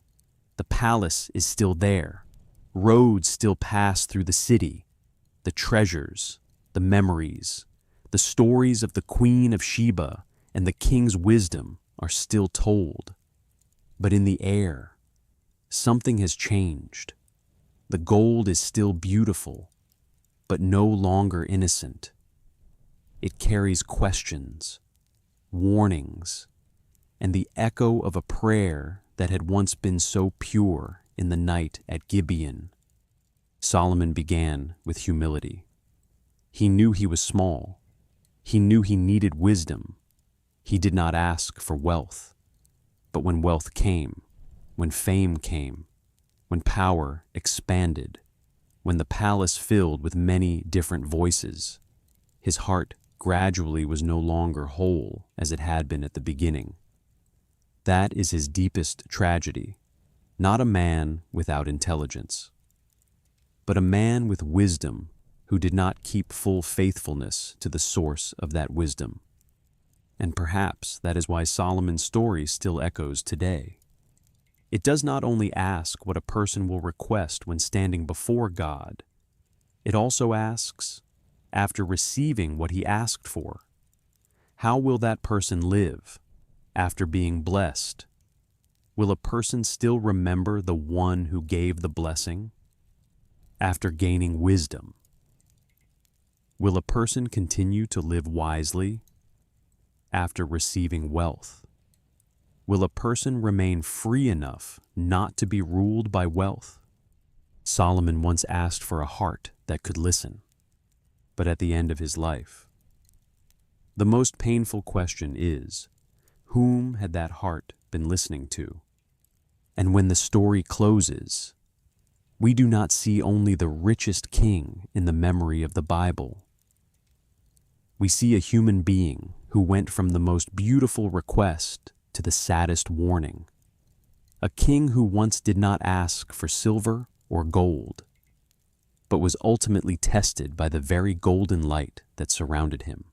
The palace is still there. Roads still pass through the city. The treasures, the memories, the stories of the Queen of Sheba and the king's wisdom are still told. But in the air, something has changed. The gold is still beautiful, but no longer innocent. It carries questions, warnings, and the echo of a prayer that had once been so pure in the night at Gibeon. Solomon began with humility. He knew he was small. He knew he needed wisdom. He did not ask for wealth. But when wealth came, when fame came, when power expanded, when the palace filled with many different voices, his heart gradually was no longer whole as it had been at the beginning. That is his deepest tragedy, not a man without intelligence, but a man with wisdom who did not keep full faithfulness to the source of that wisdom. And perhaps that is why Solomon's story still echoes today. It does not only ask what a person will request when standing before God, it also asks, after receiving what he asked for, how will that person live after being blessed? Will a person still remember the one who gave the blessing after gaining wisdom? Will a person continue to live wisely after receiving wealth? Will a person remain free enough not to be ruled by wealth? Solomon once asked for a heart that could listen, but at the end of his life, the most painful question is, whom had that heart been listening to? And when the story closes, we do not see only the richest king in the memory of the Bible. We see a human being who went from the most beautiful request to the saddest warning. A king who once did not ask for silver or gold, but was ultimately tested by the very golden light that surrounded him.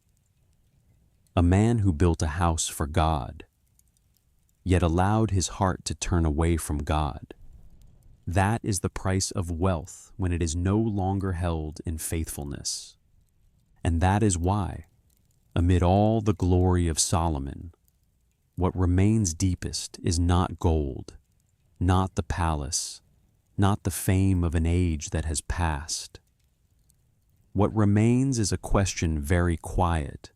A man who built a house for God, yet allowed his heart to turn away from God. That is the price of wealth when it is no longer held in faithfulness. And that is why Amid all the glory of Solomon, what remains deepest is not gold, not the palace, not the fame of an age that has passed. What remains is a question very quiet,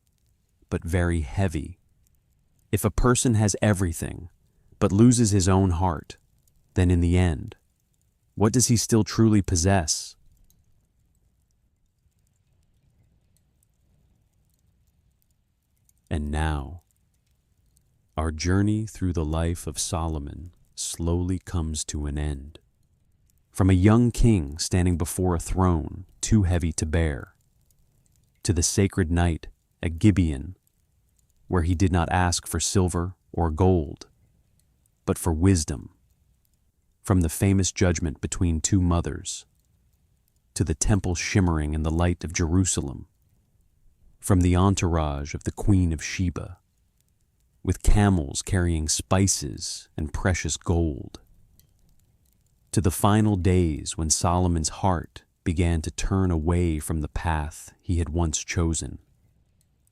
but very heavy. If a person has everything, but loses his own heart, then in the end, what does he still truly possess? And now, our journey through the life of Solomon slowly comes to an end. From a young king standing before a throne too heavy to bear, to the sacred night at Gibeon, where he did not ask for silver or gold, but for wisdom. From the famous judgment between two mothers, to the temple shimmering in the light of Jerusalem. From the entourage of the Queen of Sheba, with camels carrying spices and precious gold, to the final days when Solomon's heart began to turn away from the path he had once chosen.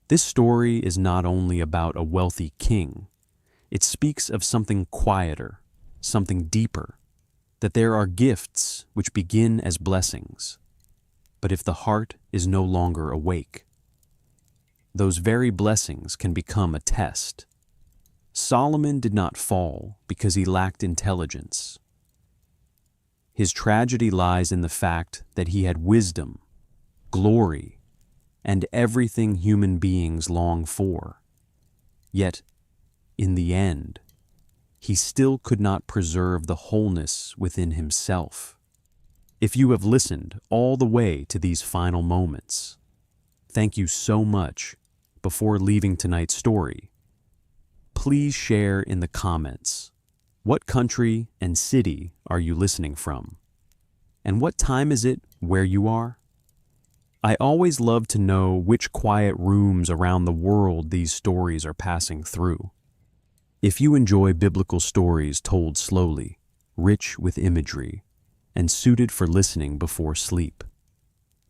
This story is not only about a wealthy king, it speaks of something quieter, something deeper, that there are gifts which begin as blessings, but if the heart is no longer awake, those very blessings can become a test. Solomon did not fall because he lacked intelligence. His tragedy lies in the fact that he had wisdom, glory, and everything human beings long for. Yet, in the end, he still could not preserve the wholeness within himself. If you have listened all the way to these final moments, thank you so much. Before leaving tonight's story, please share in the comments what country and city are you listening from, and what time is it where you are? I always love to know which quiet rooms around the world these stories are passing through. If you enjoy biblical stories told slowly, rich with imagery, and suited for listening before sleep,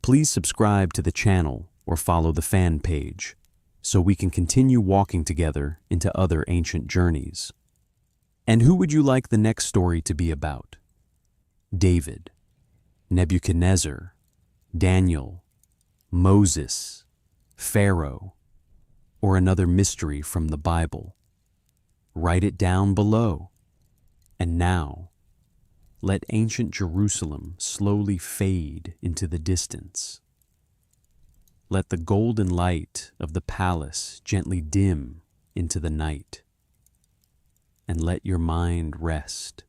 please subscribe to the channel or follow the fan page, so we can continue walking together into other ancient journeys. And who would you like the next story to be about? David, Nebuchadnezzar, Daniel, Moses, Pharaoh, or another mystery from the Bible? Write it down below. And now, let ancient Jerusalem slowly fade into the distance. Let the golden light of the palace gently dim into the night, and let your mind rest